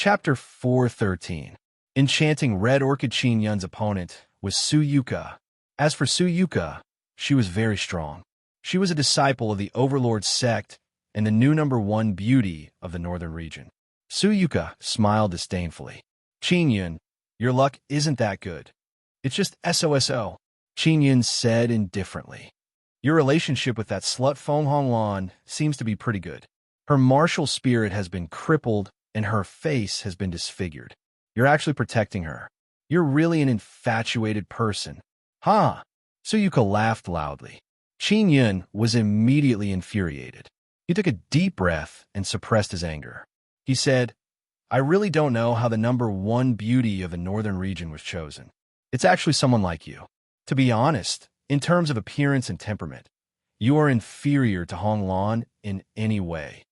Chapter 413. Enchanting Red Orchid. Qin Yun's opponent was Su Yuka. As for Su Yuka, she was very strong. She was a disciple of the Overlord sect and the new #1 beauty of the northern region. Su Yuka smiled disdainfully. Qin Yun, your luck isn't that good. It's just SOSO, Qin Yun said indifferently. Your relationship with that slut Feng Honglan seems to be pretty good. Her martial spirit has been crippled and her face has been disfigured. You're actually protecting her. You're really an infatuated person. Huh? Su Yuka laughed loudly. Qin Yun was immediately infuriated. He took a deep breath and suppressed his anger. He said, I really don't know how the #1 beauty of the northern region was chosen. It's actually someone like you. To be honest, in terms of appearance and temperament, you are inferior to Honglan in any way.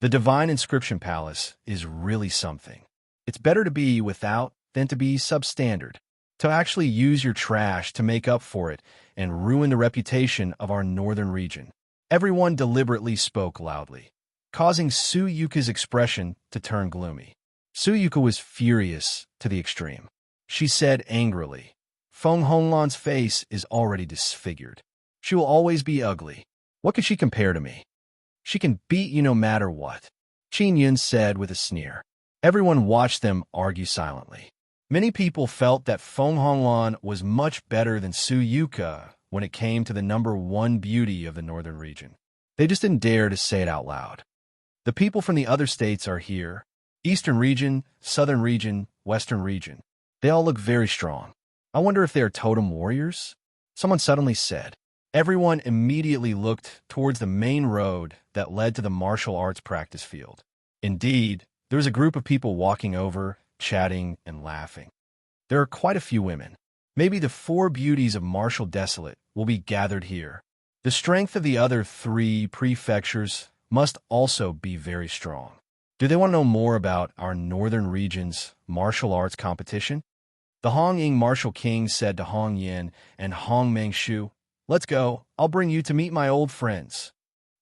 The Divine Inscription Palace is really something. It's better to be without than to be substandard. To actually use your trash to make up for it and ruin the reputation of our northern region. Everyone deliberately spoke loudly, causing Su Yuka's expression to turn gloomy. Su Yuka was furious to the extreme. She said angrily, Feng Honglan's face is already disfigured. She will always be ugly. What could she compare to me? She can beat you no matter what, Qin Yun said with a sneer. Everyone watched them argue silently. Many people felt that Feng Honglan was much better than Su Yuka when it came to the #1 beauty of the northern region. They just didn't dare to say it out loud. The people from the other states are here. Eastern region, southern region, western region. They all look very strong. I wonder if they are totem warriors? Someone suddenly said. Everyone immediately looked towards the main road that led to the martial arts practice field. Indeed, there was a group of people walking over, chatting and laughing. There are quite a few women. Maybe the 4 beauties of martial desolate will be gathered here. The strength of the other 3 prefectures must also be very strong. Do they want to know more about our northern region's martial arts competition? The Hong Ying martial king said to Hong Yin and Hong Mengshu, Let's go, I'll bring you to meet my old friends.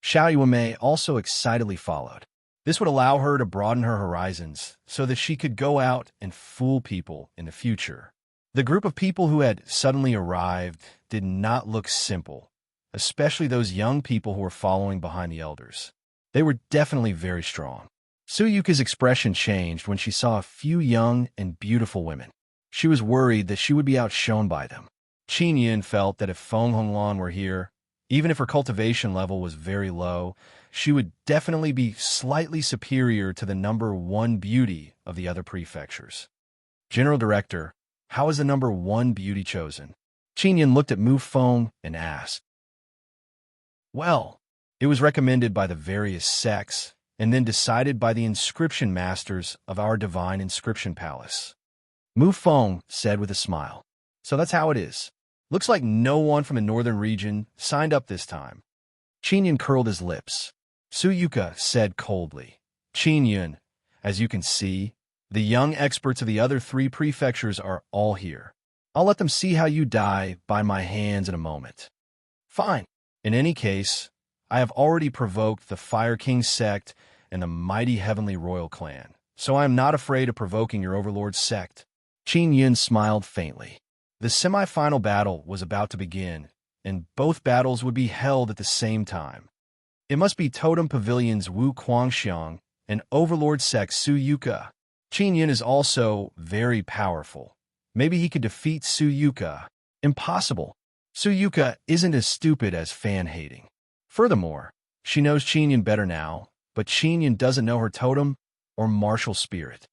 Xiao Yuanmei also excitedly followed. This would allow her to broaden her horizons so that she could go out and fool people in the future. The group of people who had suddenly arrived did not look simple, especially those young people who were following behind the elders. They were definitely very strong. Su Yuka's expression changed when she saw a few young and beautiful women. She was worried that she would be outshone by them. Qin Yun felt that if Feng Honglan were here, even if her cultivation level was very low, she would definitely be slightly superior to the #1 beauty of the other prefectures. General Director, how is the #1 beauty chosen? Qin Yun looked at Mu Feng and asked. Well, it was recommended by the various sects and then decided by the inscription masters of our Divine Inscription Palace. Mu Feng said with a smile. So that's how it is. Looks like no one from the northern region signed up this time. Qin Yun curled his lips. Su Yuka said coldly. Qin Yun, as you can see, the young experts of the other 3 prefectures are all here. I'll let them see how you die by my hands in a moment. Fine. In any case, I have already provoked the Fire King sect and the mighty Heavenly Royal clan, so I am not afraid of provoking your Overlord sect. Qin Yun smiled faintly. The semi-final battle was about to begin, and both battles would be held at the same time. It must be Totem Pavilion's Wu Guangxiang and Overlord sect Su Yuka. Qin Yun is also very powerful. Maybe he could defeat Su Yuka. Impossible. Su Yuka isn't as stupid as fan-hating. Furthermore, she knows Qin Yun better now, but Qin Yun doesn't know her totem or martial spirit.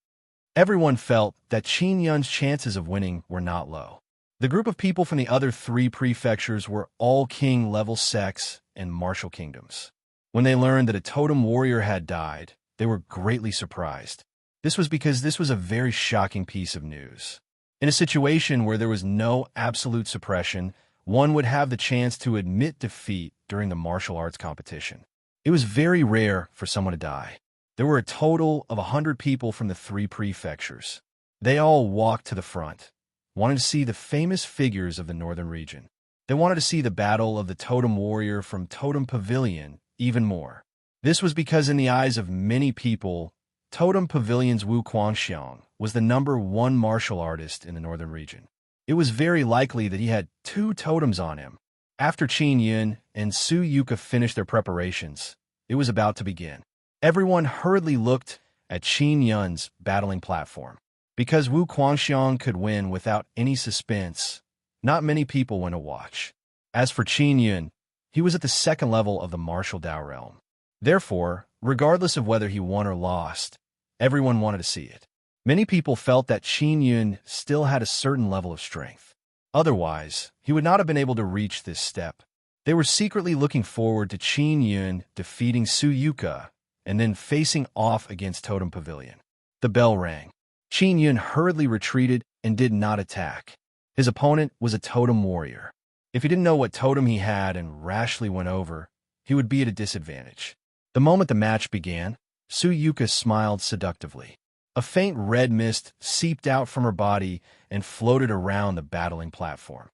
Everyone felt that Qin Yun's chances of winning were not low. The group of people from the other 3 prefectures were all king-level sects and martial kingdoms. When they learned that a totem warrior had died, they were greatly surprised. This was because this was a very shocking piece of news. In a situation where there was no absolute suppression, one would have the chance to admit defeat during the martial arts competition. It was very rare for someone to die. There were a total of 100 people from the 3 prefectures. They all walked to the front, wanted to see the famous figures of the northern region. They wanted to see the battle of the totem warrior from Totem Pavilion even more. This was because in the eyes of many people, Totem Pavilion's Wu Guangxiang was the #1 martial artist in the northern region. It was very likely that he had 2 totems on him. After Qin Yun and Su Yuka finished their preparations, it was about to begin. Everyone hurriedly looked at Qin Yun's battling platform. Because Wu Guangxiang could win without any suspense, not many people went to watch. As for Qin Yun, he was at the 2nd level of the martial Dao realm. Therefore, regardless of whether he won or lost, everyone wanted to see it. Many people felt that Qin Yun still had a certain level of strength. Otherwise, he would not have been able to reach this step. They were secretly looking forward to Qin Yun defeating Su Yuka and then facing off against Totem Pavilion. The bell rang. Qin Yun hurriedly retreated and did not attack. His opponent was a totem warrior. If he didn't know what totem he had and rashly went over, he would be at a disadvantage. The moment the match began, Su Yuka smiled seductively. A faint red mist seeped out from her body and floated around the battling platform.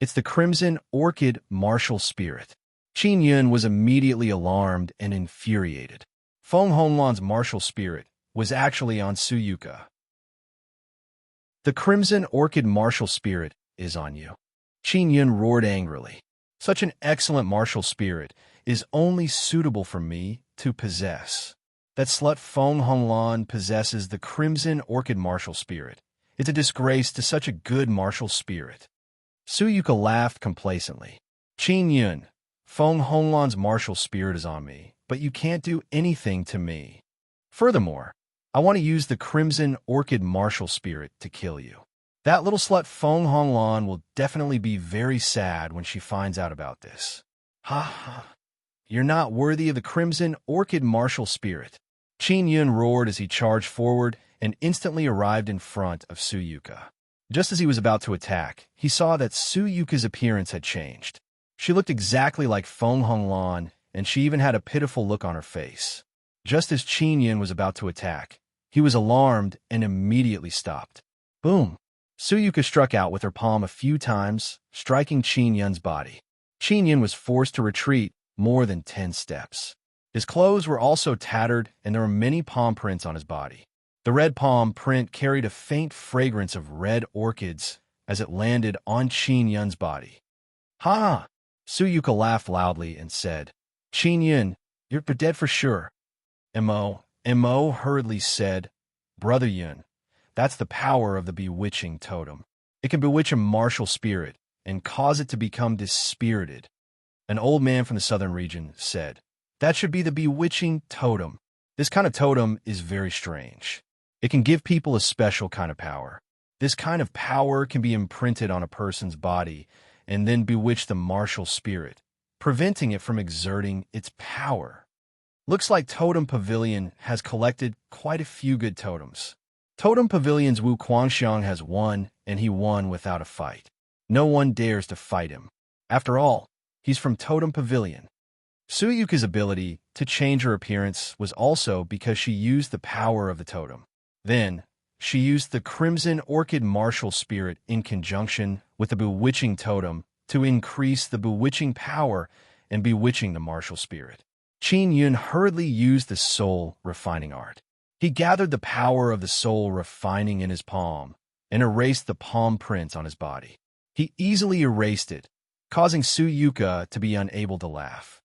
It's the Crimson Orchid Martial Spirit. Qin Yun was immediately alarmed and infuriated. Feng Honglan's martial spirit was actually on Su Yuka. The Crimson Orchid Martial Spirit is on you. Qin Yun roared angrily. Such an excellent martial spirit is only suitable for me to possess. That slut Feng Honglan possesses the Crimson Orchid Martial Spirit. It's a disgrace to such a good martial spirit. Su Yuka laughed complacently. Qin Yun, Feng Honglan's martial spirit is on me, but you can't do anything to me. Furthermore, I want to use the Crimson Orchid Martial Spirit to kill you. That little slut Feng Honglan will definitely be very sad when she finds out about this. Ha ha. You're not worthy of the Crimson Orchid Martial Spirit. Qin Yun roared as he charged forward and instantly arrived in front of Su Yuka. Just as he was about to attack, he saw that Su Yuka's appearance had changed. She looked exactly like Feng Honglan, and she even had a pitiful look on her face. Just as Qin Yun was about to attack, he was alarmed and immediately stopped. Boom! Su Yuka struck out with her palm a few times, striking Qin Yun's body. Qin Yun was forced to retreat more than 10 steps. His clothes were also tattered, and there were many palm prints on his body. The red palm print carried a faint fragrance of red orchids as it landed on Qin Yun's body. Ha! Su Yuka laughed loudly and said, Qin Yun, you're dead for sure. Mo hurriedly said, Brother Yun, that's the power of the bewitching totem. It can bewitch a martial spirit and cause it to become dispirited. An old man from the southern region said, That should be the bewitching totem. This kind of totem is very strange. It can give people a special kind of power. This kind of power can be imprinted on a person's body and then bewitch the martial spirit, preventing it from exerting its power. Looks like Totem Pavilion has collected quite a few good totems. Totem Pavilion's Wu Guangxiang has won, and he won without a fight. No one dares to fight him. After all, he's from Totem Pavilion. Su Yuka's ability to change her appearance was also because she used the power of the totem. Then, she used the Crimson Orchid Martial Spirit in conjunction with the bewitching totem to increase the bewitching power and bewitching the martial spirit. Qin Yun hurriedly used the soul refining art. He gathered the power of the soul refining in his palm and erased the palm print on his body. He easily erased it, causing Su Yuka to be unable to laugh.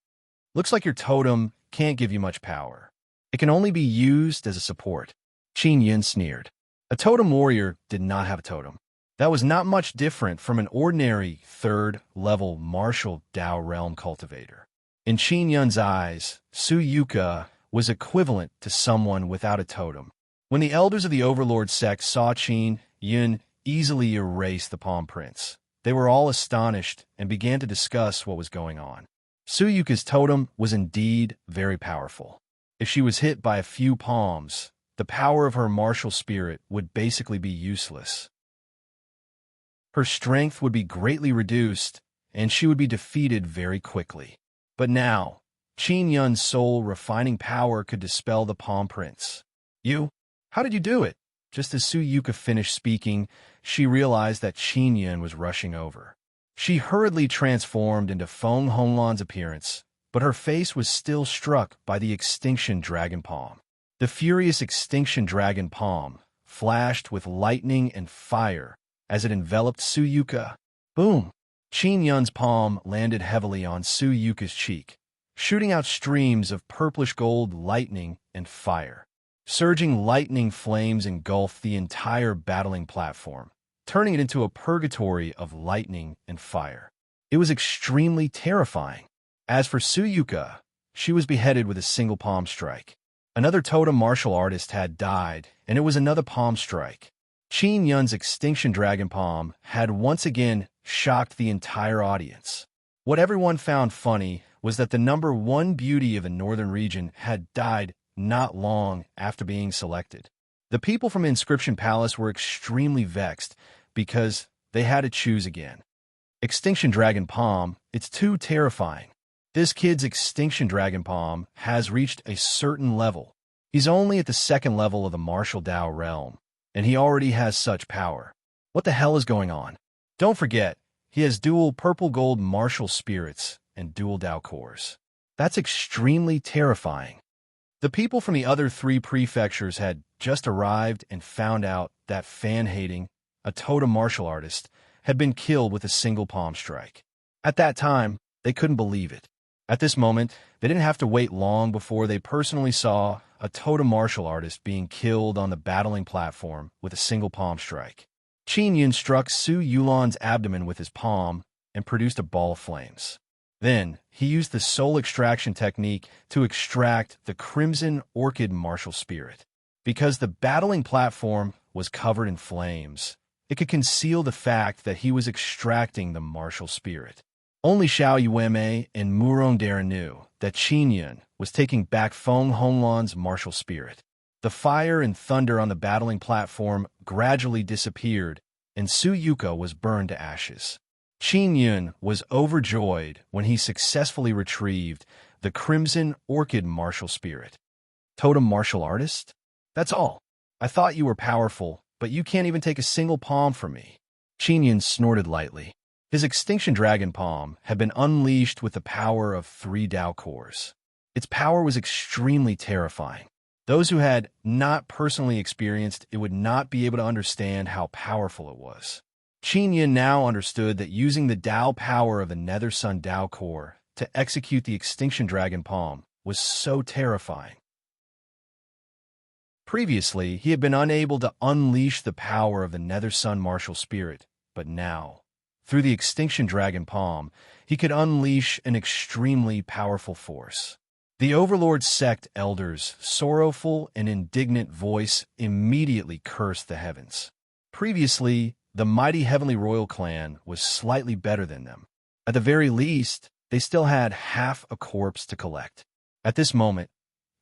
Looks like your totem can't give you much power. It can only be used as a support. Qin Yun sneered. A totem warrior did not have a totem. That was not much different from an ordinary third-level martial Dao realm cultivator. In Qin Yun's eyes, Su Yuka was equivalent to someone without a totem. When the elders of the Overlord sect saw Qin Yun easily erase the palm prints, they were all astonished and began to discuss what was going on. Su Yuka's totem was indeed very powerful. If she was hit by a few palms, the power of her martial spirit would basically be useless. Her strength would be greatly reduced, and she would be defeated very quickly. But now, Qin Yun's soul refining power could dispel the palm prints. You? How did you do it? Just as Su Yuka finished speaking, she realized that Qin Yun was rushing over. She hurriedly transformed into Feng Honglan's appearance, but her face was still struck by the extinction dragon palm. The furious extinction dragon palm flashed with lightning and fire as it enveloped Su Yuka. Boom! Qin Yun's palm landed heavily on Su Yuka's cheek, shooting out streams of purplish gold lightning and fire. Surging lightning flames engulfed the entire battling platform, turning it into a purgatory of lightning and fire. It was extremely terrifying. As for Su Yuka, she was beheaded with a single palm strike. Another totem martial artist had died, and it was another palm strike. Qin Yun's extinction dragon palm had once again shocked the entire audience. What everyone found funny was that the number one beauty of the northern region had died not long after being selected. The people from Inscription Palace were extremely vexed because they had to choose again. Extinction Dragon Palm, it's too terrifying. This kid's Extinction Dragon Palm has reached a certain level. He's only at the second level of the Martial Dao realm, and he already has such power. What the hell is going on? Don't forget, he has dual purple-gold martial spirits and dual Dao cores. That's extremely terrifying. The people from the other three prefectures had just arrived and found out that Fan-hating, a totem martial artist, had been killed with a single palm strike. At that time, they couldn't believe it. At this moment, they didn't have to wait long before they personally saw a totem martial artist being killed on the battling platform with a single palm strike. Qin Yun struck Su Yulan's abdomen with his palm and produced a ball of flames. Then, he used the soul extraction technique to extract the Crimson Orchid martial spirit. Because the battling platform was covered in flames, it could conceal the fact that he was extracting the martial spirit. Only Xiao Yueme and Murong Dara knew that Qin Yun was taking back Feng Honglan's martial spirit. The fire and thunder on the battling platform gradually disappeared, and Su Yuka was burned to ashes. Qin Yun was overjoyed when he successfully retrieved the Crimson Orchid martial spirit. Totem martial artist? That's all. I thought you were powerful, but you can't even take a single palm from me. Qin Yun snorted lightly. His Extinction Dragon Palm had been unleashed with the power of 3 Dao cores. Its power was extremely terrifying. Those who had not personally experienced it would not be able to understand how powerful it was. Qin Yun now understood that using the Dao power of the Nether Sun Dao core to execute the Extinction Dragon Palm was so terrifying. Previously, he had been unable to unleash the power of the Nether Sun martial spirit, but now, through the Extinction Dragon Palm, he could unleash an extremely powerful force. The Overlord sect elders' sorrowful and indignant voice immediately cursed the heavens. Previously, the mighty Heavenly Royal clan was slightly better than them. At the very least, they still had half a corpse to collect. At this moment,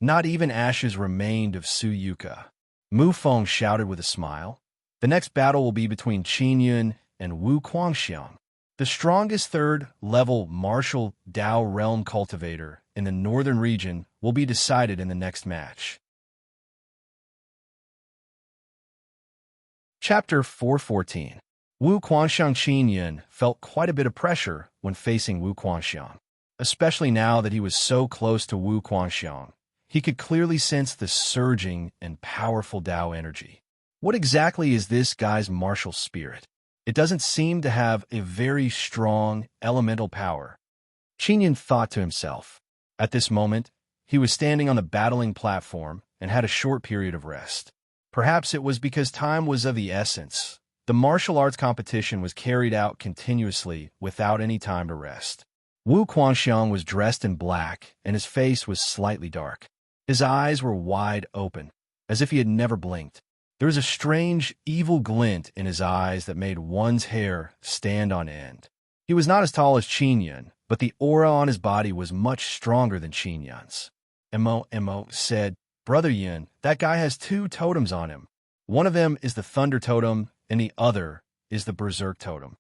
not even ashes remained of Su Yuka. Mu Feng shouted with a smile. The next battle will be between Qin Yun and Wu Guangxiang, the strongest third-level martial Dao realm cultivator in the northern region, will be decided in the next match. Chapter 414. Wu Guangxiang. Qin Yun felt quite a bit of pressure when facing Wu Guangxiang, especially now that he was so close to Wu Guangxiang. He could clearly sense the surging and powerful Dao energy. What exactly is this guy's martial spirit? It doesn't seem to have a very strong elemental power. Qin Yun thought to himself. At this moment, he was standing on the battling platform and had a short period of rest. Perhaps it was because time was of the essence. The martial arts competition was carried out continuously without any time to rest. Wu Guangxiang was dressed in black, and his face was slightly dark. His eyes were wide open, as if he had never blinked. There was a strange, evil glint in his eyes that made one's hair stand on end. He was not as tall as Qin Yun, but the aura on his body was much stronger than Qin Yun's. Mo said, "Brother Yun, that guy has 2 totems on him. One of them is the Thunder Totem, and the other is the Berserk Totem.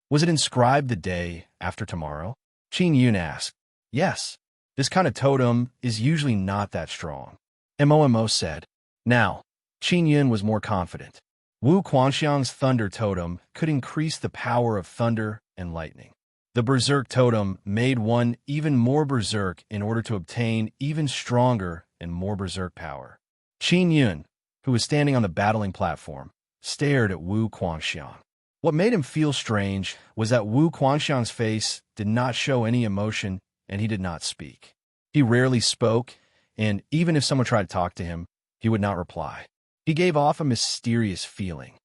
Was it inscribed the day after tomorrow?" Qin Yun asked. "Yes. This kind of totem is usually not that strong," Mo said. Now, Qin Yun was more confident. Wu Guangxiang's Thunder Totem could increase the power of thunder and lightning. The Berserk Totem made one even more berserk in order to obtain even stronger and more berserk power. Qin Yun, who was standing on the battling platform, stared at Wu Guangxiang. What made him feel strange was that Wu Guangxiang's face did not show any emotion, and he did not speak. He rarely spoke, and even if someone tried to talk to him, he would not reply. He gave off a mysterious feeling.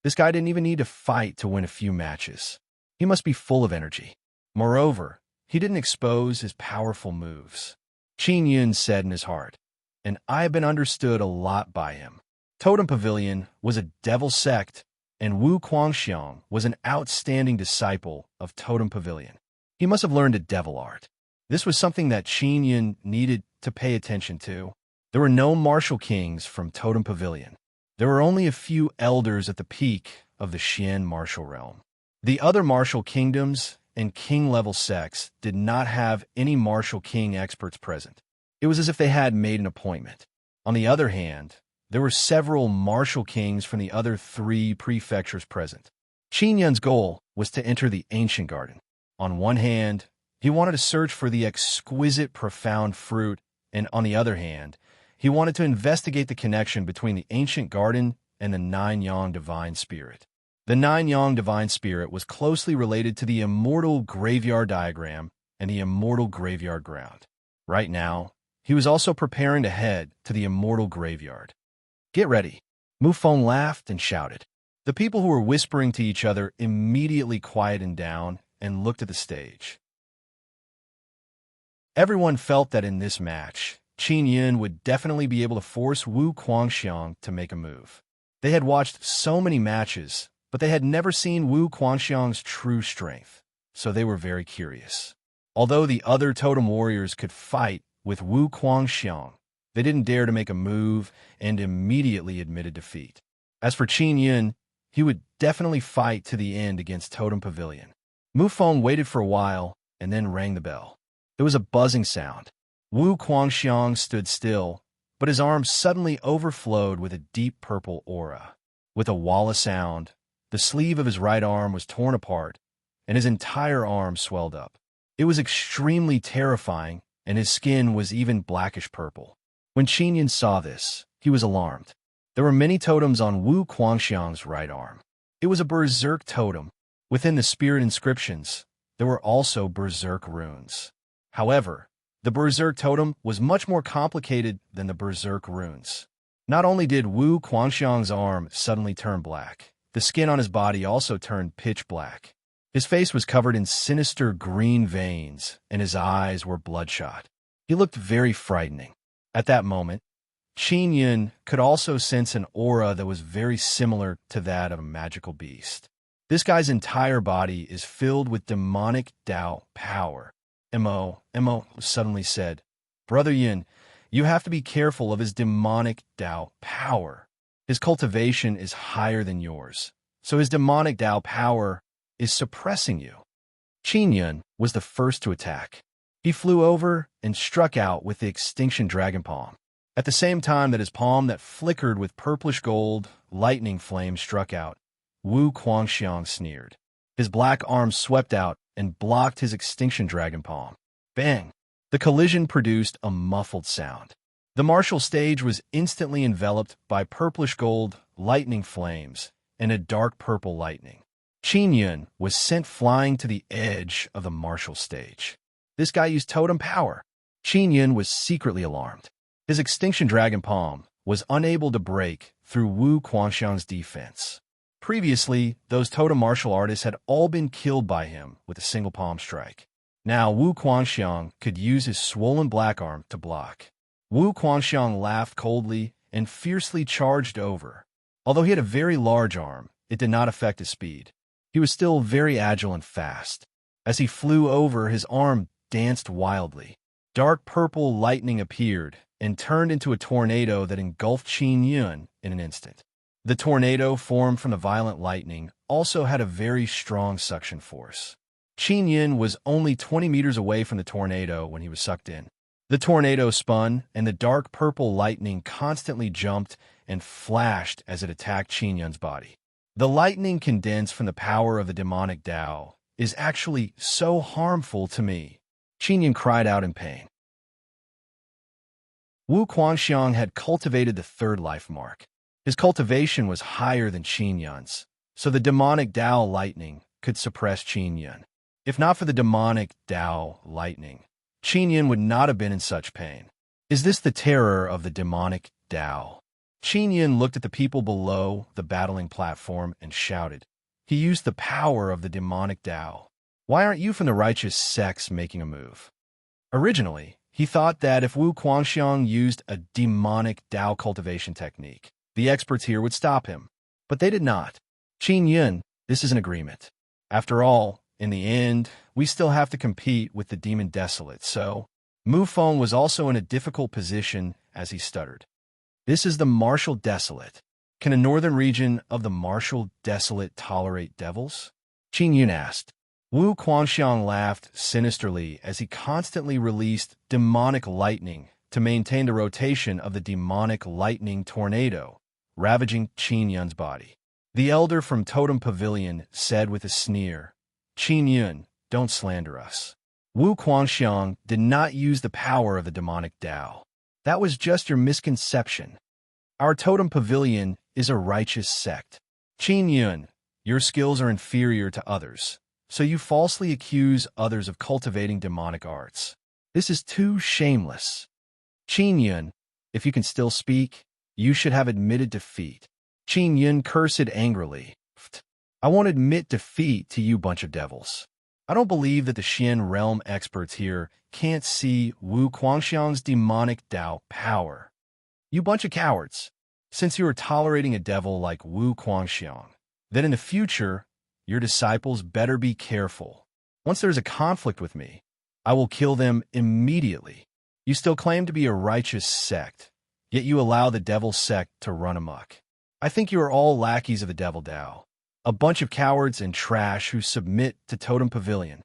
This guy didn't even need to fight to win a few matches. He must be full of energy. Moreover, he didn't expose his powerful moves. Qin Yun said in his heart, and I have been understood a lot by him. Totem Pavilion was a devil sect, and Wu Guangxiang was an outstanding disciple of Totem Pavilion. He must have learned a devil art. This was something that Qin Yun needed to pay attention to. There were no martial kings from Totem Pavilion. There were only a few elders at the peak of the Xian martial realm. The other martial kingdoms and king-level sects did not have any martial king experts present. It was as if they had made an appointment. On the other hand, there were several martial kings from the other 3 prefectures present. Qin Yun's goal was to enter the ancient garden. On one hand, he wanted to search for the exquisite, profound fruit, and on the other hand, he wanted to investigate the connection between the ancient garden and the Nine-Yang divine spirit. The Nine-Yang divine spirit was closely related to the immortal graveyard diagram and the immortal graveyard ground. Right now, he was also preparing to head to the immortal graveyard. Get ready. Mufeng laughed and shouted. The people who were whispering to each other immediately quieted down and looked at the stage. Everyone felt that in this match, Qin Yun would definitely be able to force Wu Guangxiang to make a move. They had watched so many matches, but they had never seen Wu Guangxiang's true strength, so they were very curious. Although the other totem warriors could fight with Wu Guangxiang, they didn't dare to make a move and immediately admitted defeat. As for Qin Yun, he would definitely fight to the end against Totem Pavilion. Mufeng waited for a while and then rang the bell. It was a buzzing sound. Wu Guangxiang stood still, but his arms suddenly overflowed with a deep purple aura. With a walla sound, the sleeve of his right arm was torn apart, and his entire arm swelled up. It was extremely terrifying, and his skin was even blackish purple. When Qin Yun saw this, he was alarmed. There were many totems on Wu Guangxiang's right arm. It was a berserk totem. Within the spirit inscriptions, there were also berserk runes. However, the berserk totem was much more complicated than the berserk runes. Not only did Wu Guangxiang's arm suddenly turn black, the skin on his body also turned pitch black. His face was covered in sinister green veins, and his eyes were bloodshot. He looked very frightening. At that moment, Qin Yun could also sense an aura that was very similar to that of a magical beast. This guy's entire body is filled with demonic Tao power. Mo suddenly said, Brother Yun, you have to be careful of his demonic Tao power. His cultivation is higher than yours, so his demonic Tao power is suppressing you. Qin Yun was the first to attack. He flew over and struck out with the extinction dragon palm. At the same time that his palm that flickered with purplish gold lightning flame struck out, Wu Guangxiang sneered. His black arm swept out and blocked his extinction dragon palm. Bang! The collision produced a muffled sound. The martial stage was instantly enveloped by purplish gold lightning flames and a dark purple lightning. Qin Yun was sent flying to the edge of the martial stage. This guy used totem power. Qin Yun was secretly alarmed. His extinction dragon palm was unable to break through Wu Guangxiang's defense. Previously, those totem martial artists had all been killed by him with a single palm strike. Now Wu Guangxiang could use his swollen black arm to block. Wu Guangxiang laughed coldly and fiercely charged over. Although he had a very large arm, it did not affect his speed. He was still very agile and fast. As he flew over, his arm danced wildly. Dark purple lightning appeared and turned into a tornado that engulfed Qin Yun in an instant. The tornado formed from the violent lightning also had a very strong suction force. Qin Yun was only 20 meters away from the tornado when he was sucked in. The tornado spun, and the dark purple lightning constantly jumped and flashed as it attacked Qin Yun's body. The lightning condensed from the power of the demonic Tao is actually so harmful to me. Qin Yun cried out in pain. Wu Guangxiang had cultivated the third life mark. His cultivation was higher than Qin Yun's, so the demonic Dao lightning could suppress Qin Yun. If not for the demonic Dao lightning, Qin Yun would not have been in such pain. Is this the terror of the demonic Dao? Qin Yun looked at the people below the battling platform and shouted. He used the power of the demonic Dao. Why aren't you from the righteous sects making a move? Originally, he thought that if Wu Guangxiang used a demonic Dao cultivation technique, the experts here would stop him. But they did not. Qin Yun, this is an agreement. After all, in the end, we still have to compete with the demon desolate, so Mu Feng was also in a difficult position as he stuttered. This is the martial desolate. Can a northern region of the martial desolate tolerate devils? Qin Yun asked. Wu Guangxiang laughed sinisterly as he constantly released demonic lightning to maintain the rotation of the demonic lightning tornado, ravaging Qin Yun's body. The elder from Totem Pavilion said with a sneer, Qin Yun, don't slander us. Wu Guangxiang did not use the power of the demonic Dao. That was just your misconception. Our Totem Pavilion is a righteous sect. Qin Yun, your skills are inferior to others, so you falsely accuse others of cultivating demonic arts. This is too shameless. Qin Yun, if you can still speak, you should have admitted defeat. Qin Yun cursed angrily. I won't admit defeat to you bunch of devils. I don't believe that the Xian realm experts here can't see Wu Guangxiang's demonic Dao power. You bunch of cowards. Since you are tolerating a devil like Wu Guangxiang, then in the future, your disciples better be careful. Once there is a conflict with me, I will kill them immediately. You still claim to be a righteous sect, yet you allow the devil sect to run amok. I think you are all lackeys of the devil Dao, a bunch of cowards and trash who submit to Totem Pavilion.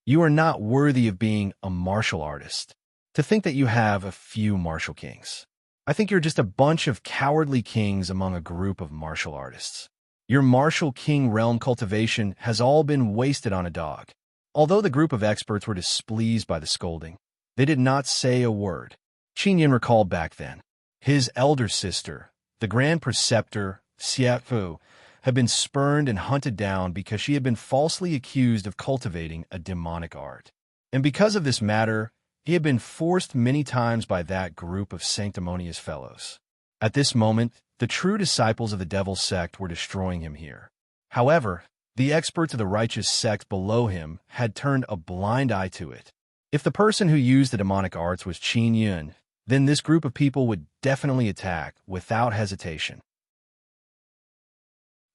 You are not worthy of being a martial artist. To think that you have a few martial kings. I think you're just a bunch of cowardly kings among a group of martial artists. Your martial king realm cultivation has all been wasted on a dog. Although the group of experts were displeased by the scolding, they did not say a word. Qin Yun recalled back then. His elder sister, the Grand Preceptor, Xie Fu, had been spurned and hunted down because she had been falsely accused of cultivating a demonic art. And because of this matter, he had been forced many times by that group of sanctimonious fellows. At this moment, the true disciples of the devil sect were destroying him here. However, the experts of the righteous sect below him had turned a blind eye to it. If the person who used the demonic arts was Qin Yun, then this group of people would definitely attack without hesitation.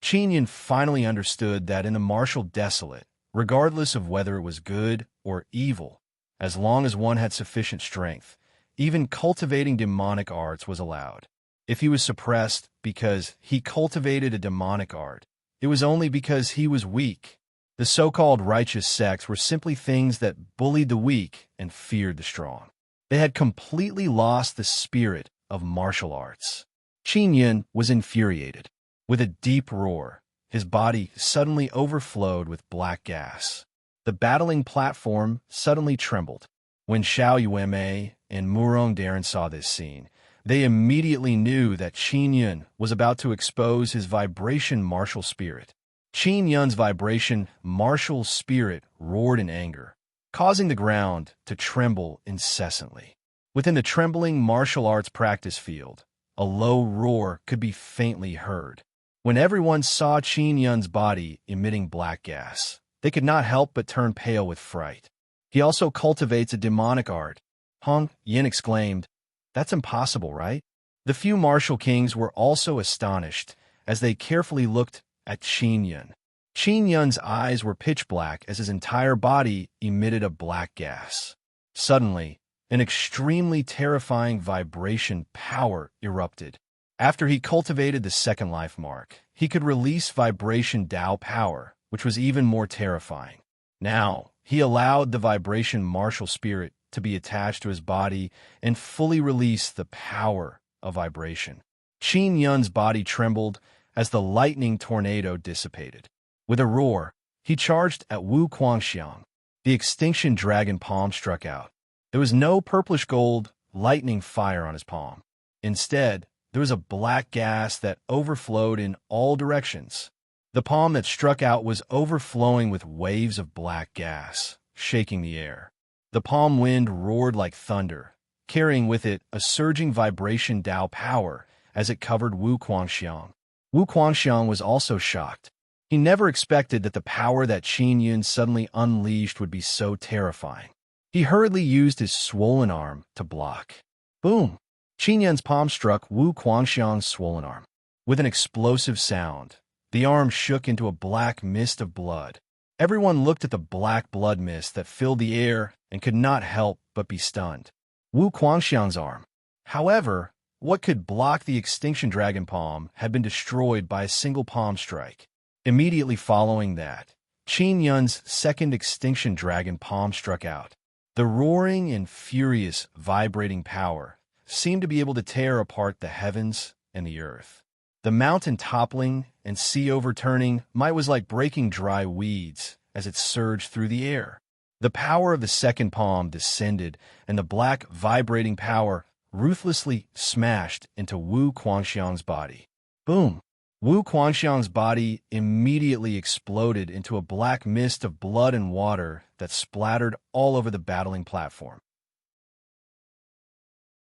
Qin Yun finally understood that in the martial desolate, regardless of whether it was good or evil, as long as one had sufficient strength, even cultivating demonic arts was allowed. If he was suppressed because he cultivated a demonic art, it was only because he was weak. The so-called righteous sects were simply things that bullied the weak and feared the strong. They had completely lost the spirit of martial arts. Qin Yun was infuriated. With a deep roar, his body suddenly overflowed with black gas. The battling platform suddenly trembled. When Xiao Yuemei and Murong Darren saw this scene, they immediately knew that Qin Yun was about to expose his vibration martial spirit. Qin Yun's vibration martial spirit roared in anger, causing the ground to tremble incessantly. Within the trembling martial arts practice field, a low roar could be faintly heard. When everyone saw Qin Yun's body emitting black gas, they could not help but turn pale with fright. He also cultivates a demonic art. Hong Yin exclaimed, "That's impossible, right?" The few martial kings were also astonished as they carefully looked at Qin Yun. Qin Yun's eyes were pitch black as his entire body emitted a black gas. Suddenly, an extremely terrifying vibration power erupted. After he cultivated the second life mark, he could release vibration Dao power, which was even more terrifying. Now, he allowed the vibration martial spirit to be attached to his body and fully release the power of vibration. Qin Yun's body trembled as the lightning tornado dissipated. With a roar, he charged at Wu Guangxiang. The extinction dragon palm struck out. There was no purplish gold lightning fire on his palm. Instead, there was a black gas that overflowed in all directions. The palm that struck out was overflowing with waves of black gas, shaking the air. The palm wind roared like thunder, carrying with it a surging vibration Tao power as it covered Wu Guangxiang. Wu Guangxiang was also shocked. He never expected that the power that Qin Yun suddenly unleashed would be so terrifying. He hurriedly used his swollen arm to block. Boom! Qin Yun's palm struck Wu Guangxiang's swollen arm. With an explosive sound, the arm shook into a black mist of blood. Everyone looked at the black blood mist that filled the air and could not help but be stunned. Wu Guangxiang's arm, however, what could block the extinction dragon palm, had been destroyed by a single palm strike. Immediately following that, Qin Yun's second extinction dragon palm struck out. The roaring and furious, vibrating power seemed to be able to tear apart the heavens and the earth. The mountain toppling and sea overturning was like breaking dry weeds as it surged through the air. The power of the second palm descended, and the black, vibrating power ruthlessly smashed into Wu Guangxiang's body. Boom! Wu Guangxiang's body immediately exploded into a black mist of blood and water that splattered all over the battling platform.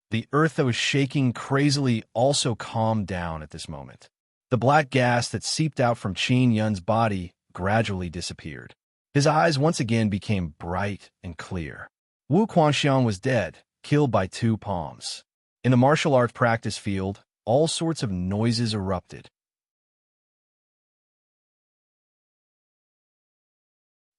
The earth that was shaking crazily also calmed down at this moment. The black gas that seeped out from Qin Yun's body gradually disappeared. His eyes once again became bright and clear. Wu Guangxiang was dead, killed by 2 palms. In the martial arts practice field, all sorts of noises erupted.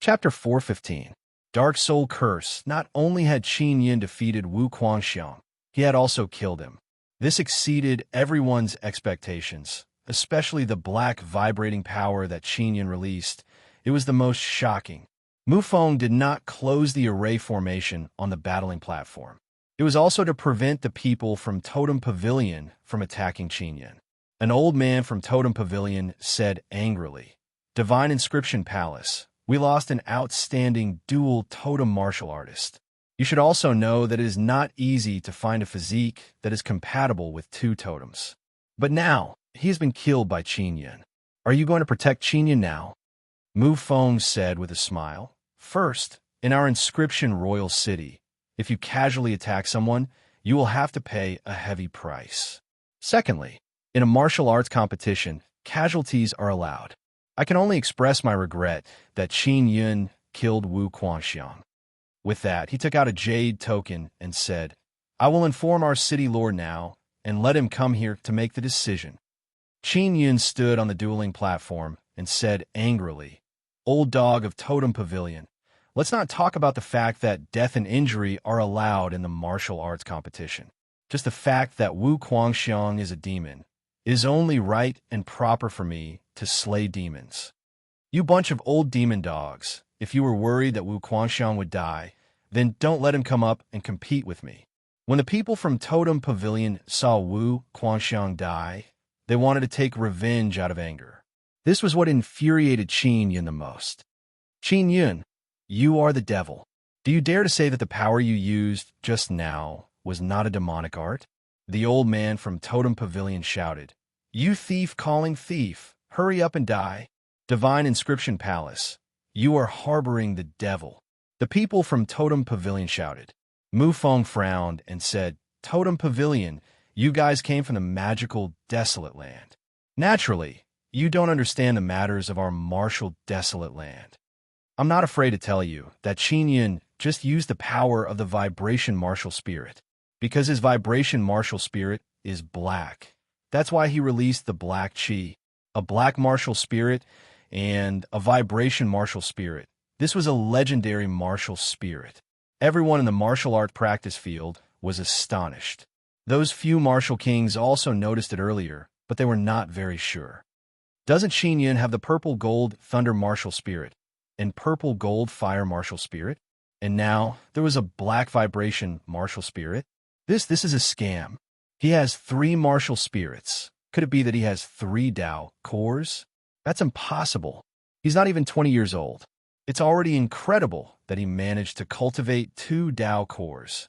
Chapter 415. Dark Soul Curse. Not only had Qin Yun defeated Wu Guangxiang, he had also killed him. This exceeded everyone's expectations, especially the black vibrating power that Qin Yun released. It was the most shocking. Mu Feng did not close the array formation on the battling platform. It was also to prevent the people from Totem Pavilion from attacking Qin Yun. An old man from Totem Pavilion said angrily, "Divine Inscription Palace, we lost an outstanding dual totem martial artist. You should also know that it is not easy to find a physique that is compatible with 2 totems. But now, he has been killed by Qin Yun. Are you going to protect Qin Yun now?" Mu Feng said with a smile. "First, in our inscription royal city, if you casually attack someone, you will have to pay a heavy price. Secondly, in a martial arts competition, casualties are allowed. I can only express my regret that Qin Yun killed Wu Guangxiang." With that, he took out a jade token and said, "I will inform our city lord now, and let him come here to make the decision." Qin Yun stood on the dueling platform and said angrily, "Old dog of Totem Pavilion, let's not talk about the fact that death and injury are allowed in the martial arts competition. Just the fact that Wu Guangxiang is a demon. It is only right and proper for me to slay demons. You bunch of old demon dogs, if you were worried that Wu Guangxiang would die, then don't let him come up and compete with me." When the people from Totem Pavilion saw Wu Guangxiang die, they wanted to take revenge out of anger. This was what infuriated Qin Yun the most. "Qin Yun, you are the devil. Do you dare to say that the power you used just now was not a demonic art?" The old man from Totem Pavilion shouted, "You thief calling thief, hurry up and die. Divine Inscription Palace, you are harboring the devil." The people from Totem Pavilion shouted. Mu Feng frowned and said, "Totem Pavilion, you guys came from the magical, desolate land. Naturally, you don't understand the matters of our martial, desolate land. I'm not afraid to tell you that Qin Yun just used the power of the vibration martial spirit. Because his vibration martial spirit is black. That's why he released the black chi, a black martial spirit and a vibration martial spirit. This was a legendary martial spirit. Everyone in the martial art practice field was astonished. Those few martial kings also noticed it earlier, but they were not very sure. Doesn't Qin Yun have the purple gold thunder martial spirit and purple gold fire martial spirit? And now there was a black vibration martial spirit? This is a scam. He has 3 martial spirits. Could it be that he has 3 Tao cores? That's impossible. He's not even 20 years old. It's already incredible that he managed to cultivate 2 Tao cores.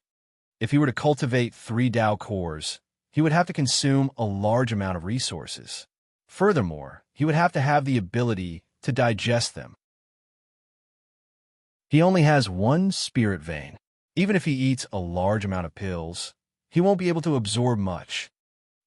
If he were to cultivate 3 Tao cores, he would have to consume a large amount of resources. Furthermore, he would have to have the ability to digest them. He only has 1 spirit vein. Even if he eats a large amount of pills, he won't be able to absorb much.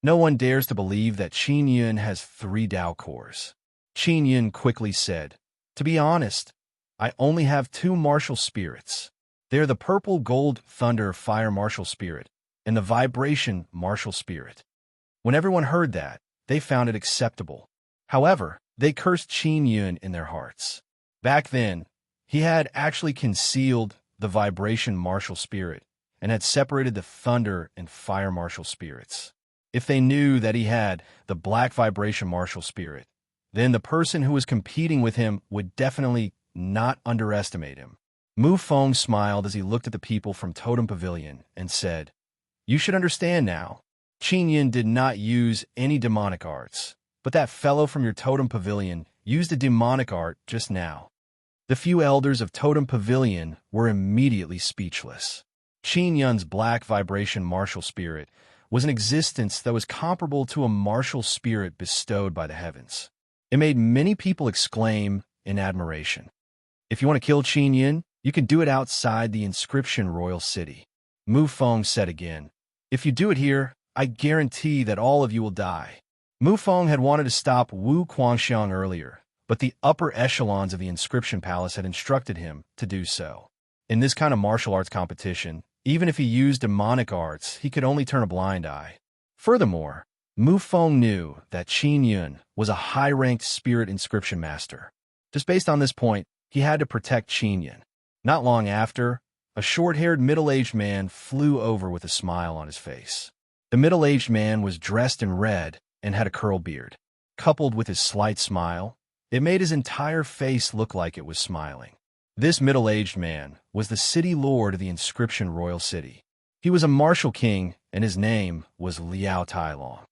No one dares to believe that Qin Yun has 3 Tao cores. Qin Yun quickly said, "To be honest, I only have 2 martial spirits. They are the purple gold thunder fire martial spirit and the vibration martial spirit." When everyone heard that, they found it acceptable. However, they cursed Qin Yun in their hearts. Back then, he had actually concealed the vibration martial spirit and had separated the thunder and fire martial spirits. If they knew that he had the black vibration martial spirit, then the person who was competing with him would definitely not underestimate him. Mu Feng smiled as he looked at the people from Totem Pavilion and said, "You should understand now. Qin Yin did not use any demonic arts, but that fellow from your Totem Pavilion used a demonic art just now." The few elders of Totem Pavilion were immediately speechless. Qin Yun's black vibration martial spirit was an existence that was comparable to a martial spirit bestowed by the heavens. It made many people exclaim in admiration. "If you want to kill Qin Yun, you can do it outside the inscription royal city." Mu Feng said again, "If you do it here, I guarantee that all of you will die." Mu Feng had wanted to stop Wu Quanxiang earlier, but the upper echelons of the inscription palace had instructed him to do so. In this kind of martial arts competition, even if he used demonic arts, he could only turn a blind eye. Furthermore, Mu Feng knew that Qin Yun was a high-ranked spirit inscription master. Just based on this point, he had to protect Qin Yun. Not long after, a short-haired middle-aged man flew over with a smile on his face. The middle-aged man was dressed in red and had a curl beard. Coupled with his slight smile, it made his entire face look like it was smiling. This middle-aged man was the city lord of the inscription royal city. He was a martial king, and his name was Liao Tailong.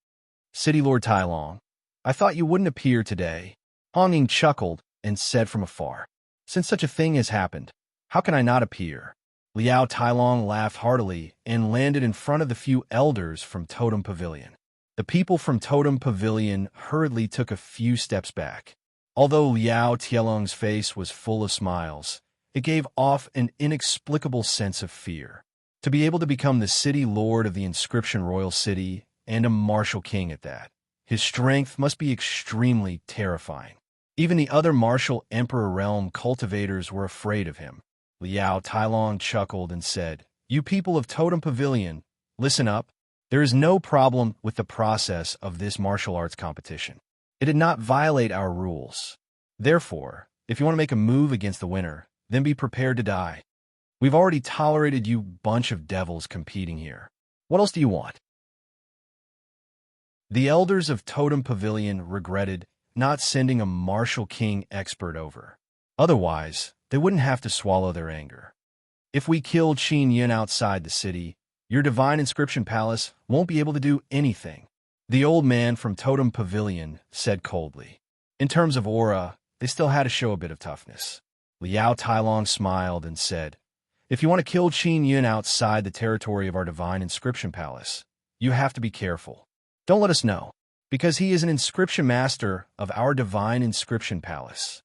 "City Lord Tailong, I thought you wouldn't appear today." Hong Ying chuckled and said from afar, "Since such a thing has happened, how can I not appear?" Liao Tailong laughed heartily and landed in front of the few elders from Totem Pavilion. The people from Totem Pavilion hurriedly took a few steps back. Although Liao Tailong's face was full of smiles, it gave off an inexplicable sense of fear. To be able to become the city lord of the inscription royal city, and a martial king at that, his strength must be extremely terrifying. Even the other martial emperor realm cultivators were afraid of him. Liao Tailong chuckled and said, "You people of Totem Pavilion, listen up. There is no problem with the process of this martial arts competition. It did not violate our rules. Therefore, if you want to make a move against the winner, then be prepared to die. We've already tolerated you bunch of devils competing here. What else do you want?" The elders of Totem Pavilion regretted not sending a martial king expert over. Otherwise, they wouldn't have to swallow their anger. "If we kill Qin Yun outside the city, your divine inscription palace won't be able to do anything," the old man from Totem Pavilion said coldly. In terms of aura, they still had to show a bit of toughness. Liao Tailong smiled and said, "If you want to kill Qin Yun outside the territory of our divine inscription palace, you have to be careful. Don't let us know, because he is an inscription master of our divine inscription palace."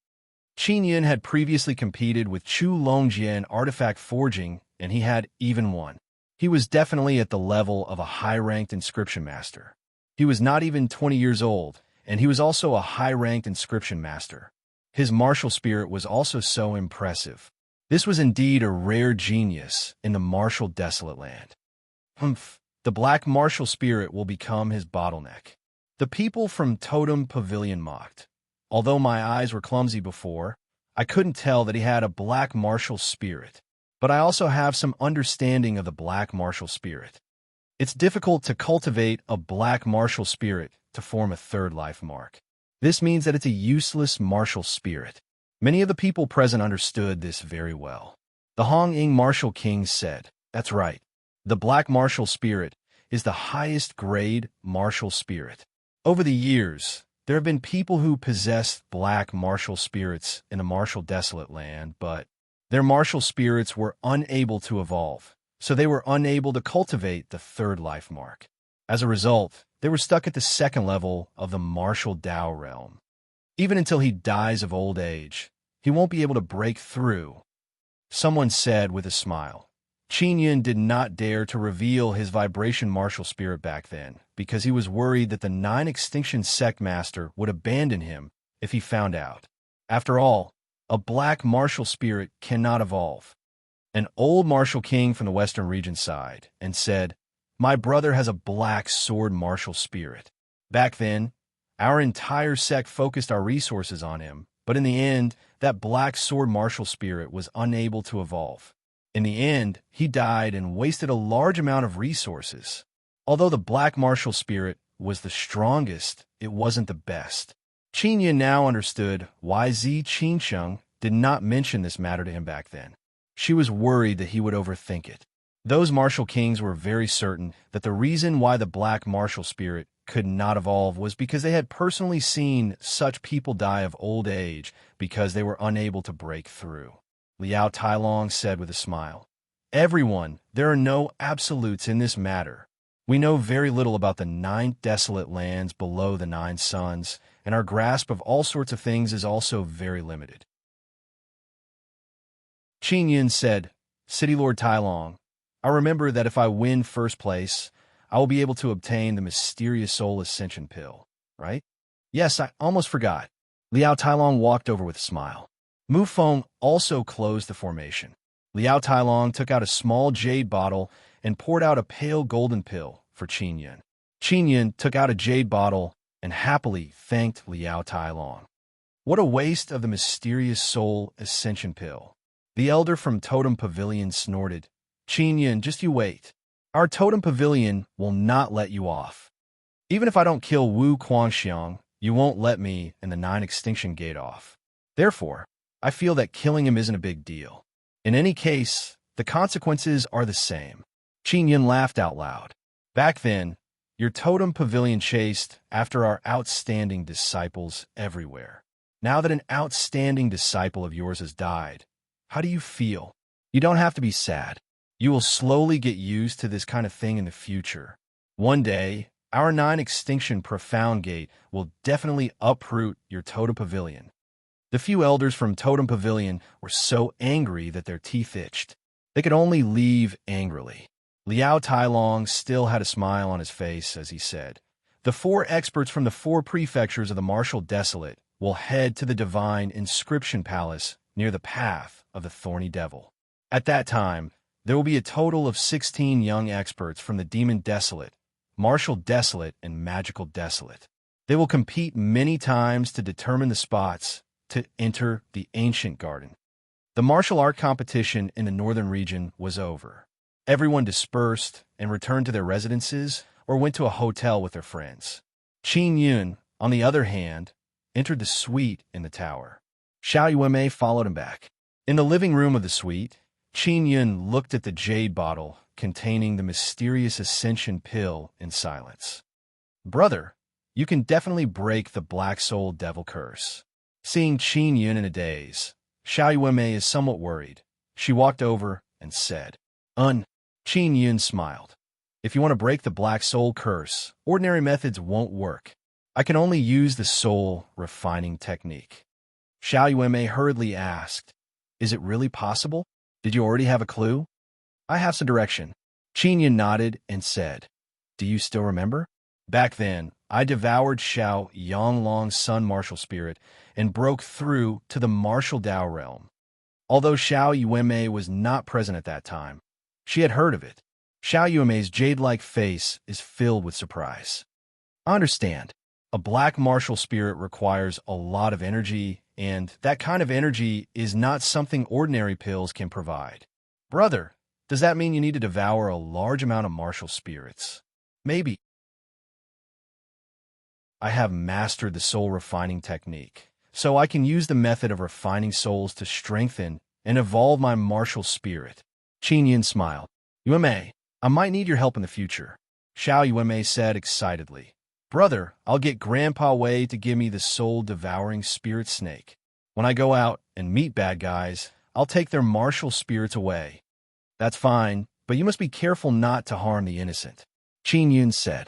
Qin Yun had previously competed with Chu Longjie in artifact forging, and he had even won. He was definitely at the level of a high-ranked inscription master. He was not even 20 years old, and he was also a high-ranked inscription master. His martial spirit was also so impressive. This was indeed a rare genius in the martial desolate land. Humph, the black martial spirit will become his bottleneck. The people from Totem Pavilion mocked. Although my eyes were clumsy before, I couldn't tell that he had a black martial spirit. But I also have some understanding of the black martial spirit. It's difficult to cultivate a black martial spirit to form a third life mark. This means that it's a useless martial spirit. Many of the people present understood this very well. The Hong Ying martial king said, "That's right. The black martial spirit is the highest grade martial spirit. Over the years, there have been people who possess black martial spirits in the martial desolate land, but their martial spirits were unable to evolve, so they were unable to cultivate the third life mark. As a result, they were stuck at the second level of the martial Tao realm. Even until he dies of old age, he won't be able to break through. Someone said with a smile. Qin Yun did not dare to reveal his vibration martial spirit back then because he was worried that the 9 Extinction Sect Master would abandon him if he found out. After all, a black martial spirit cannot evolve. An old martial king from the western region sighed and said, "My brother has a black sword martial spirit. Back then, our entire sect focused our resources on him, but in the end, that black sword martial spirit was unable to evolve. In the end, he died and wasted a large amount of resources. Although the black martial spirit was the strongest, it wasn't the best." Qin Yun now understood why Zi Qingsheng did not mention this matter to him back then. She was worried that he would overthink it. Those martial kings were very certain that the reason why the black martial spirit could not evolve was because they had personally seen such people die of old age because they were unable to break through. Liao Tailong said with a smile, "Everyone, there are no absolutes in this matter. We know very little about the 9 desolate lands below the 9 suns, and our grasp of all sorts of things is also very limited." Qin Yun said, "City Lord Tailong, I remember that if I win first place, I will be able to obtain the mysterious soul ascension pill, right?" "Yes, I almost forgot." Liao Tailong walked over with a smile. Mu Feng also closed the formation. Liao Tailong took out a small jade bottle and poured out a pale golden pill for Qin Yun. Qin Yun took out a jade bottle and happily thanked Liao Tailong. What a waste of the mysterious soul ascension pill. The elder from Totem Pavilion snorted. "Qin Yun, just you wait. Our Totem Pavilion will not let you off. Even if I don't kill Wu Guangxiang, you won't let me and the 9 Extinction Gate off. Therefore, I feel that killing him isn't a big deal. In any case, the consequences are the same." Qin Yun laughed out loud. "Back then, your Totem Pavilion chased after our outstanding disciples everywhere. Now that an outstanding disciple of yours has died, how do you feel? You don't have to be sad. You will slowly get used to this kind of thing in the future. One day, our 9 Extinction Profound Gate will definitely uproot your Totem Pavilion." The few elders from Totem Pavilion were so angry that their teeth itched. They could only leave angrily. Liao Tailong still had a smile on his face as he said, "The 4 experts from the 4 prefectures of the Martial Desolate will head to the Divine Inscription Palace near the path of the Thorny Devil. At that time, there will be a total of 16 young experts from the Demon Desolate, Martial Desolate, and Magical Desolate. They will compete many times to determine the spots to enter the Ancient Garden." The martial art competition in the northern region was over. Everyone dispersed and returned to their residences or went to a hotel with their friends. Qin Yun, on the other hand, entered the suite in the tower. Xiao Yuanmei followed him back. In the living room of the suite, Qin Yun looked at the jade bottle containing the mysterious ascension pill in silence. "Brother, you can definitely break the Black Soul Devil curse." Seeing Qin Yun in a daze, Xiao Yuanmei is somewhat worried. She walked over and said, Qin Yun smiled. "If you want to break the Black Soul curse, ordinary methods won't work. I can only use the soul refining technique." Xiao Yuanmei hurriedly asked, "Is it really possible? Did you already have a clue?" "I have some direction." Qin Yun nodded and said, "Do you still remember? Back then, I devoured Xiao Yanglong's sun martial spirit and broke through to the martial Dao realm." Although Xiao Yuanmei was not present at that time, she had heard of it. Xiao Yuanmei's jade-like face is filled with surprise. "I understand. A black martial spirit requires a lot of energy, and that kind of energy is not something ordinary pills can provide. Brother, does that mean you need to devour a large amount of martial spirits?" "Maybe. I have mastered the soul refining technique, so I can use the method of refining souls to strengthen and evolve my martial spirit." Qin Yun smiled. "Yuanmei, I might need your help in the future." Xiao Yuanmei said excitedly, "Brother, I'll get Grandpa Wei to give me the soul-devouring spirit snake. When I go out and meet bad guys, I'll take their martial spirits away." "That's fine, but you must be careful not to harm the innocent, Qin Yun said.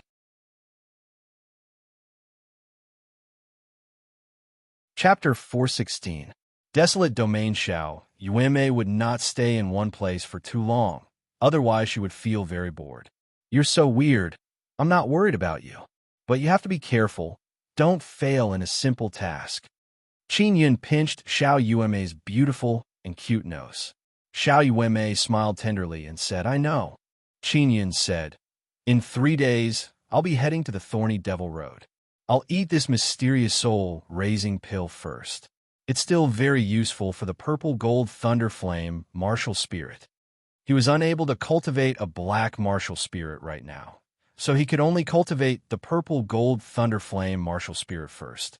Chapter 416. Desolate Domain. Xiao Yueme would not stay in one place for too long, otherwise she would feel very bored. You're so weird. I'm not worried about you. But you have to be careful. Don't fail in a simple task. Qin Yun pinched Xiao Yueme's beautiful and cute nose. Xiao Yueme smiled tenderly and said, I know. Qin Yun said, in 3 days, I'll be heading to the thorny devil road. I'll eat this mysterious soul-raising pill first. It's still very useful for the purple gold thunder flame martial spirit. He was unable to cultivate a black martial spirit right now, so he could only cultivate the purple gold thunder flame martial spirit first.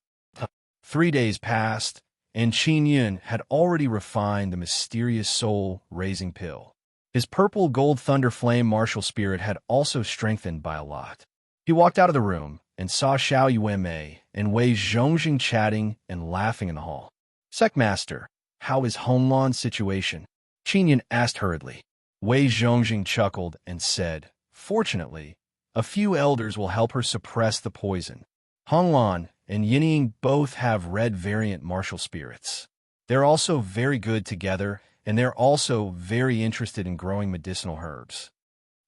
3 days passed, and Qin Yun had already refined the mysterious soul-raising pill. His purple gold thunder flame martial spirit had also strengthened by a lot. He walked out of the room and saw Xiao Yueme and Wei Zhongjing chatting and laughing in the hall. Secmaster, how is Honglan's situation? Qin Yun asked hurriedly. Wei Zhongjing chuckled and said, fortunately, a few elders will help her suppress the poison. Honglan and Yinying both have red variant martial spirits. They're also very good together, and they're also very interested in growing medicinal herbs.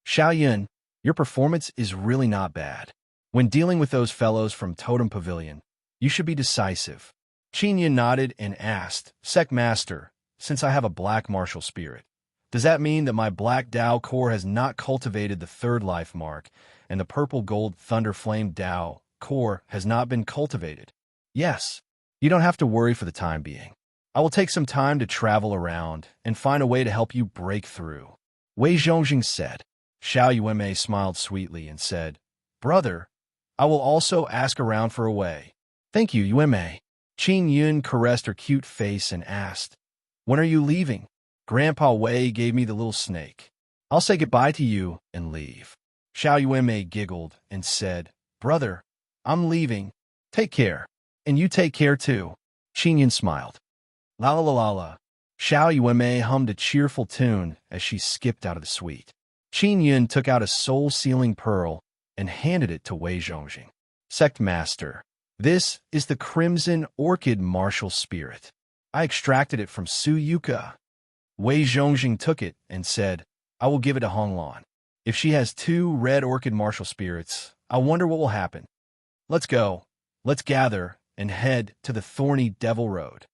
Xiao Yun, your performance is really not bad. When dealing with those fellows from Totem Pavilion, you should be decisive. Qin Yun nodded and asked, Secmaster, since I have a black martial spirit, does that mean that my black Dao core has not cultivated the third life mark, and the purple gold thunder flame Dao core has not been cultivated? Yes. You don't have to worry for the time being. I will take some time to travel around and find a way to help you break through, Wei Zhongjing said. Xiao Yueme smiled sweetly and said, Brother, I will also ask around for a way. Thank you, Yueme. Qin Yun caressed her cute face and asked, when are you leaving? Grandpa Wei gave me the little snake. I'll say goodbye to you and leave. Xiao Yueme giggled and said, Brother, I'm leaving. Take care. And you take care too. Qin Yun smiled. La la la la la. Xiao Yueme hummed a cheerful tune as she skipped out of the suite. Qin Yun took out a soul-sealing pearl and handed it to Wei Zhongjing. Sect Master, this is the Crimson Orchid Martial Spirit. I extracted it from Su Yuka. Wei Zhongjing took it and said, I will give it to Honglan. If she has 2 red orchid martial spirits, I wonder what will happen. Let's go. Let's gather and head to the thorny devil road.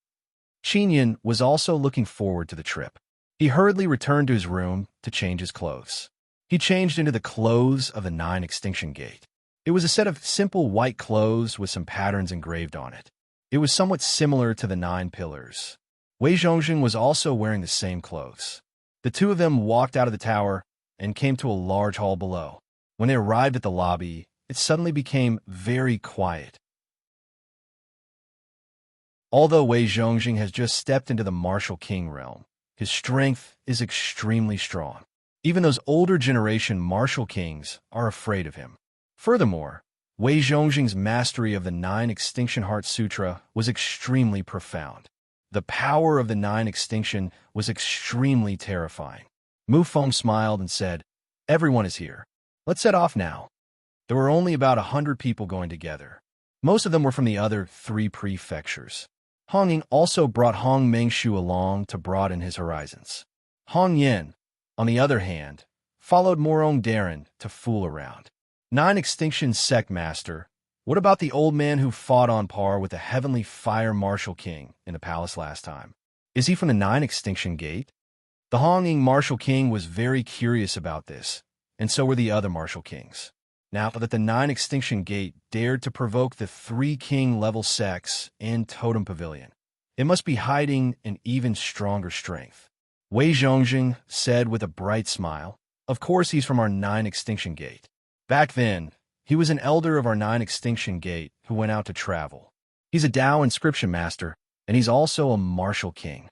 Qin Yun was also looking forward to the trip. He hurriedly returned to his room to change his clothes. He changed into the clothes of the 9 Extinction Gate. It was a set of simple white clothes with some patterns engraved on it. It was somewhat similar to the 9 pillars. Wei Zhongjing was also wearing the same clothes. The two of them walked out of the tower and came to a large hall below. When they arrived at the lobby, it suddenly became very quiet. Although Wei Zhongjing has just stepped into the martial king realm, his strength is extremely strong. Even those older generation martial kings are afraid of him. Furthermore, Wei Zhongjing's mastery of the 9 Extinction Heart Sutra was extremely profound. The power of the 9 Extinction was extremely terrifying. Mu Feng smiled and said, Everyone is here. Let's set off now. There were only about 100 people going together. Most of them were from the other 3 prefectures. Hong Ying also brought Hong Mengshu along to broaden his horizons. Hong Yen, on the other hand, followed Morong Darren to fool around. 9 Extinction Sect Master, what about the old man who fought on par with the Heavenly Fire Martial King in the palace last time? Is he from the 9 Extinction Gate? The Hong Ying Martial King was very curious about this, and so were the other Martial Kings. Now that the 9 Extinction Gate dared to provoke the 3 king-level sects in Totem Pavilion, it must be hiding an even stronger strength. Wei Zhongjing said with a bright smile, Of course he's from our 9 Extinction Gate. Back then, he was an elder of our 9 Extinction Gate who went out to travel. He's a Dao inscription master, and he's also a martial king.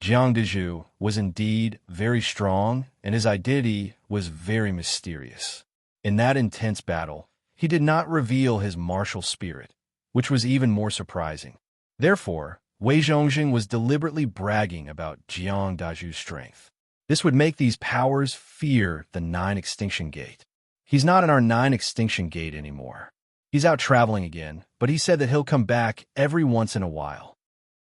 Jiang Dezhu was indeed very strong, and his identity was very mysterious. In that intense battle, he did not reveal his martial spirit, which was even more surprising. Therefore, Wei Zhongjing was deliberately bragging about Jiang Dezhu's strength. This would make these powers fear the Nine Extinction Gate. He's not in our Nine Extinction Gate anymore. He's out traveling again, but he said that he'll come back every once in a while.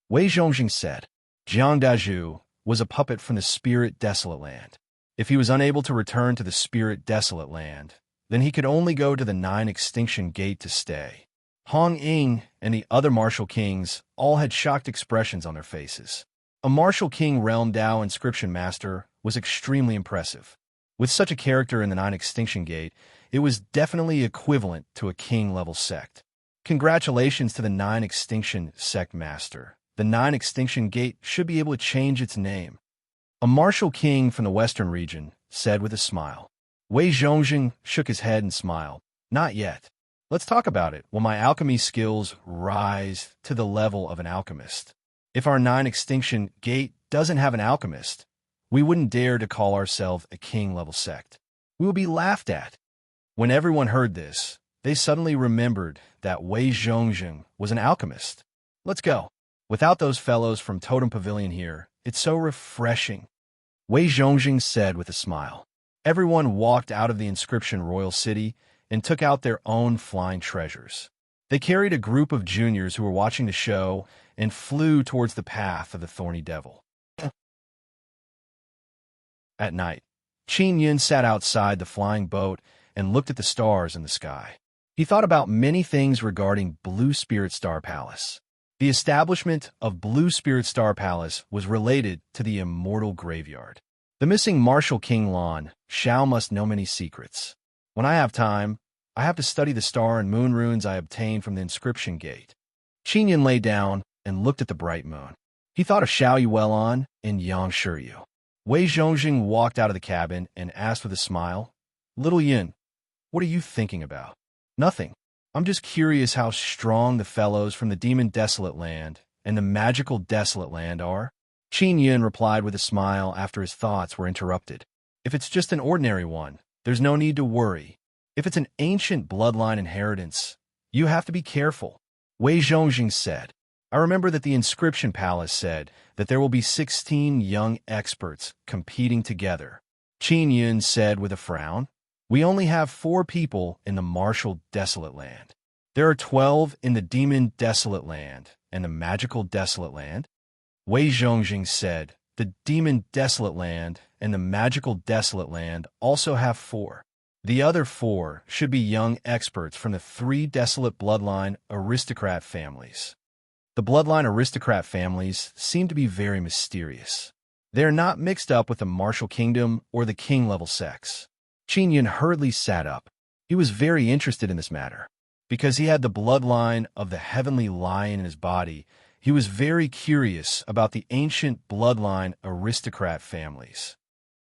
Wei Zhongjing said, Jiang Dazhu was a puppet from the Spirit Desolate Land. If he was unable to return to the Spirit Desolate Land, then he could only go to the Nine Extinction Gate to stay. Hong Ying and the other martial kings all had shocked expressions on their faces. A martial king realm Dao inscription master was extremely impressive. With such a character in the Nine Extinction Gate, it was definitely equivalent to a king-level sect. Congratulations to the Nine Extinction Sect Master. The Nine Extinction Gate should be able to change its name. A martial king from the western region said with a smile. Wei Zhongjing shook his head and smiled. Not yet. Let's talk about it when my alchemy skills rise to the level of an alchemist. If our Nine Extinction Gate doesn't have an alchemist, we wouldn't dare to call ourselves a king-level sect. We will be laughed at. When everyone heard this, they suddenly remembered that Wei Zhongjing was an alchemist. Let's go. Without those fellows from Totem Pavilion here, it's so refreshing. Wei Zhongjing said with a smile. Everyone walked out of the Inscription Royal City and took out their own flying treasures. They carried a group of juniors who were watching the show and flew towards the path of the Thorny Devil. At night, Qin Yin sat outside the flying boat and looked at the stars in the sky. He thought about many things regarding Blue Spirit Star Palace. The establishment of Blue Spirit Star Palace was related to the Immortal Graveyard. The missing Martial King Lan Shao must know many secrets. When I have time, I have to study the star and moon runes I obtained from the Inscription Gate. Qin Yin lay down and looked at the bright moon. He thought of Xiao Yuelan and Yang Shiryu. Wei Zhongjing walked out of the cabin and asked with a smile, Little Yin, what are you thinking about? Nothing. I'm just curious how strong the fellows from the Demon Desolate Land and the Magical Desolate Land are. Qin Yin replied with a smile after his thoughts were interrupted. If it's just an ordinary one, there's no need to worry. If it's an ancient bloodline inheritance, you have to be careful. Wei Zhongjing said, I remember that the Inscription Palace said that there will be 16 young experts competing together. Qin Yin said with a frown, we only have 4 people in the Martial Desolate Land. There are 12 in the Demon Desolate Land and the Magical Desolate Land. Wei Zhongjing said, the Demon Desolate Land and the Magical Desolate Land also have 4. The other 4 should be young experts from the 3 Desolate Bloodline aristocrat families. The Bloodline aristocrat families seem to be very mysterious. They are not mixed up with the Martial Kingdom or the king-level sects. Qin Yin hurriedly sat up. He was very interested in this matter. Because he had the bloodline of the Heavenly Lion in his body, he was very curious about the ancient bloodline aristocrat families.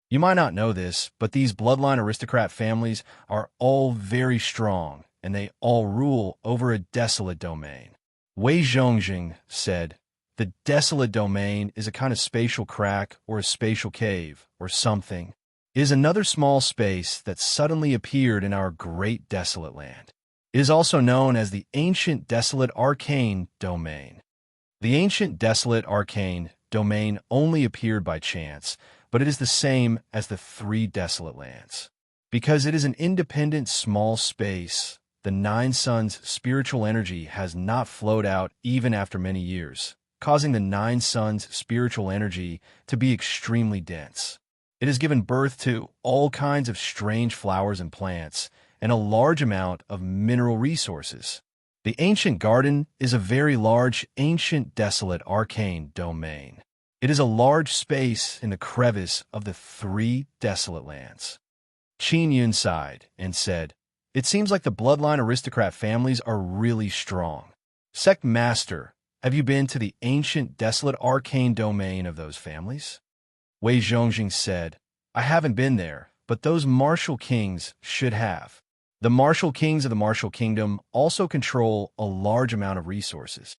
You might not know this, but these bloodline aristocrat families are all very strong, and they all rule over a desolate domain. Wei Zhongjing said, the desolate domain is a kind of spatial crack or a spatial cave or something. It is another small space that suddenly appeared in our great desolate land. It is also known as the Ancient Desolate Arcane Domain. The Ancient Desolate Arcane Domain only appeared by chance, but it is the same as the 3 desolate lands. Because it is an independent small space, the 9 suns' spiritual energy has not flowed out even after many years, causing the 9 suns' spiritual energy to be extremely dense. It has given birth to all kinds of strange flowers and plants, and a large amount of mineral resources. The Ancient Garden is a very large, ancient, desolate, arcane domain. It is a large space in the crevice of the 3 desolate lands. Qin Yun sighed and said, it seems like the bloodline aristocrat families are really strong. Sect Master, have you been to the ancient, desolate, arcane domain of those families? Wei Zhongjing said, I haven't been there, but those martial kings should have. The martial kings of the Martial Kingdom also control a large amount of resources.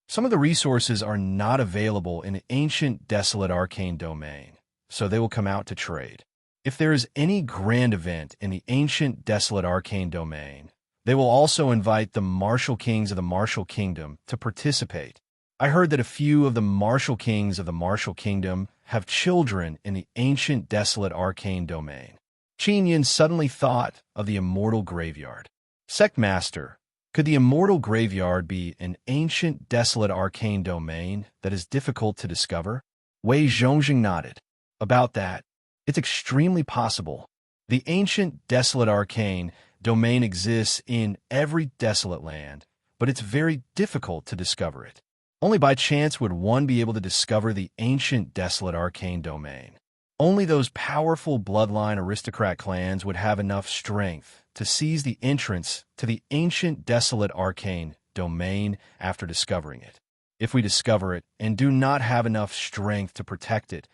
Some of the resources are not available in the ancient, desolate, arcane domain, so they will come out to trade. If there is any grand event in the ancient, desolate, arcane domain, they will also invite the martial kings of the Martial Kingdom to participate. I heard that a few of the martial kings of the Martial Kingdom have children in the ancient desolate arcane domain. Qin Yin suddenly thought of the immortal graveyard. Sect Master, could the immortal graveyard be an ancient desolate arcane domain that is difficult to discover? Wei Zhongjing nodded. About that, it's extremely possible. The ancient desolate arcane domain exists in every desolate land, but it's very difficult to discover it. Only by chance would one be able to discover the ancient desolate arcane domain. Only those powerful bloodline aristocrat clans would have enough strength to seize the entrance to the ancient desolate arcane domain after discovering it. If we discover it and do not have enough strength to protect it,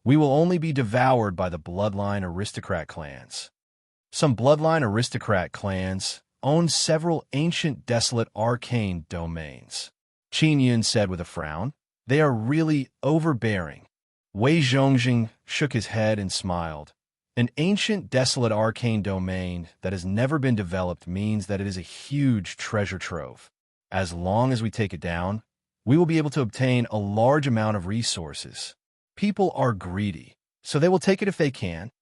we will only be devoured by the bloodline aristocrat clans. Some bloodline aristocrat clans own several ancient desolate arcane domains. Qin Yun said with a frown. They are really overbearing. Wei Zhongjing shook his head and smiled. An ancient desolate arcane domain that has never been developed means that it is a huge treasure trove. As long as we take it down, we will be able to obtain a large amount of resources. People are greedy, so they will take it if they can.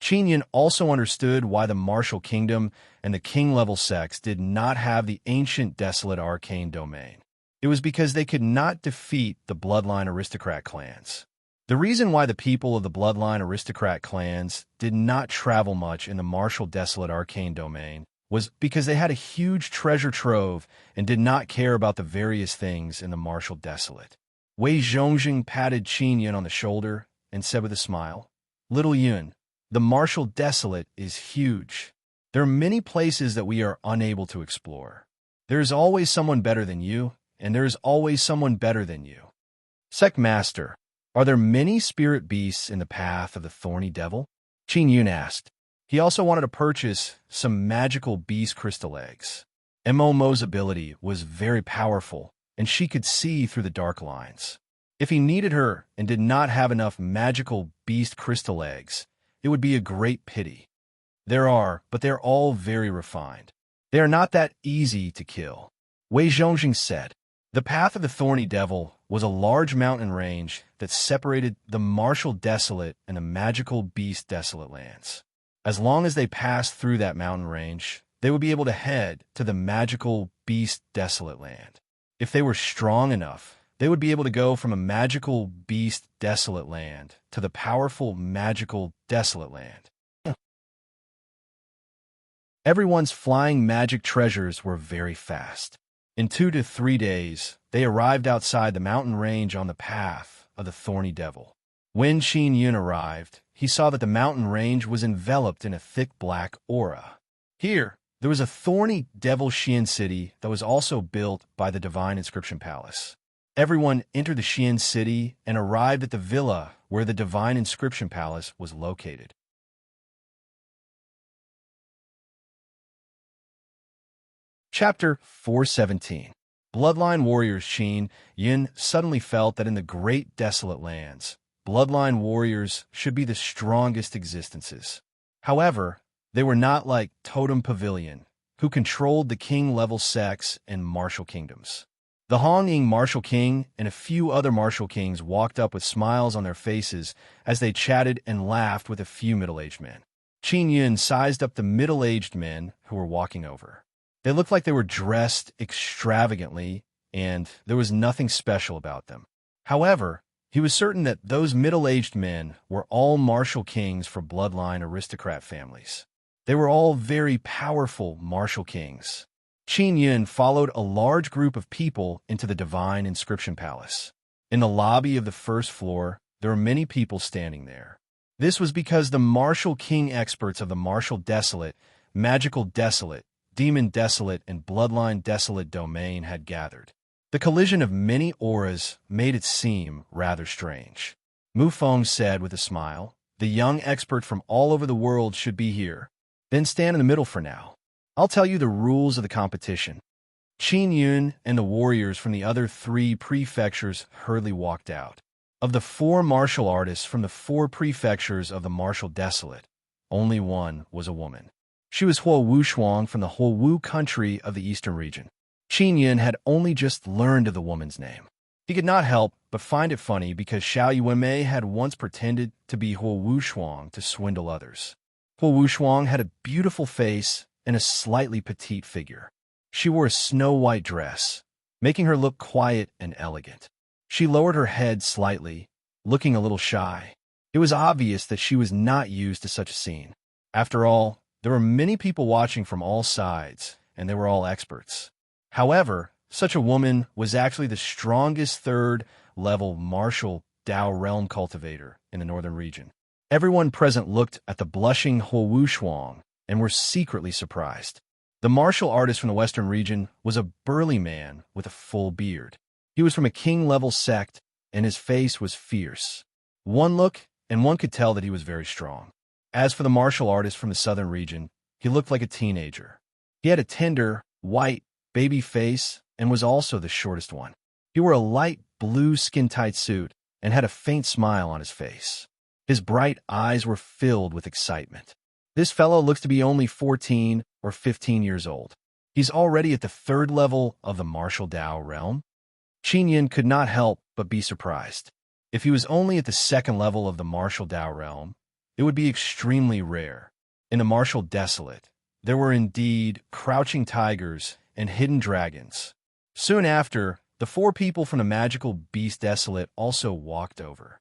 Qin Yin also understood why the Martial Kingdom and the King-level sects did not have the ancient desolate arcane domain. It was because they could not defeat the bloodline aristocrat clans. The reason why the people of the bloodline aristocrat clans did not travel much in the Martial desolate arcane domain was because they had a huge treasure trove and did not care about the various things in the Martial desolate. Wei Zhongjing patted Qin Yun on the shoulder and said with a smile, "Little Yun, the Martial desolate is huge. There are many places that we are unable to explore. There is always someone better than you, and there is always someone better than you. Sect Master, are there many spirit beasts in the path of the thorny devil?" Qin Yun asked. He also wanted to purchase some magical beast crystal eggs. Mo's ability was very powerful, and she could see through the dark lines. If he needed her and did not have enough magical beast crystal eggs, it would be a great pity. There are, but they're all very refined. They are not that easy to kill. Wei Zhongjing said. The path of the thorny devil was a large mountain range that separated the martial desolate and the magical beast desolate lands. As long as they passed through that mountain range, they would be able to head to the magical beast desolate land. If they were strong enough, they would be able to go from a magical beast desolate land to the powerful magical desolate land. Everyone's flying magic treasures were very fast. In 2 to 3 days, they arrived outside the mountain range on the path of the thorny devil. When Qin Yun arrived, he saw that the mountain range was enveloped in a thick black aura. Here, there was a thorny devil Xian city that was also built by the divine inscription palace. Everyone entered the Xian city and arrived at the villa where the divine inscription palace was located. Chapter 417. Bloodline warriors. Qin Yin suddenly felt that in the great desolate lands, bloodline warriors should be the strongest existences. However, they were not like Totem Pavilion, who controlled the king-level sects and martial kingdoms. The Honging martial king and a few other martial kings walked up with smiles on their faces as they chatted and laughed with a few middle-aged men. Qin Yun sized up the middle-aged men who were walking over. They looked like they were dressed extravagantly, and there was nothing special about them. However, he was certain that those middle-aged men were all martial kings for bloodline aristocrat families. They were all very powerful martial kings. Qin Yun followed a large group of people into the divine inscription palace. In the lobby of the first floor, there were many people standing there. This was because the martial king experts of the martial desolate, magical desolate, demon desolate, and bloodline desolate domain had gathered. The collision of many auras made it seem rather strange. Mu Feng said with a smile, "The young expert from all over the world should be here. Then stand in the middle for now. I'll tell you the rules of the competition." Qin Yun and the warriors from the other 3 prefectures hurriedly walked out. Of the 4 martial artists from the 4 prefectures of the martial desolate, only one was a woman. She was Huo Wushuang from the Huo country of the eastern region. Qin Yun had only just learned of the woman's name. He could not help but find it funny because Xiao Yuanmei had once pretended to be Huo Wushuang to swindle others. Huo Wushuang had a beautiful face and a slightly petite figure. She wore a snow-white dress, making her look quiet and elegant. She lowered her head slightly, looking a little shy. It was obvious that she was not used to such a scene. After all, there were many people watching from all sides, and they were all experts. However, such a woman was actually the strongest third-level martial Dao realm cultivator in the northern region. Everyone present looked at the blushing Huo Wushuang and were secretly surprised. The martial artist from the western region was a burly man with a full beard. He was from a king-level sect, and his face was fierce. One look, and one could tell that he was very strong. As for the martial artist from the southern region, he looked like a teenager. He had a tender, white, baby face and was also the shortest one. He wore a light blue skin-tight suit and had a faint smile on his face. His bright eyes were filled with excitement. This fellow looks to be only 14 or 15 years old. He's already at the third level of the martial Dao realm. Qin Yin could not help but be surprised. If he was only at the second level of the martial Dao realm, it would be extremely rare. In the martial desolate, there were indeed crouching tigers and hidden dragons. Soon after, the four people from the magical beast desolate also walked over.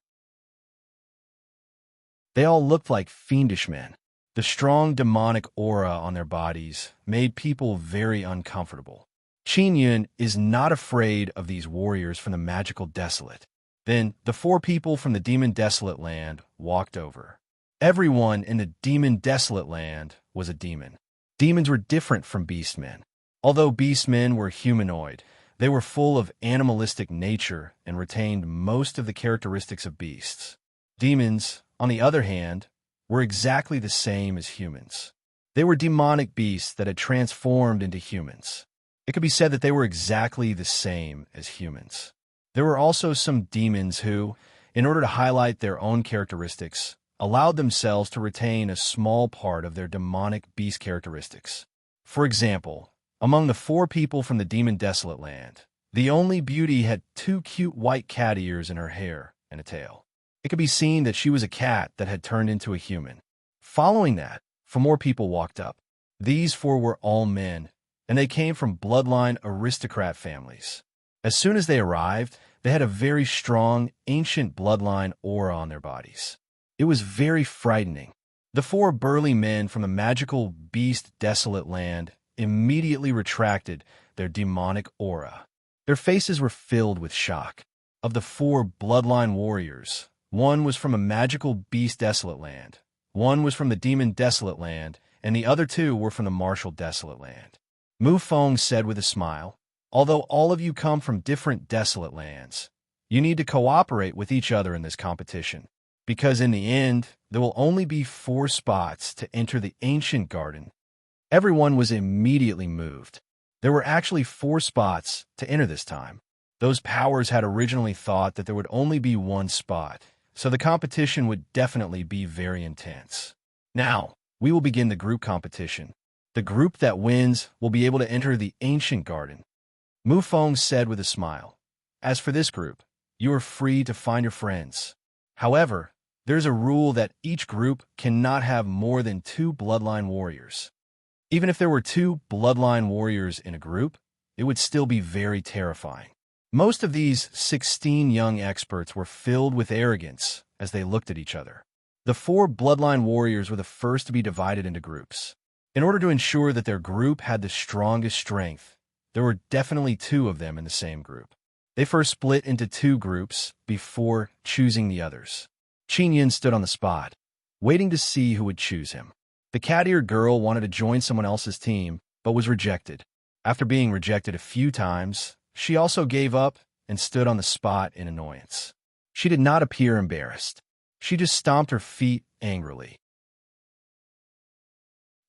They all looked like fiendish men. The strong demonic aura on their bodies made people very uncomfortable. Qin Yun is not afraid of these warriors from the magical desolate. Then the four people from the demon desolate land walked over. Everyone in the demon desolate land was a demon. Demons were different from beastmen. Although beastmen were humanoid, they were full of animalistic nature and retained most of the characteristics of beasts. Demons, on the other hand, were exactly the same as humans. They were demonic beasts that had transformed into humans. It could be said that they were exactly the same as humans. There were also some demons who, in order to highlight their own characteristics, allowed themselves to retain a small part of their demonic beast characteristics. For example, among the four people from the demon desolate land, the only beauty had two cute white cat ears in her hair and a tail. It could be seen that she was a cat that had turned into a human. Following that, 4 more people walked up. These 4 were all men, and they came from bloodline aristocrat families. As soon as they arrived, they had a very strong, ancient bloodline aura on their bodies. It was very frightening. The 4 burly men from the magical beast desolate land immediately retracted their demonic aura. Their faces were filled with shock. Of the 4 bloodline warriors, 1 was from a magical beast desolate land, 1 was from the demon desolate land, and the other 2 were from the martial desolate land. Mu Feng said with a smile, "Although all of you come from different desolate lands, you need to cooperate with each other in this competition, because in the end, there will only be 4 spots to enter the ancient garden." Everyone was immediately moved. There were actually 4 spots to enter this time. Those powers had originally thought that there would only be 1 spot, so the competition would definitely be very intense. Now, we will begin the group competition. The group that wins will be able to enter the ancient garden. Mu Feng said with a smile. As for this group, you are free to find your friends. However, there's a rule that each group cannot have more than 2 bloodline warriors. Even if there were 2 bloodline warriors in a group, it would still be very terrifying. Most of these 16 young experts were filled with arrogance as they looked at each other. The 4 bloodline warriors were the first to be divided into groups. In order to ensure that their group had the strongest strength, there were definitely 2 of them in the same group. They first split into 2 groups before choosing the others. Qin Yin stood on the spot, waiting to see who would choose him. The cat-eared girl wanted to join someone else's team, but was rejected. After being rejected a few times, she also gave up and stood on the spot in annoyance. She did not appear embarrassed. She just stomped her feet angrily.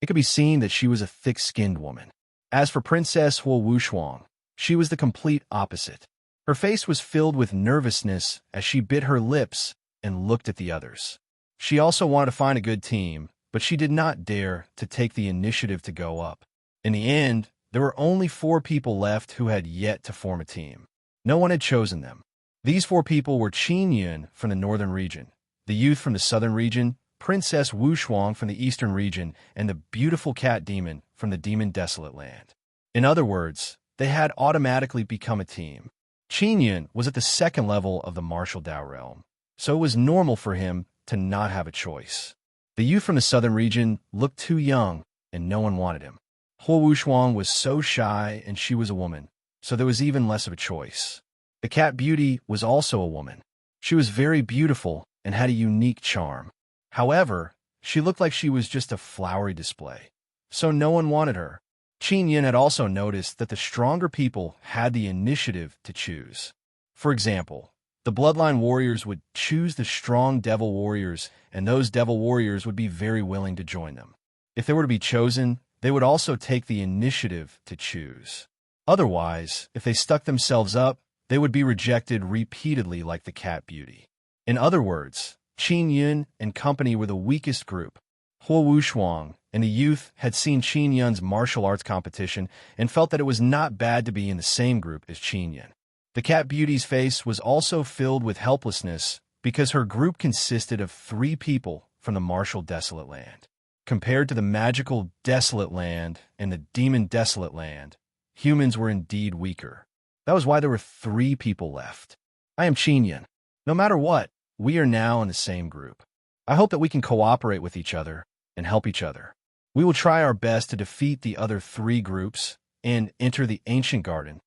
It could be seen that she was a thick-skinned woman. As for Princess Huo Wushuang, she was the complete opposite. Her face was filled with nervousness as she bit her lips and looked at the others. She also wanted to find a good team, but she did not dare to take the initiative to go up. In the end, there were only 4 people left who had yet to form a team. No one had chosen them. These four people were Qin Yun from the northern region, the youth from the southern region, Princess Wu Shuang from the eastern region, and the beautiful cat demon from the demon desolate land. In other words, they had automatically become a team. Qin Yun was at the second level of the martial Dao realm, so it was normal for him to not have a choice. The youth from the southern region looked too young, and no one wanted him. Huo Wushuang was so shy, and she was a woman, so there was even less of a choice. The cat beauty was also a woman. She was very beautiful and had a unique charm. However, she looked like she was just a flowery display, so no one wanted her. Qin Yin had also noticed that the stronger people had the initiative to choose. For example, the bloodline warriors would choose the strong devil warriors, and those devil warriors would be very willing to join them. If they were to be chosen, they would also take the initiative to choose. Otherwise, if they stuck themselves up, they would be rejected repeatedly like the cat beauty. In other words, Qin Yun and company were the weakest group. Huo Wushuang and the youth had seen Qin Yun's martial arts competition and felt that it was not bad to be in the same group as Qin Yun. The cat beauty's face was also filled with helplessness because her group consisted of 3 people from the martial desolate land. Compared to the magical desolate land and the demon desolate land, humans were indeed weaker. That was why there were 3 people left. I am Qin Yun. No matter what, we are now in the same group. I hope that we can cooperate with each other and help each other. We will try our best to defeat the other 3 groups and enter the ancient garden.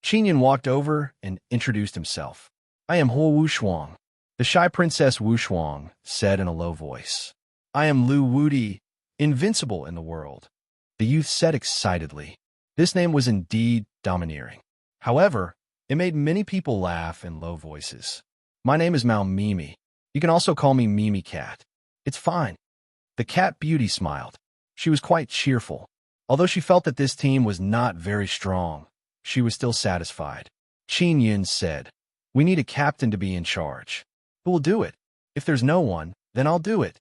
Qin Yun walked over and introduced himself. I am Huo Wushuang. The shy Princess Wu Shuang said in a low voice. I am Lu Wudi, invincible in the world. The youth said excitedly. This name was indeed domineering. However, it made many people laugh in low voices. My name is Mao Mimi. You can also call me Mimi Cat. It's fine. The cat beauty smiled. She was quite cheerful. Although she felt that this team was not very strong, she was still satisfied. Qin Yun said, we need a captain to be in charge. Who will do it? If there's no one, then I'll do it.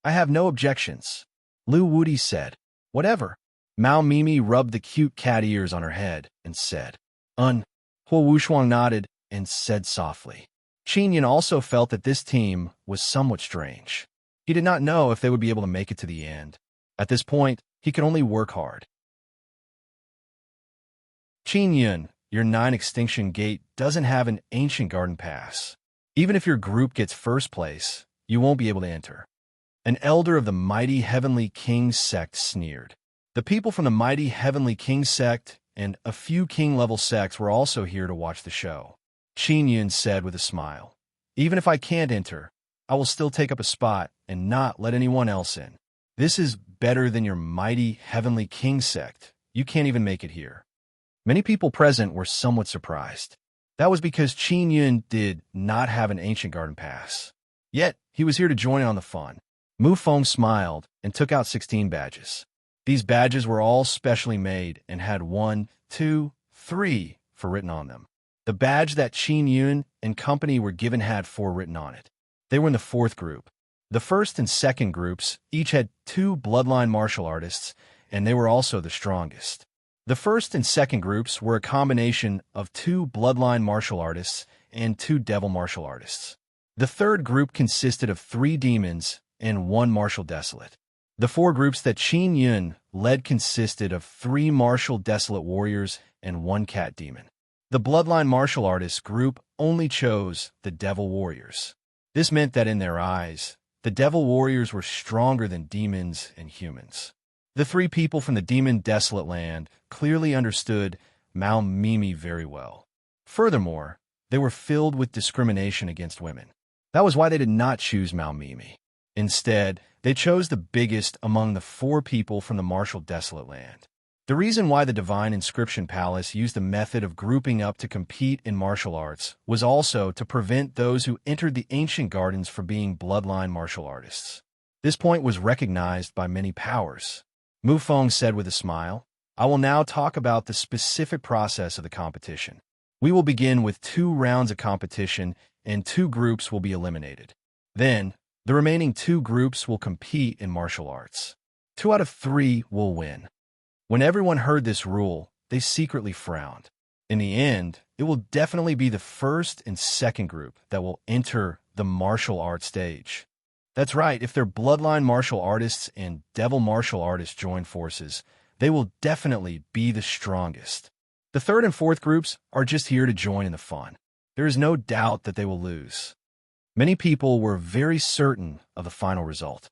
I have no objections. Lu Wudi said, whatever. Mao Mimi rubbed the cute cat ears on her head and said, Huo Wushuang nodded and said softly. Qin Yun also felt that this team was somewhat strange. He did not know if they would be able to make it to the end. At this point, he could only work hard. Qin Yun, your 9 Extinction Gate doesn't have an Ancient Garden Pass. Even if your group gets first place, you won't be able to enter. An elder of the Mighty Heavenly King sect sneered. The people from the Mighty Heavenly King sect and a few king-level sects were also here to watch the show. Qin Yun said with a smile, even if I can't enter, I will still take up a spot and not let anyone else in. This is better than your Mighty Heavenly King sect. You can't even make it here. Many people present were somewhat surprised. That was because Qin Yun did not have an Ancient Garden Pass. Yet, he was here to join in on the fun. Mu Feng smiled and took out 16 badges. These badges were all specially made and had 1, 2, 3 for written on them. The badge that Qin Yun and company were given had 4 written on it. They were in the 4th group. The 1st and 2nd groups each had 2 bloodline martial artists, and they were also the strongest. The 1st and 2nd groups were a combination of 2 bloodline martial artists and 2 devil martial artists. The 3rd group consisted of 3 demons and 1 martial desolate. The 4 groups that Qin Yun led consisted of 3 martial desolate warriors and 1 cat demon. The bloodline martial artists group only chose the devil warriors. This meant that in their eyes, the devil warriors were stronger than demons and humans. The 3 people from the demon desolate land clearly understood Mao Mimi very well. Furthermore, they were filled with discrimination against women. That was why they did not choose Mao Mimi. Instead, they chose the biggest among the 4 people from the martial desolate land. The reason why the Divine Inscription Palace used the method of grouping up to compete in martial arts was also to prevent those who entered the ancient gardens from being bloodline martial artists. This point was recognized by many powers. Mu Feng said with a smile, I will now talk about the specific process of the competition. We will begin with 2 rounds of competition and 2 groups will be eliminated. Then, the remaining 2 groups will compete in martial arts. 2 out of 3 will win. When everyone heard this rule, they secretly frowned. In the end, it it will definitely be the first and second group that will enter the martial art stage. That's right, if their bloodline martial artists and devil martial artists join forces, they will definitely be the strongest. The third and fourth groups are just here to join in the fun. There is no doubt that they will lose. Many people were very certain of the final result.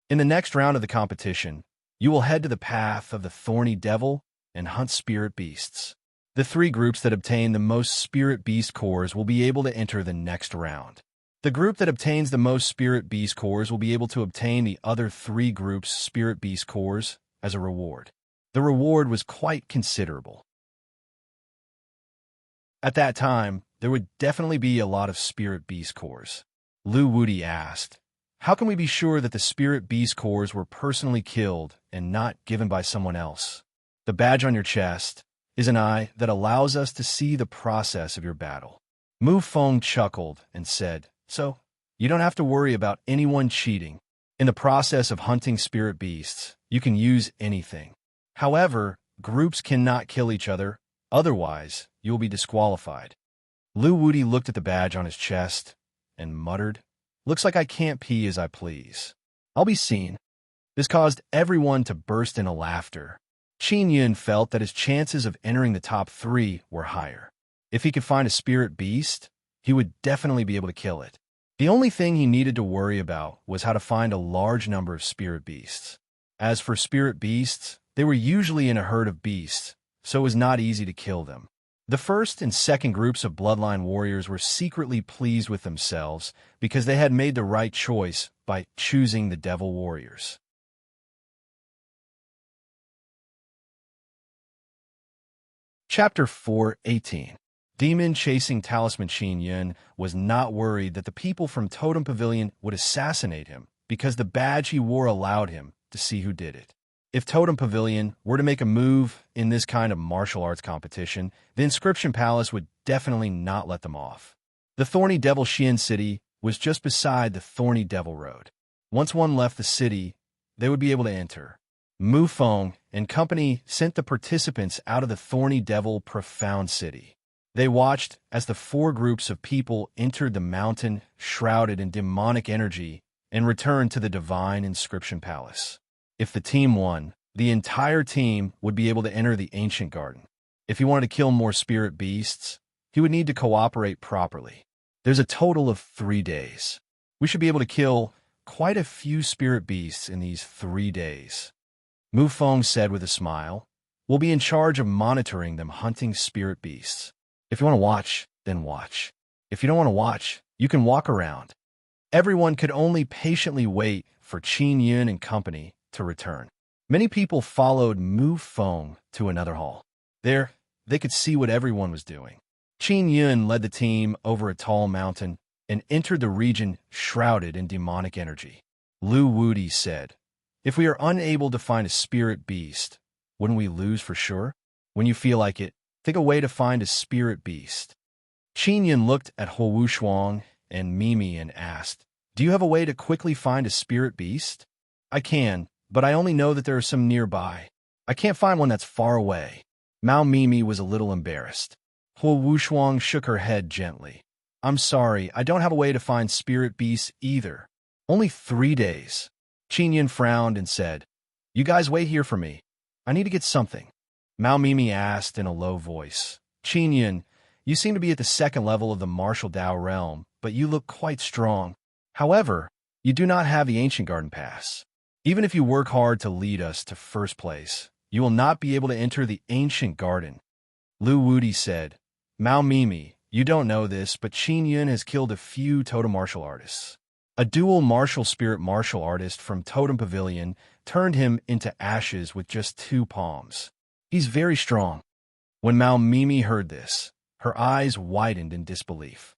In the next round of the competition, you will head to the path of the thorny devil and hunt spirit beasts. The three groups that obtain the most spirit beast cores will be able to enter the next round. The group that obtains the most spirit beast cores will be able to obtain the other three groups' spirit beast cores as a reward. The reward was quite considerable. At that time, there would definitely be a lot of spirit beast cores. Lu Wudi asked, "How can we be sure that the spirit beast cores were personally killed and not given by someone else?" The badge on your chest is an eye that allows us to see the process of your battle. Mu Feng chuckled and said, "So, you don't have to worry about anyone cheating. In the process of hunting spirit beasts, you can use anything. However, groups cannot kill each other, otherwise you will be disqualified." Lu Wudi looked at the badge on his chest and muttered, "Looks like I can't pee as I please. I'll be seen." This caused everyone to burst into laughter. Qin Yun felt that his chances of entering the top three were higher. If he could find a spirit beast, he would definitely be able to kill it. The only thing he needed to worry about was how to find a large number of spirit beasts. As for spirit beasts, they were usually in a herd of beasts, so it was not easy to kill them. The first and second groups of bloodline warriors were secretly pleased with themselves because they had made the right choice by choosing the devil warriors. Chapter 4:18. Demon-chasing talisman Qin Yun was not worried that the people from Totem Pavilion would assassinate him because the badge he wore allowed him to see who did it. If Totem Pavilion were to make a move in this kind of martial arts competition, the Inscription Palace would definitely not let them off. The Thorny Devil Xian City was just beside the Thorny Devil Road. Once one left the city, they would be able to enter. Mu Feng and company sent the participants out of the Thorny Devil Profound City. They watched as the four groups of people entered the mountain shrouded in demonic energy and returned to the Divine Inscription Palace. If the team won, the entire team would be able to enter the Ancient Garden. If he wanted to kill more spirit beasts, he would need to cooperate properly. There's a total of 3 days. We should be able to kill quite a few spirit beasts in these 3 days. Mu Feng said with a smile, "We'll be in charge of monitoring them hunting spirit beasts. If you want to watch, then watch. If you don't want to watch, you can walk around." Everyone could only patiently wait for Qin Yun and company to return. Many people followed Mu Feng to another hall. There, they could see what everyone was doing. Qin Yun led the team over a tall mountain and entered the region shrouded in demonic energy. Lu Wudi said, "If we are unable to find a spirit beast, wouldn't we lose for sure? When you feel like it, think a way to find a spirit beast." Qin Yun looked at Huo Shuang and Mimi and asked, "Do you have a way to quickly find a spirit beast?" "I can, but I only know that there are some nearby. I can't find one that's far away." Mao Mimi was a little embarrassed. Huo Shuang shook her head gently. "I'm sorry, I don't have a way to find spirit beasts either. Only 3 days." Qin Yun frowned and said, "You guys wait here for me. I need to get something." Mao Mimi asked in a low voice, "Qin Yun, you seem to be at the second level of the martial Dao realm, but you look quite strong. However, you do not have the Ancient Garden Pass. Even if you work hard to lead us to first place, you will not be able to enter the Ancient Garden." Lu Wudi said, "Mao Mimi, you don't know this, but Qin Yun has killed a few totem martial artists. A dual martial spirit martial artist from Totem Pavilion turned him into ashes with just 2 palms. He's very strong." When Mao Mimi heard this, her eyes widened in disbelief.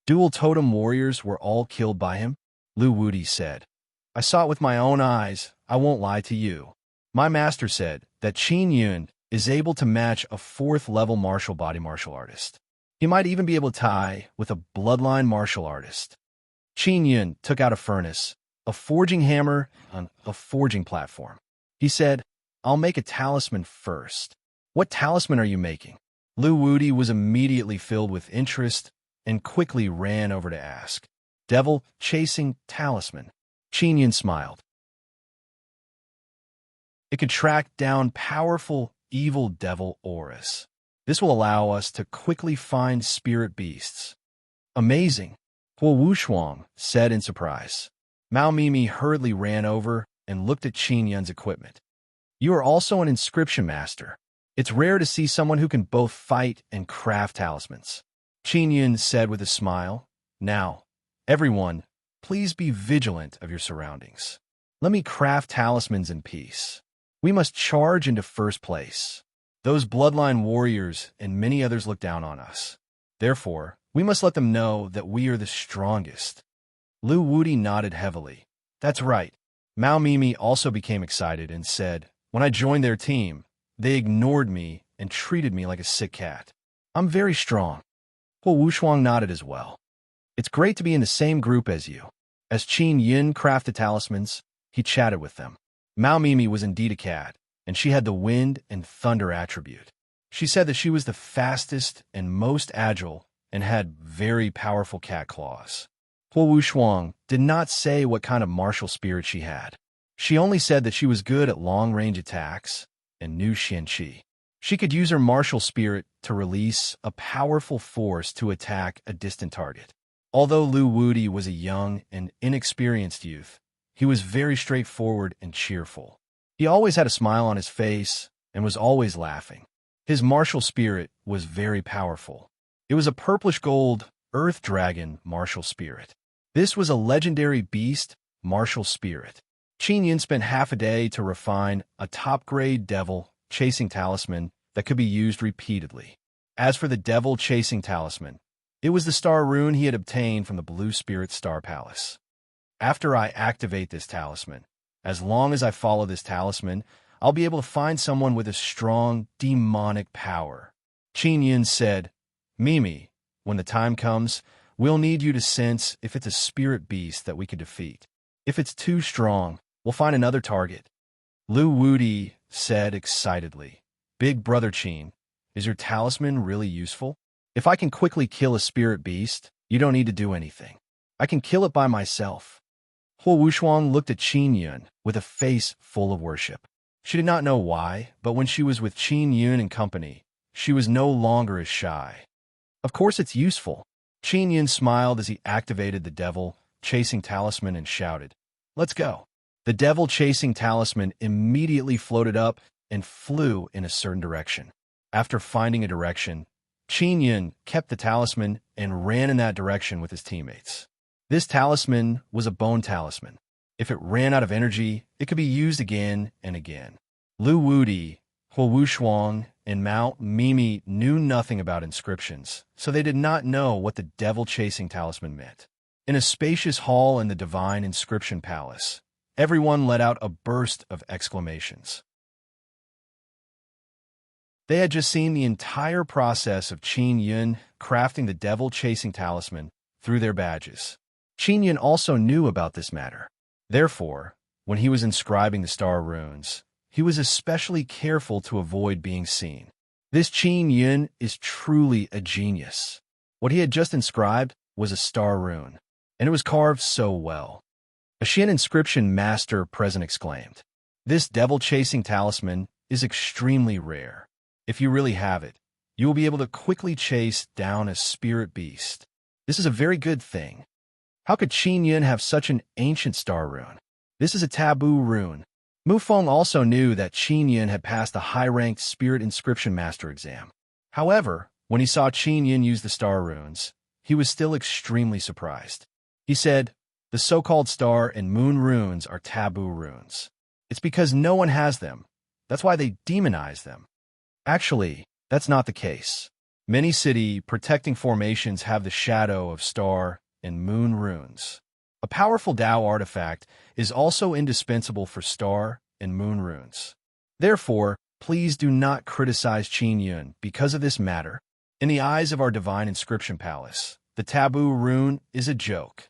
"Dual totem warriors were all killed by him?" Lu Wudi said. "I saw it with my own eyes. I won't lie to you. My master said that Qin Yun is able to match a 4th-level martial body martial artist. He might even be able to tie with a bloodline martial artist." Qin Yun took out a furnace, a forging hammer, and a forging platform. He said, "I'll make a talisman first." "What talisman are you making?" Lu Wudi was immediately filled with interest and quickly ran over to ask. Devil chasing talisman. Qin Yin smiled. It can track down powerful, evil devil auras. This will allow us to quickly find spirit beasts. Amazing, Huo Wushuang said in surprise. Mao Mimi hurriedly ran over and looked at Qin Yun's equipment. You are also an inscription master. It's rare to see someone who can both fight and craft talismans. Qin Yun said with a smile. Now, everyone, please be vigilant of your surroundings. Let me craft talismans in peace. We must charge into first place. Those bloodline warriors and many others look down on us. Therefore, we must let them know that we are the strongest. Lu Wudi nodded heavily. That's right. Mao Mimi also became excited and said, when I joined their team, they ignored me and treated me like a sick cat. I'm very strong. Huo Wushuang nodded as well. It's great to be in the same group as you. As Qin Yin crafted talismans, he chatted with them. Mao Mimi was indeed a cat, and she had the wind and thunder attribute. She said that she was the fastest and most agile and had very powerful cat claws. Huo Wushuang did not say what kind of martial spirit she had. She only said that she was good at long-range attacks and knew Xianqi. She could use her martial spirit to release a powerful force to attack a distant target. Although Lu Wudi was a young and inexperienced youth, he was very straightforward and cheerful. He always had a smile on his face and was always laughing. His martial spirit was very powerful. It was a purplish-gold earth dragon martial spirit. This was a legendary beast martial spirit. Qin Yin spent half a day to refine a top-grade devil chasing talisman that could be used repeatedly. As for the devil chasing talisman, it was the star rune he had obtained from the Blue Spirit Star Palace. After I activate this talisman, as long as I follow this talisman, I'll be able to find someone with a strong demonic power. Qin Yin said, Mimi, when the time comes, we'll need you to sense if it's a spirit beast that we could defeat. If it's too strong, we'll find another target. Lu Wudi said excitedly, Big Brother Qin, is your talisman really useful? If I can quickly kill a spirit beast, you don't need to do anything. I can kill it by myself. Huo Wushuang looked at Qin Yun with a face full of worship. She did not know why, but when she was with Qin Yun and company, she was no longer as shy. Of course it's useful. Qin Yun smiled as he activated the devil chasing talisman and shouted, Let's go. The devil chasing talisman immediately floated up and flew in a certain direction. After finding a direction, Qin Yun kept the talisman and ran in that direction with his teammates. This talisman was a bone talisman. If it ran out of energy, it could be used again and again. Lu Wudi, Huo Wushuang, and Mao Mimi knew nothing about inscriptions, so they did not know what the devil-chasing talisman meant. In a spacious hall in the Divine Inscription Palace, everyone let out a burst of exclamations. They had just seen the entire process of Qin Yun crafting the devil-chasing talisman through their badges. Qin Yun also knew about this matter. Therefore, when he was inscribing the star runes, he was especially careful to avoid being seen. This Qin Yun is truly a genius. What he had just inscribed was a star rune, and it was carved so well. A Xian inscription master present exclaimed, This devil-chasing talisman is extremely rare. If you really have it, you will be able to quickly chase down a spirit beast. This is a very good thing. How could Qin Yun have such an ancient star rune? This is a taboo rune. Mu Feng also knew that Qin Yun had passed a high-ranked Spirit Inscription Master exam. However, when he saw Qin Yun use the star runes, he was still extremely surprised. He said, The so-called star and moon runes are taboo runes. It's because no one has them. That's why they demonize them. Actually, that's not the case. Many city protecting formations have the shadow of star and moon runes. A powerful Dao artifact is also indispensable for star and moon runes. Therefore, please do not criticize Qin Yun because of this matter. In the eyes of our Divine Inscription Palace, the taboo rune is a joke.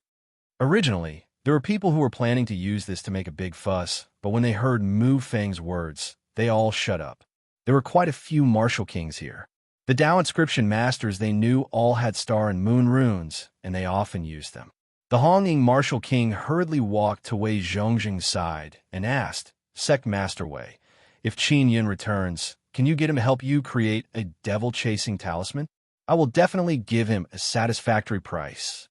Originally, there were people who were planning to use this to make a big fuss, but when they heard Mu Feng's words, they all shut up. There were quite a few martial kings here. The Tao inscription masters they knew all had star and moon runes, and they often used them. The Hongning martial king hurriedly walked to Wei Zhongjing's side and asked, Sect Master Wei, if Qin Yun returns, can you get him to help you create a devil-chasing talisman? I will definitely give him a satisfactory price.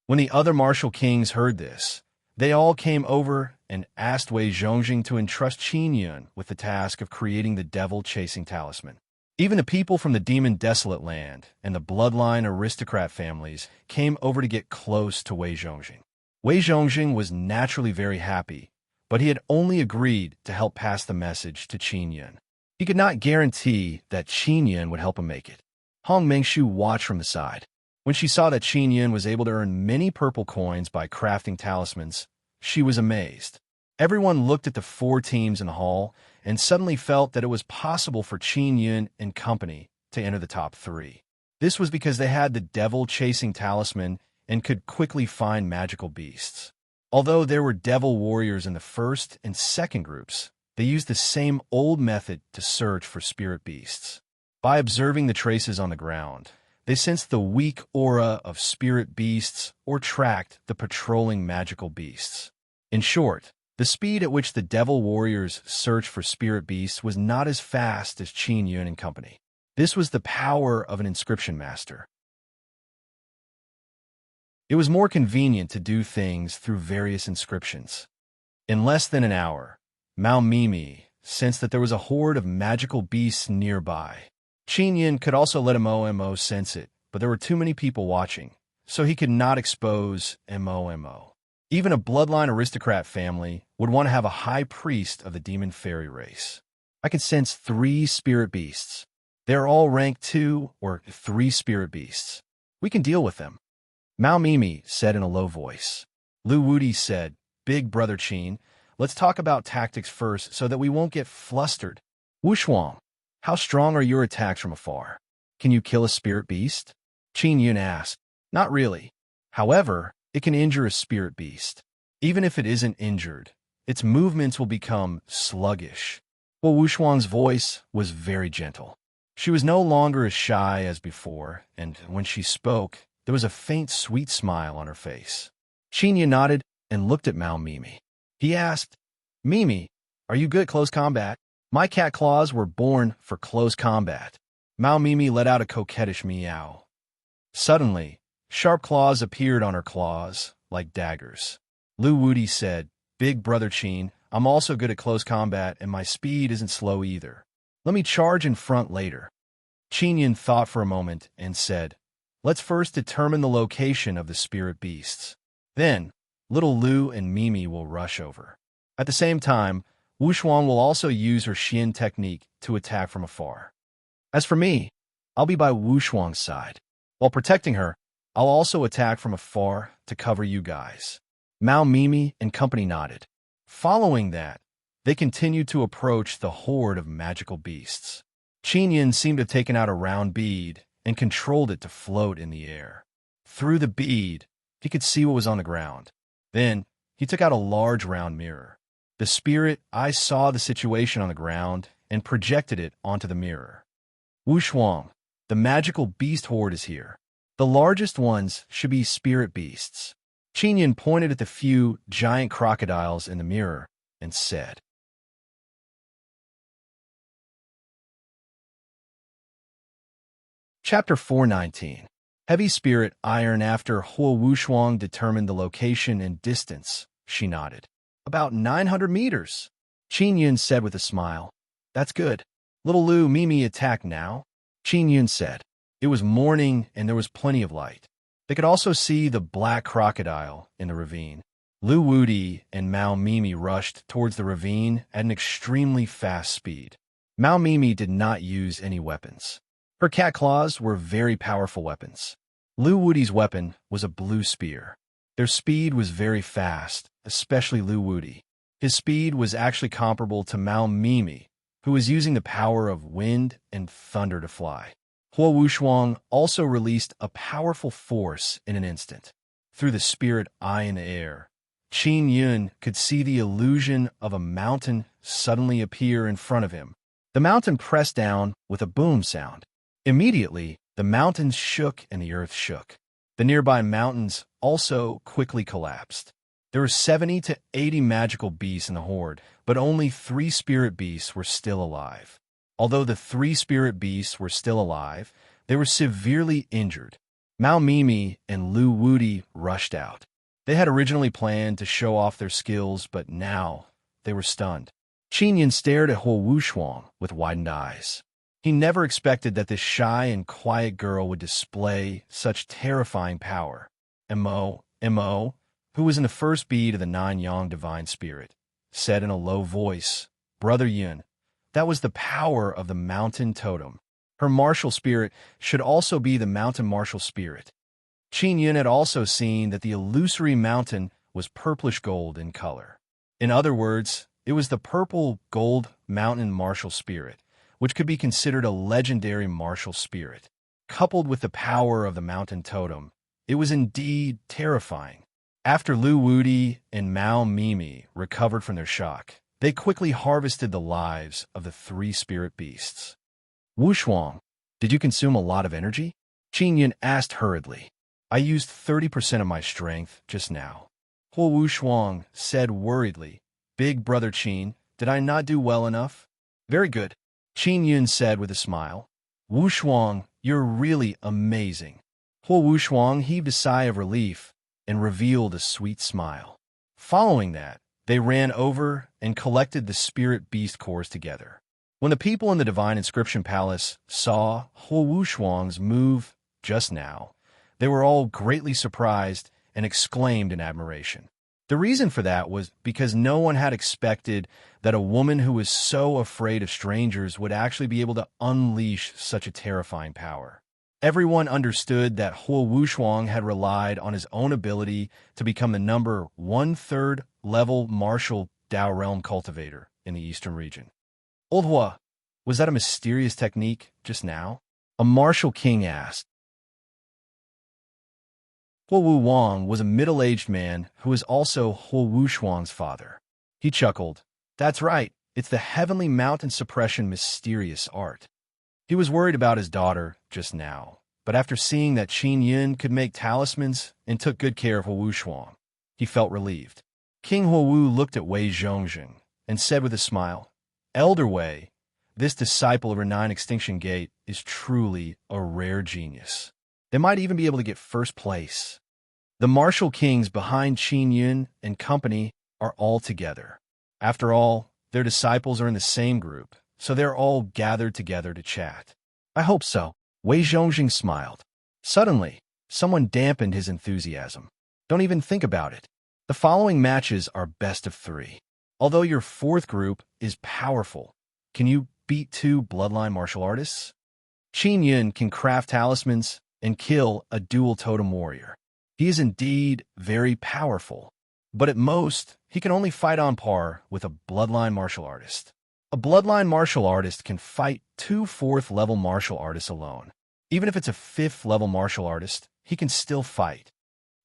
When the other martial kings heard this, they all came over and asked Wei Zhongjing to entrust Qin Yun with the task of creating the devil-chasing talisman. Even the people from the Demon Desolate Land and the bloodline aristocrat families came over to get close to Wei Zhongjing. Wei Zhongjing was naturally very happy, but he had only agreed to help pass the message to Qin Yun. He could not guarantee that Qin Yun would help him make it. Hong Mengshu watched from the side. When she saw that Qin Yun was able to earn many purple coins by crafting talismans, she was amazed. Everyone looked at the 4 teams in the hall and suddenly felt that it was possible for Qin Yun and company to enter the top 3. This was because they had the devil-chasing talisman and could quickly find magical beasts. Although there were devil warriors in the first and second groups, they used the same old method to search for spirit beasts. By observing the traces on the ground, they sensed the weak aura of spirit beasts or tracked the patrolling magical beasts. In short, the speed at which the devil warriors searched for spirit beasts was not as fast as Qin Yun and company. This was the power of an inscription master. It was more convenient to do things through various inscriptions. In less than an hour, Mao Mimi sensed that there was a horde of magical beasts nearby. Qin Yun could also let Mo sense it, but there were too many people watching, so he could not expose Mo. Even a bloodline aristocrat family would want to have a high priest of the demon fairy race. I can sense 3 spirit beasts. They are all rank 2 or 3 spirit beasts. We can deal with them. Mao Mimi said in a low voice. Lu Wudi said, Big brother Qin, let's talk about tactics first so that we won't get flustered. Wu Shuang, how strong are your attacks from afar? Can you kill a spirit beast? Qin Yun asked. Not really. However, it can injure a spirit beast. Even if it isn't injured, its movements will become sluggish. Well, Wu Shuang's voice was very gentle. She was no longer as shy as before, and when she spoke, there was a faint, sweet smile on her face. Qin Yun nodded and looked at Mao Mimi. He asked, Mimi, are you good at close combat? My cat claws were born for close combat. Mao Mimi let out a coquettish meow. Suddenly, sharp claws appeared on her claws, like daggers. Lu Wudi said, Big brother Qin, I'm also good at close combat and my speed isn't slow either. Let me charge in front later. Qin Yun thought for a moment and said, Let's first determine the location of the spirit beasts. Then, little Lu and Mimi will rush over. At the same time, Wu Shuang will also use her Xian technique to attack from afar. As for me, I'll be by Wu Shuang's side. While protecting her, I'll also attack from afar to cover you guys. Mao Mimi and company nodded. Following that, they continued to approach the horde of magical beasts. Qin Yun seemed to have taken out a round bead and controlled it to float in the air. Through the bead, he could see what was on the ground. Then, he took out a large round mirror. The spirit eyes saw the situation on the ground and projected it onto the mirror. Wu Shuang, the magical beast horde is here. The largest ones should be spirit beasts. Qin Yun pointed at the few giant crocodiles in the mirror and said, Chapter 419. Heavy Spirit Iron. After Huo Wushuang determined the location and distance, she nodded. About 900 meters. Qin Yun said with a smile. That's good. Little Lu Mimi attack now? Qin Yun said. It was morning and there was plenty of light. They could also see the black crocodile in the ravine. Lu Wudi and Mao Mimi rushed towards the ravine at an extremely fast speed. Mao Mimi did not use any weapons. Her cat claws were very powerful weapons. Lu Wudi's weapon was a blue spear. Their speed was very fast, especially Lu Wudi. His speed was actually comparable to Mao Mimi, who was using the power of wind and thunder to fly. Huo Wushuang also released a powerful force in an instant. Through the spirit eye in the air, Qin Yun could see the illusion of a mountain suddenly appear in front of him. The mountain pressed down with a boom sound. Immediately, the mountains shook and the earth shook. The nearby mountains also quickly collapsed. There were 70 to 80 magical beasts in the horde, but only 3 spirit beasts were still alive. Although the 3 spirit beasts were still alive, they were severely injured. Mao Mimi and Lu Wudi rushed out. They had originally planned to show off their skills, but now they were stunned. Qin Yin stared at Huo Wushuang with widened eyes. He never expected that this shy and quiet girl would display such terrifying power. Mo, who was in the first bead of the 9 Yang divine spirit, said in a low voice, "Brother Yun, that was the power of the mountain totem. Her martial spirit should also be the mountain martial spirit." Qin Yun had also seen that the illusory mountain was purplish gold in color. In other words, it was the purple gold mountain martial spirit, which could be considered a legendary martial spirit. Coupled with the power of the mountain totem, it was indeed terrifying. After Lu Wudi and Mao Mimi recovered from their shock, they quickly harvested the lives of the 3 spirit beasts. "Wushuang, did you consume a lot of energy?" Qin Yin asked hurriedly. "I used 30% of my strength just now." Huo Wushuang said worriedly, "Big brother Qin, did I not do well enough?" "Very good," Qin Yun said with a smile. "Wushuang, you're really amazing." Huo Wushuang heaved a sigh of relief and revealed a sweet smile. Following that, they ran over and collected the spirit beast cores together. When the people in the Divine Inscription Palace saw Huo Wushuang's move just now, they were all greatly surprised and exclaimed in admiration. The reason for that was because no one had expected that a woman who was so afraid of strangers would actually be able to unleash such a terrifying power. Everyone understood that Huo Wushuang had relied on his own ability to become the number 1/3 level martial Dao realm cultivator in the eastern region. "Old Hua, was that a mysterious technique just now?" a martial king asked. Huo Wuwang was a middle-aged man who was also Huo Wushuang's father. He chuckled. "That's right, it's the heavenly mountain suppression mysterious art." He was worried about his daughter just now, but after seeing that Qin Yin could make talismans and took good care of Huo Wushuang, he felt relieved. King Huo Wu looked at Wei Zhongzhen and said with a smile, "Elder Wei, this disciple of her 9 Extinction Gate is truly a rare genius. They might even be able to get first place." The martial kings behind Qin Yun and company are all together. After all, their disciples are in the same group, so they're all gathered together to chat. "I hope so." Wei Zhongxing smiled. Suddenly, someone dampened his enthusiasm. "Don't even think about it. The following matches are best of 3. Although your 4th group is powerful, can you beat 2 bloodline martial artists? Qin Yun can craft talismans and kill a dual totem warrior. He is indeed very powerful, but at most, he can only fight on par with a bloodline martial artist. A bloodline martial artist can fight 2 4th level martial artists alone. Even if it's a 5th level martial artist, he can still fight."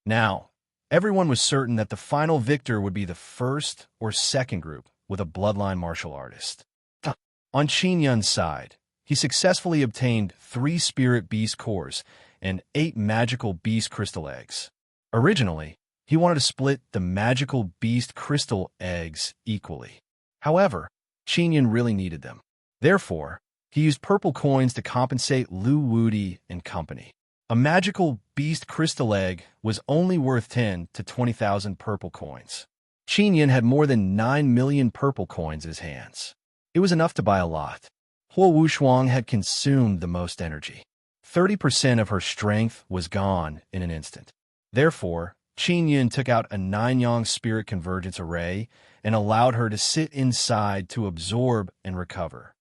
Now, everyone was certain that the final victor would be the 1st or 2nd group with a bloodline martial artist. On Qin Yun's side, he successfully obtained 3 spirit beast cores and 8 magical beast crystal eggs. Originally, he wanted to split the magical beast crystal eggs equally. However, Qin Yun really needed them. Therefore, he used purple coins to compensate Lu Wudi and company. A magical beast crystal egg was only worth 10 to 20,000 purple coins. Qin Yun had more than 9 million purple coins in his hands. It was enough to buy a lot. Huo Wushuang had consumed the most energy. 30% of her strength was gone in an instant. Therefore, Qin Yun took out a 9-yang spirit convergence array and allowed her to sit inside to absorb and recover.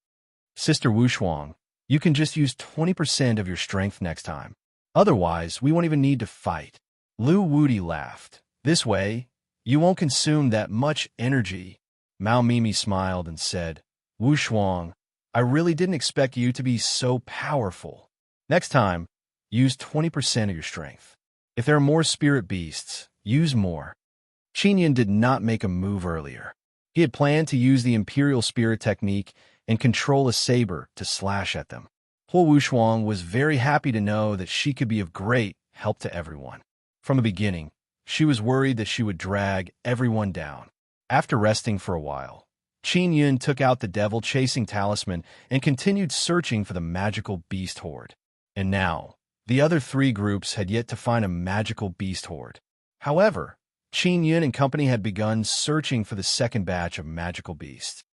"Sister Wushuang, you can just use 20% of your strength next time. Otherwise, we won't even need to fight." Lu Wudi laughed. "This way, you won't consume that much energy." Mao Mimi smiled and said, "Wushuang, I really didn't expect you to be so powerful. Next time, use 20% of your strength. If there are more spirit beasts, use more." Qin Yun did not make a move earlier. He had planned to use the Imperial Spirit technique and control a saber to slash at them. Huo Wushuang was very happy to know that she could be of great help to everyone. From the beginning, she was worried that she would drag everyone down. After resting for a while, Qin Yun took out the devil-chasing talisman and continued searching for the magical beast horde. And now, the other three groups had yet to find a magical beast horde. However, Qin Yun and company had begun searching for the second batch of magical beasts.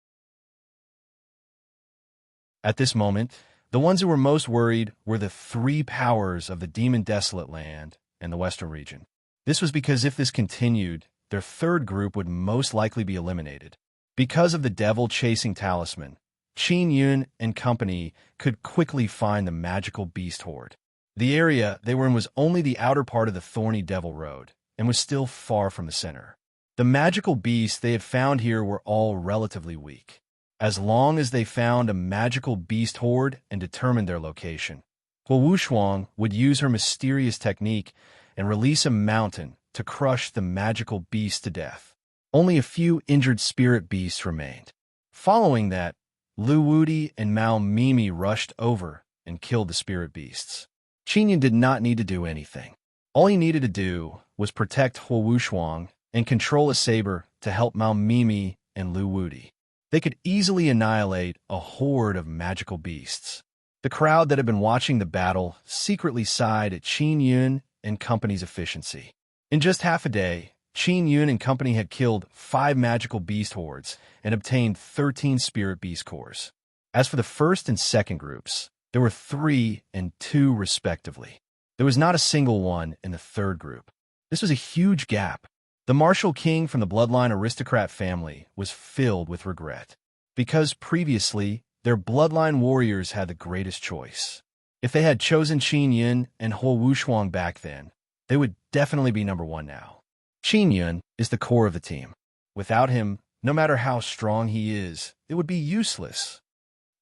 At this moment, the ones who were most worried were the three powers of the Demon Desolate Land and the Western region. This was because if this continued, their third group would most likely be eliminated. Because of the devil-chasing talisman, Qin Yun and company could quickly find the magical beast horde. The area they were in was only the outer part of the thorny devil road and was still far from the center. The magical beasts they had found here were all relatively weak. As long as they found a magical beast horde and determined their location, Huo Wushuang would use her mysterious technique and release a mountain to crush the magical beast to death. Only a few injured spirit beasts remained. Following that, Lu Wudi and Mao Mimi rushed over and killed the spirit beasts. Qin Yun did not need to do anything. All he needed to do was protect Huo Wushuang and control a saber to help Mao Mimi and Lu Wudi. They could easily annihilate a horde of magical beasts. The crowd that had been watching the battle secretly sighed at Qin Yun and company's efficiency. In just half a day, Qin Yun and company had killed 5 magical beast hordes and obtained 13 spirit beast cores. As for the first and second groups, there were 3 and 2 respectively. There was not a single one in the third group. This was a huge gap. The martial king from the bloodline aristocrat family was filled with regret, because previously their bloodline warriors had the greatest choice. If they had chosen Qin Yun and Huo Wushuang back then, they would definitely be number 1 now. Qin Yun is the core of the team. Without him, no matter how strong he is, it would be useless.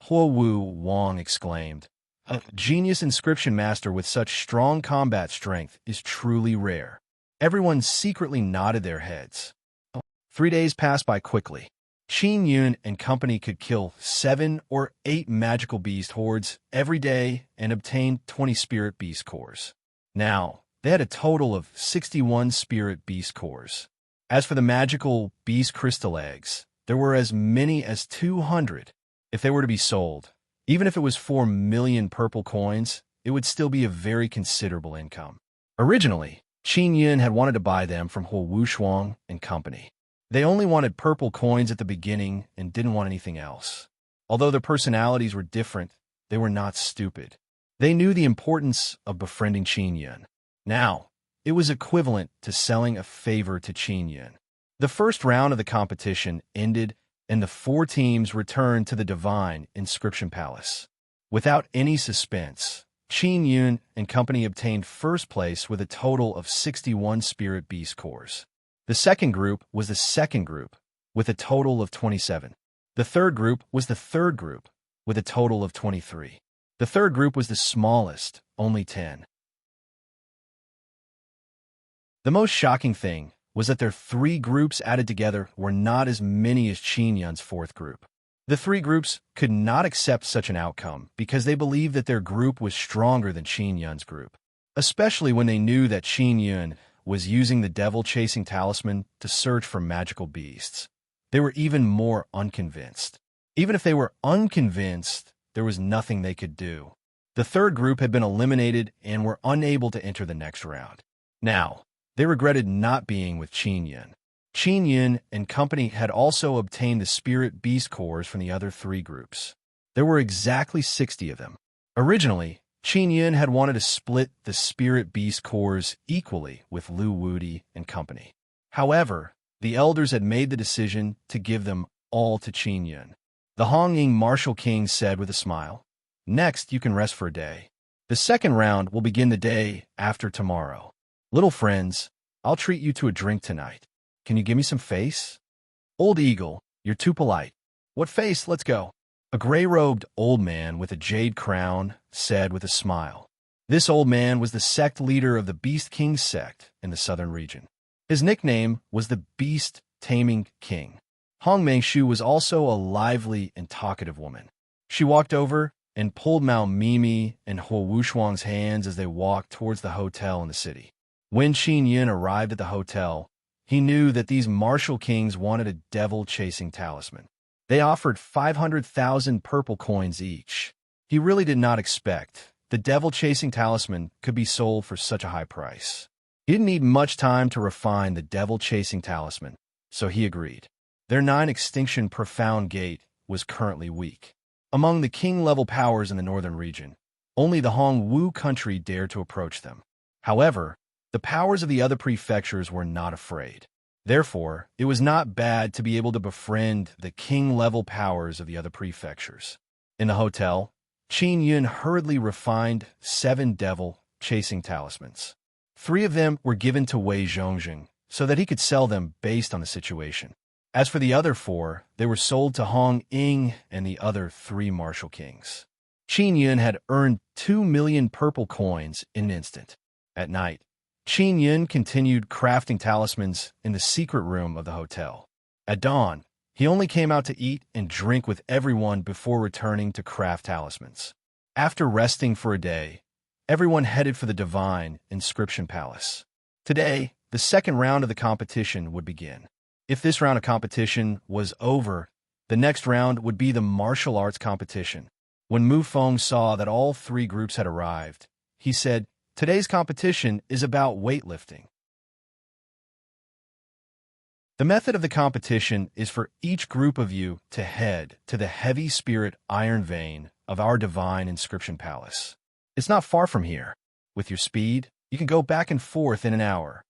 Huo Wu Wang exclaimed, "A genius inscription master with such strong combat strength is truly rare." Everyone secretly nodded their heads. 3 days passed by quickly. Qin Yun and company could kill 7 or 8 magical beast hordes every day and obtain 20 spirit beast cores. Now, they had a total of 61 spirit beast cores. As for the magical beast crystal eggs, there were as many as 200. If they were to be sold, even if it was 4 million purple coins, it would still be a very considerable income. Originally, Qin Yun had wanted to buy them from Huo Wushuang and company. They only wanted purple coins at the beginning and didn't want anything else. Although their personalities were different, they were not stupid. They knew the importance of befriending Qin Yun. Now, it was equivalent to selling a favor to Qin Yun. The first round of the competition ended and the 4 teams returned to the Divine Inscription Palace. Without any suspense, Qin Yun and company obtained first place with a total of 61 spirit beast cores. The second group was the second group, with a total of 27. The third group was the third group, with a total of 23. The third group was the smallest, only 10. The most shocking thing was that their 3 groups added together were not as many as Qin Yun's 4th group. The 3 groups could not accept such an outcome because they believed that their group was stronger than Qin Yun's group, especially when they knew that Qin Yun was using the devil-chasing talisman to search for magical beasts. They were even more unconvinced. Even if they were unconvinced, there was nothing they could do. The third group had been eliminated and were unable to enter the next round. Now, they regretted not being with Qin Yun. Qin Yun and company had also obtained the spirit beast cores from the other 3 groups. There were exactly 60 of them. Originally, Qin Yun had wanted to split the spirit beast cores equally with Lu Wudi and company. However, the elders had made the decision to give them all to Qin Yun. The Hongying martial king said with a smile, "Next, you can rest for a day. The second round will begin the day after tomorrow. Little friends, I'll treat you to a drink tonight. Can you give me some face?" "Old Eagle, you're too polite." "What face? Let's go." A gray-robed old man with a jade crown said with a smile. This old man was the sect leader of the Beast King sect in the southern region. His nickname was the Beast Taming King. Hong Mengshu was also a lively and talkative woman. She walked over and pulled Mao Mimi and Huo Wushuang's hands as they walked towards the hotel in the city. When Qin Yun arrived at the hotel, he knew that these martial kings wanted a devil-chasing talisman. They offered 500,000 purple coins each. He really did not expect the devil-chasing talisman could be sold for such a high price. He didn't need much time to refine the devil-chasing talisman, so he agreed. Their 9-extinction profound gate was currently weak. Among the king-level powers in the northern region, only the Hongwu country dared to approach them. However, the powers of the other prefectures were not afraid. Therefore, it was not bad to be able to befriend the king-level powers of the other prefectures. In the hotel, Qin Yun hurriedly refined 7 devil-chasing talismans. 3 of them were given to Wei Zhongjing so that he could sell them based on the situation. As for the other 4, they were sold to Hong Ying and the other 3 martial kings. Qin Yun had earned 2 million purple coins in an instant. At night, Qin Yun continued crafting talismans in the secret room of the hotel. At dawn, he only came out to eat and drink with everyone before returning to craft talismans. After resting for a day, everyone headed for the divine inscription palace. Today, the second round of the competition would begin. If this round of competition was over, the next round would be the martial arts competition. When Mu Feng saw that all 3 groups had arrived, he said, "Today's competition is about weightlifting. The method of the competition is for each group of you to head to the heavy spirit iron vein of our divine inscription palace. It's not far from here. With your speed, you can go back and forth in an hour.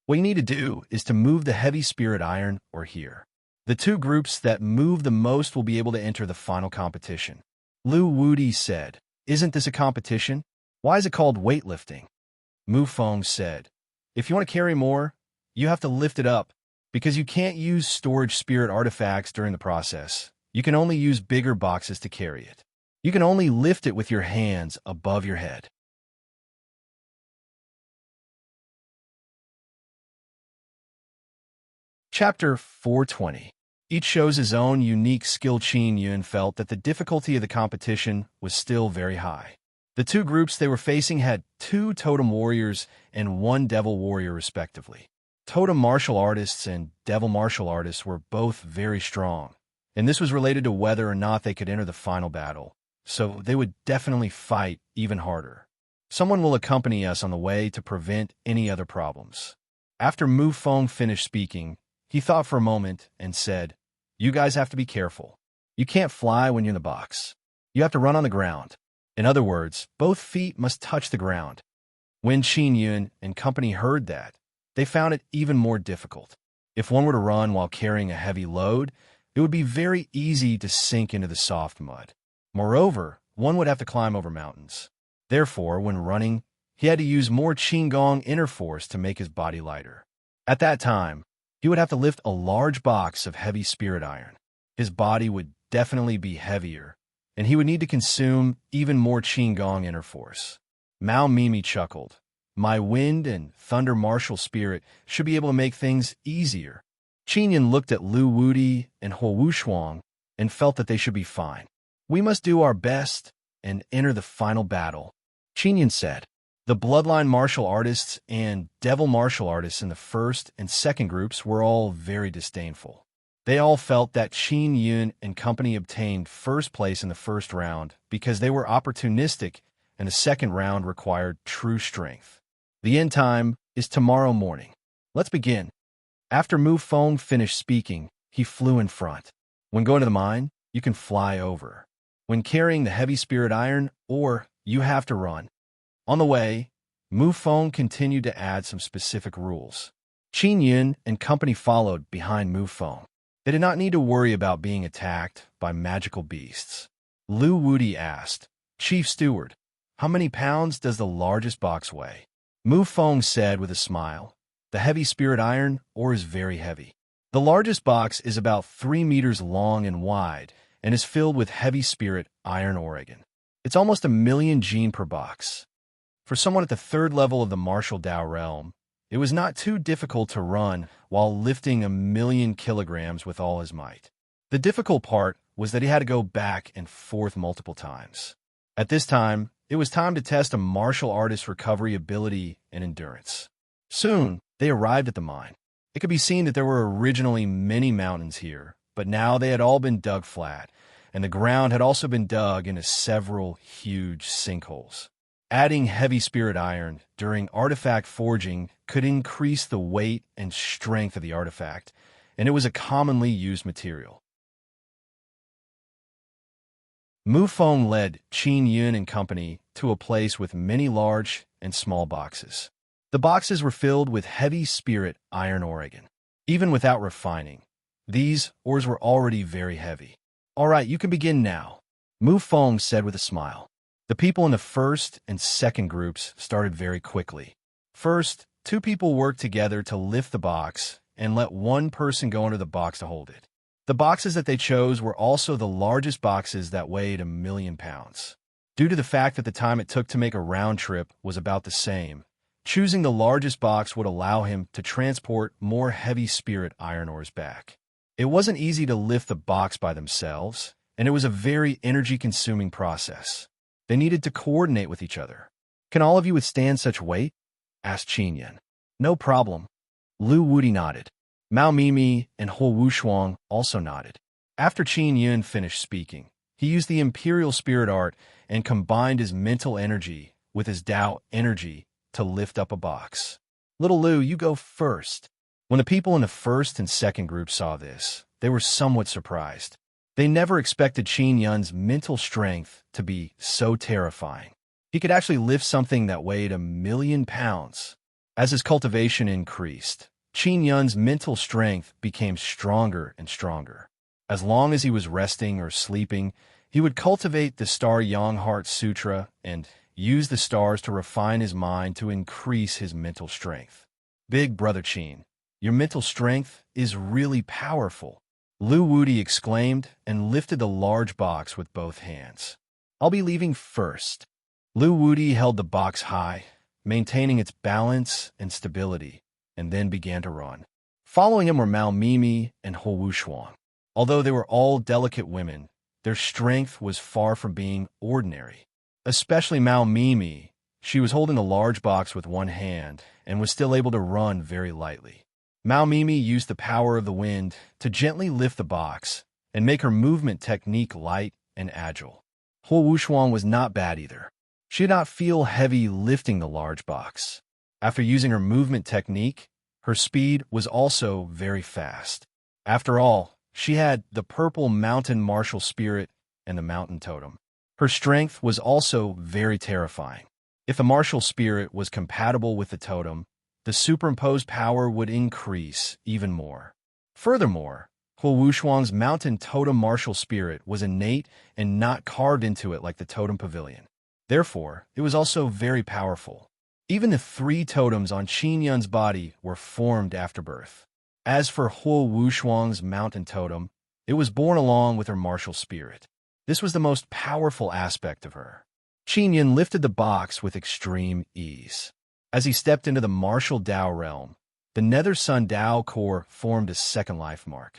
What you need to do is to move the heavy spirit iron or here. The 2 groups that move the most will be able to enter the final competition." Lu Wudi said, "Isn't this a competition? Why is it called weightlifting?" Mu Feng said, "If you want to carry more, you have to lift it up, because you can't use storage spirit artifacts during the process. You can only use bigger boxes to carry it. You can only lift it with your hands above your head." Chapter 420. Each shows his own unique skill. Qin Yun felt that the difficulty of the competition was still very high. The 2 groups they were facing had 2 totem warriors and 1 devil warrior respectively. Totem martial artists and devil martial artists were both very strong, and this was related to whether or not they could enter the final battle, so they would definitely fight even harder. Someone will accompany us on the way to prevent any other problems. After Mu Feng finished speaking, he thought for a moment and said, "You guys have to be careful. You can't fly when you're in the box. You have to run on the ground. In other words, both feet must touch the ground." When Qin Yun and company heard that, they found it even more difficult. If one were to run while carrying a heavy load, it would be very easy to sink into the soft mud. Moreover, one would have to climb over mountains. Therefore, when running, he had to use more Qigong inner force to make his body lighter. At that time, he would have to lift a large box of heavy spirit iron. His body would definitely be heavier, and he would need to consume even more Qigong inner force. Mao Mimi chuckled. "My wind and thunder martial spirit should be able to make things easier." Qin Yun looked at Lu Wudi and Huo Wushuang and felt that they should be fine. "We must do our best and enter the final battle," Qin Yun said. The bloodline martial artists and devil martial artists in the first and second groups were all very disdainful. They all felt that Qin Yun and company obtained first place in the first round because they were opportunistic, and the second round required true strength. The end time is tomorrow morning. Let's begin. After Mu Feng finished speaking, he flew in front. When going to the mine, you can fly over. When carrying the heavy spirit iron, or you have to run. On the way, Mu Feng continued to add some specific rules. Qin Yun and company followed behind Mu Feng. They did not need to worry about being attacked by magical beasts. Lu Wudi asked, "Chief Steward, how many pounds does the largest box weigh?" Mu Feng said with a smile, "The heavy spirit iron ore is very heavy. The largest box is about 3 meters long and wide and is filled with heavy spirit iron Oregon. It's almost 1,000,000 gene per box. For someone at the 3rd level of the martial Dao realm, it was not too difficult to run while lifting 1,000,000 kilograms with all his might. The difficult part was that he had to go back and forth multiple times. At this time, it was time to test a martial artist's recovery ability and endurance. Soon, they arrived at the mine. It could be seen that there were originally many mountains here, but now they had all been dug flat, and the ground had also been dug into several huge sinkholes. Adding heavy spirit iron during artifact forging could increase the weight and strength of the artifact, and it was a commonly used material. Mu Feng led Qin Yun and company to a place with many large and small boxes. The boxes were filled with heavy spirit iron ore. Even without refining, these ores were already very heavy. "All right, you can begin now," Mu Feng said with a smile. The people in the first and second groups started very quickly. First, 2 people worked together to lift the box and let 1 person go under the box to hold it. The boxes that they chose were also the largest boxes that weighed 1,000,000 pounds. Due to the fact that the time it took to make a round trip was about the same, choosing the largest box would allow him to transport more heavy spirit iron ores back. It wasn't easy to lift the box by themselves, and it was a very energy-consuming process. They needed to coordinate with each other. "Can all of you withstand such weight?" asked Qin Yan. "No problem." Lu Wudi nodded. Mao Mimi and Huo Wushuang also nodded. After Qin Yun finished speaking, he used the Imperial Spirit Art and combined his mental energy with his Tao energy to lift up a box. "Little Lu, you go first." When the people in the first and second group saw this, they were somewhat surprised. They never expected Qin Yun's mental strength to be so terrifying. He could actually lift something that weighed 1,000,000 pounds. As his cultivation increased, Qin Yun's mental strength became stronger and stronger. As long as he was resting or sleeping, he would cultivate the Star Yang Heart Sutra and use the stars to refine his mind to increase his mental strength. "Big brother Qin, your mental strength is really powerful," Lu Wudi exclaimed and lifted the large box with both hands. "I'll be leaving first." Lu Wudi held the box high, maintaining its balance and stability, and then began to run. Following him were Mao Mimi and Huo Wushuang. Although they were all delicate women, their strength was far from being ordinary. Especially Mao Mimi, she was holding a large box with one hand and was still able to run very lightly. Mao Mimi used the power of the wind to gently lift the box and make her movement technique light and agile. Huo Wushuang was not bad either. She did not feel heavy lifting the large box. After using her movement technique, her speed was also very fast. After all, she had the purple mountain martial spirit and the mountain totem. Her strength was also very terrifying. If the martial spirit was compatible with the totem, the superimposed power would increase even more. Furthermore, Huo Wushuang's mountain totem martial spirit was innate and not carved into it like the totem pavilion. Therefore, it was also very powerful. Even the 3 totems on Qin Yun's body were formed after birth. As for Huo Wushuang's mountain totem, it was born along with her martial spirit. This was the most powerful aspect of her. Qin Yun lifted the box with extreme ease. As he stepped into the martial Tao realm, the Nether Sun Tao core formed a second life mark.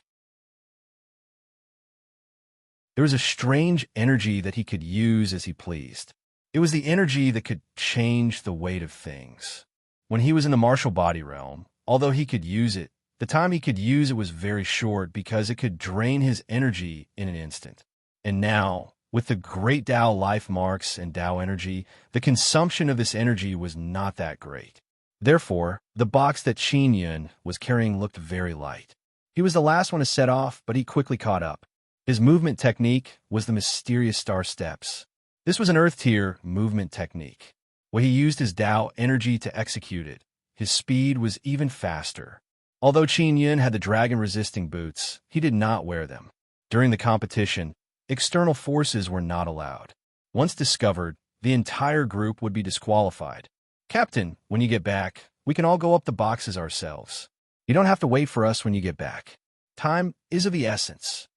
There was a strange energy that he could use as he pleased. It was the energy that could change the weight of things. When he was in the martial body realm, although he could use it, the time he could use it was very short because it could drain his energy in an instant. And now, with the great Tao life marks and Tao energy, the consumption of this energy was not that great. Therefore, the box that Qin Yun was carrying looked very light. He was the last one to set off, but he quickly caught up. His movement technique was the mysterious star steps. This was an earth-tier movement technique. When he used his Tao energy to execute it, his speed was even faster. Although Qin Yun had the dragon-resisting boots, he did not wear them. During the competition, external forces were not allowed. Once discovered, the entire group would be disqualified. "Captain, when you get back, we can all go up the boxes ourselves. You don't have to wait for us when you get back. Time is of the essence."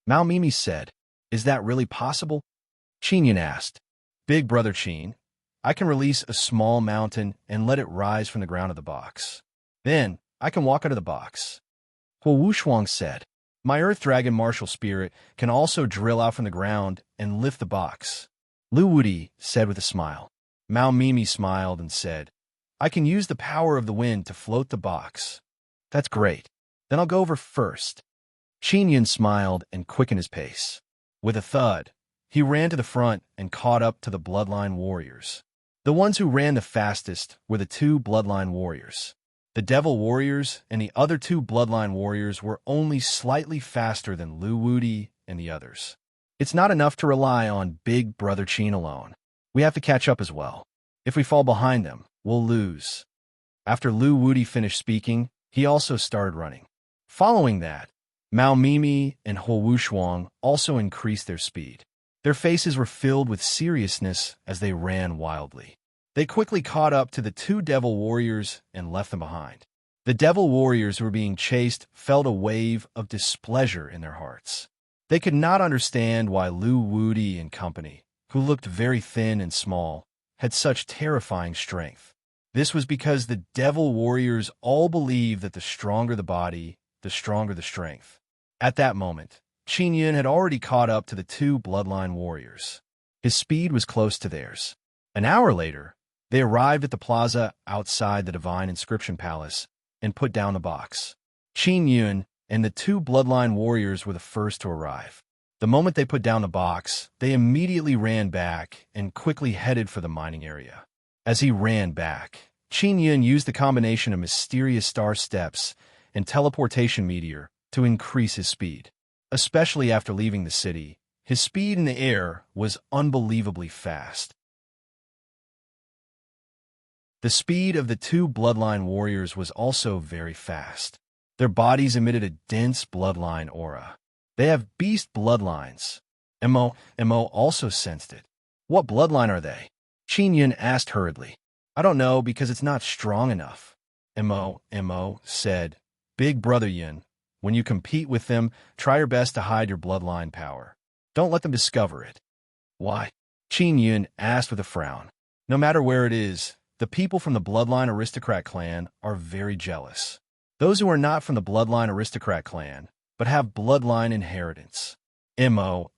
Mao Mimi said, "Is that really possible?" Qin Yun asked. "Big brother Qin, I can release a small mountain and let it rise from the ground of the box. Then, I can walk out of the box." Huo Wushuang said, "My Earth Dragon martial spirit can also drill out from the ground and lift the box. Lu Wudi said with a smile. Mao Mimi smiled and said, I can use the power of the wind to float the box. That's great. Then I'll go over first. Qin Yun smiled and quickened his pace. With a thud, he ran to the front and caught up to the bloodline warriors. The ones who ran the fastest were the two bloodline warriors. The devil warriors and the other two bloodline warriors were only slightly faster than Lu Wudi and the others. It's not enough to rely on Big Brother Qin alone. We have to catch up as well. If we fall behind them, we'll lose. After Lu Wudi finished speaking, he also started running. Following that, Mao Mimi and Ho Wushuang also increased their speed. Their faces were filled with seriousness as they ran wildly. They quickly caught up to the two devil warriors and left them behind. The devil warriors who were being chased felt a wave of displeasure in their hearts. They could not understand why Lu Wudi and company, who looked very thin and small, had such terrifying strength. This was because the devil warriors all believed that the stronger the body, the stronger the strength. At that moment, Qin Yun had already caught up to the two bloodline warriors. His speed was close to theirs. An hour later, they arrived at the plaza outside the Divine Inscription Palace and put down the box. Qin Yun and the two bloodline warriors were the first to arrive. The moment they put down the box, they immediately ran back and quickly headed for the mining area. As he ran back, Qin Yun used the combination of mysterious star steps and teleportation meteor to increase his speed. Especially after leaving the city, his speed in the air was unbelievably fast. The speed of the two bloodline warriors was also very fast. Their bodies emitted a dense bloodline aura. They have beast bloodlines. Mo also sensed it. What bloodline are they? Qin Yun asked hurriedly. I don't know because it's not strong enough. Mo said, Big Brother Yun, when you compete with them, try your best to hide your bloodline power. Don't let them discover it. Why? Qin Yun asked with a frown. No matter where it is, the people from the bloodline aristocrat clan are very jealous. Those who are not from the bloodline aristocrat clan, but have bloodline inheritance. Mo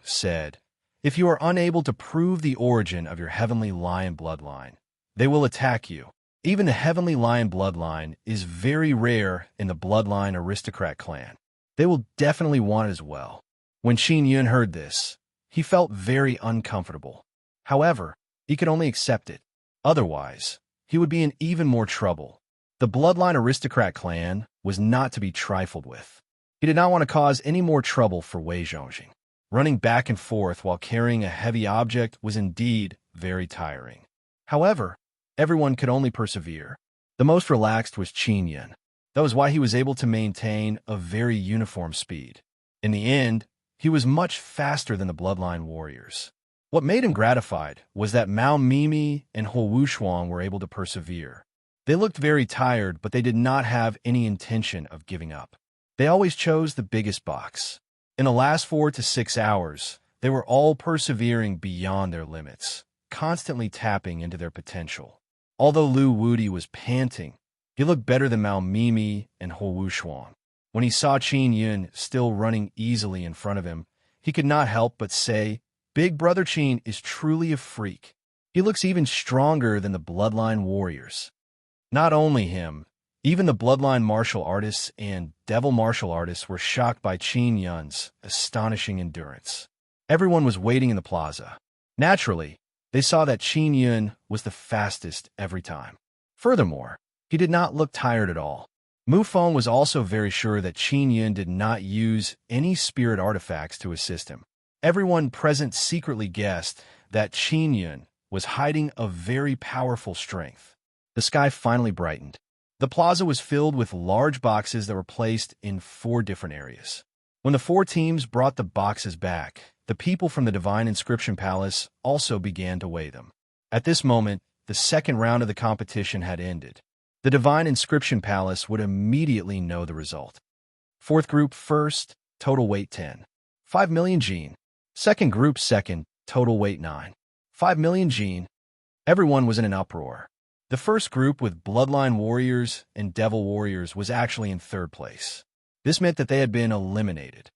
said, if you are unable to prove the origin of your heavenly lion bloodline, they will attack you. Even the heavenly lion bloodline is very rare in the bloodline aristocrat clan. They will definitely want it as well. When Qin Yun heard this, he felt very uncomfortable. However, he could only accept it. Otherwise, he would be in even more trouble. The bloodline aristocrat clan was not to be trifled with. He did not want to cause any more trouble for Wei Zhongjing. Running back and forth while carrying a heavy object was indeed very tiring. However, everyone could only persevere. The most relaxed was Qin Yun. That was why he was able to maintain a very uniform speed. In the end, he was much faster than the bloodline warriors. What made him gratified was that Mao Mimi and Ho Wushuang were able to persevere. They looked very tired, but they did not have any intention of giving up. They always chose the biggest box. In the last 4 to 6 hours, they were all persevering beyond their limits, constantly tapping into their potential. Although Lu Wudi was panting, he looked better than Mao Mimi and Ho Wushuang. When he saw Qin Yun still running easily in front of him, he could not help but say, Big Brother Qin is truly a freak. He looks even stronger than the bloodline warriors. Not only him, even the bloodline martial artists and devil martial artists were shocked by Qin Yun's astonishing endurance. Everyone was waiting in the plaza. Naturally, they saw that Qin Yun was the fastest every time. Furthermore, he did not look tired at all. Mu Feng was also very sure that Qin Yun did not use any spirit artifacts to assist him. Everyone present secretly guessed that Qin Yun was hiding a very powerful strength. The sky finally brightened. The plaza was filled with large boxes that were placed in 4 different areas. When the 4 teams brought the boxes back, the people from the Divine Inscription Palace also began to weigh them. At this moment, the second round of the competition had ended. The Divine Inscription Palace would immediately know the result. 4th group first, total weight 10. 5 million gene. 2nd group second, total weight 9. 5 million gene. Everyone was in an uproar. The first group with bloodline warriors and devil warriors was actually in 3rd place. This meant that they had been eliminated.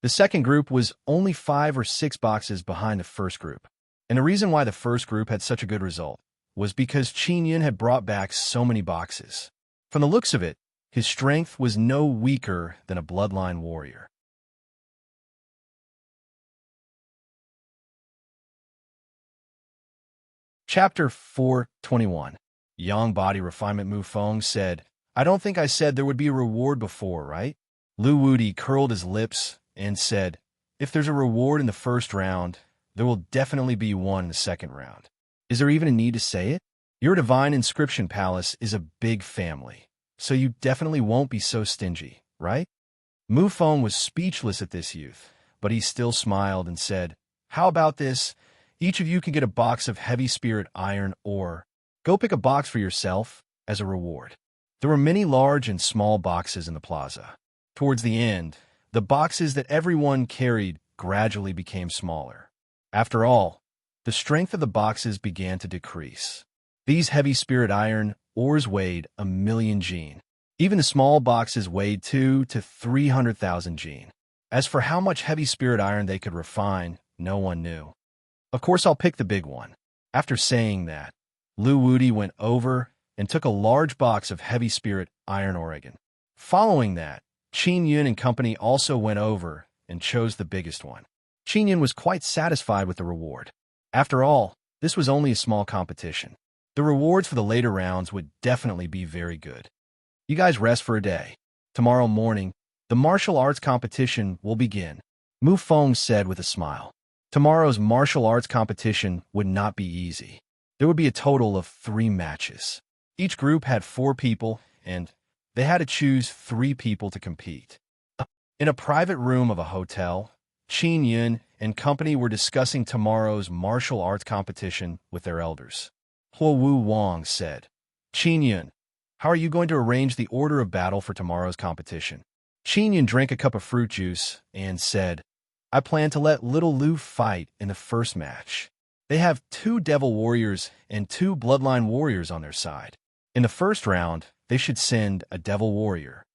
The second group was only 5 or 6 boxes behind the first group. And the reason why the first group had such a good result was because Qin Yun had brought back so many boxes. From the looks of it, his strength was no weaker than a bloodline warrior. Chapter 421. Young Body Refinement Mu Feng said, I don't think I said there would be a reward before, right? Lu Wudi curled his lips and said, if there's a reward in the first round, there will definitely be one in the second round. Is there even a need to say it? Your Divine Inscription Palace is a big family, so you definitely won't be so stingy, right? Mu Feng was speechless at this youth, but he still smiled and said, how about this? Each of you can get a box of heavy spirit iron or go pick a box for yourself as a reward. There were many large and small boxes in the plaza. Towards the end, the boxes that everyone carried gradually became smaller. After all, the strength of the boxes began to decrease. These heavy spirit iron ores weighed 1,000,000 jin. Even the small boxes weighed 2 to 300,000 jin. As for how much heavy spirit iron they could refine, no one knew. Of course, I'll pick the big one. After saying that, Lu Wudi went over and took a large box of heavy spirit iron Oregon. Following that, Qin Yun and company also went over and chose the biggest one. Qin Yun was quite satisfied with the reward. After all, this was only a small competition. The rewards for the later rounds would definitely be very good. You guys rest for a day. Tomorrow morning, the martial arts competition will begin, Mu Feng said with a smile. Tomorrow's martial arts competition would not be easy. There would be a total of 3 matches. Each group had 4 people, and they had to choose 3 people to compete. In a private room of a hotel, Qin Yun and company were discussing tomorrow's martial arts competition with their elders. Huo Wu Wang said, Qin Yun, how are you going to arrange the order of battle for tomorrow's competition? Qin Yun drank a cup of fruit juice and said, I plan to let little Lu fight in the first match. They have 2 devil warriors and 2 bloodline warriors on their side. In the first round, they should send a devil warrior.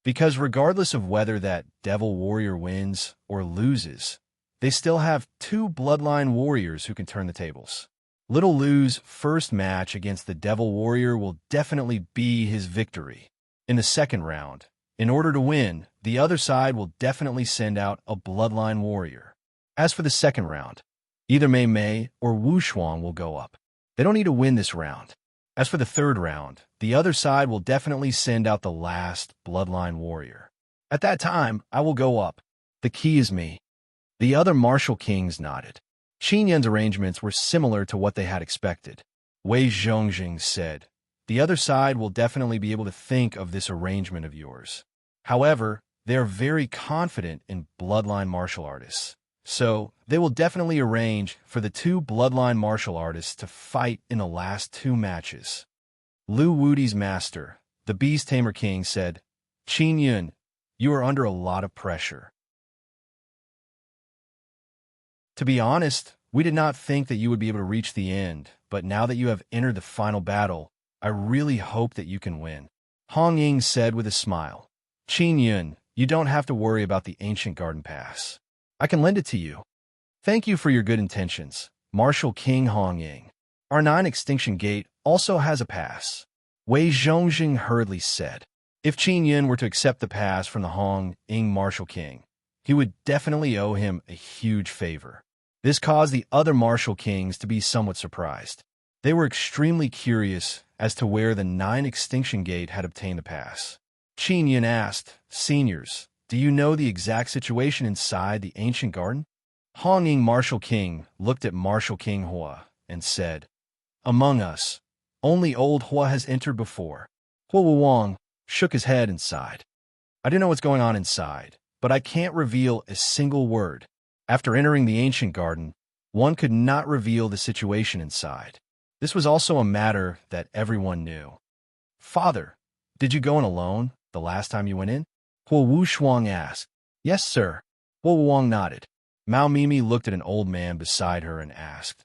Because regardless of whether that devil warrior wins or loses, they still have 2 bloodline warriors who can turn the tables. Little Lu's first match against the devil warrior will definitely be his victory. In the second round, in order to win, the other side will definitely send out a bloodline warrior. As for the second round, either Mei Mei or Wu Shuang will go up. They don't need to win this round. As for the third round, the other side will definitely send out the last bloodline warrior. At that time, I will go up. The key is me. The other martial kings nodded. Qin Yun's arrangements were similar to what they had expected. Wei Zhongjing said, the other side will definitely be able to think of this arrangement of yours. However, they are very confident in bloodline martial artists. So, they will definitely arrange for the 2 bloodline martial artists to fight in the last 2 matches. Lu Wudi's master, the Beast Tamer King, said, Qin Yun, you are under a lot of pressure. To be honest, we did not think that you would be able to reach the end, but now that you have entered the final battle, I really hope that you can win. Hong Ying said with a smile, Qin Yun, you don't have to worry about the Ancient Garden Pass. I can lend it to you. Thank you for your good intentions, Martial King Hong Ying. Our 9 Extinction Gate also has a pass. Wei Zhongjing hurriedly said. If Qin Yun were to accept the pass from the Hong Ying Martial King, he would definitely owe him a huge favor. This caused the other Martial Kings to be somewhat surprised. They were extremely curious as to where the 9 Extinction Gate had obtained the pass. Qin Yun asked, Seniors, do you know the exact situation inside the ancient garden? Hong Ying Martial King looked at Martial King Hua and said, Among us, only old Hua has entered before. Hua Wang shook his head and sighed. I don't know what's going on inside, but I can't reveal a single word. After entering the ancient garden, one could not reveal the situation inside. This was also a matter that everyone knew. Father, did you go in alone the last time you went in? Hua Wushuang asked. Yes, sir. Hua Wang nodded. Mao Mimi looked at an old man beside her and asked,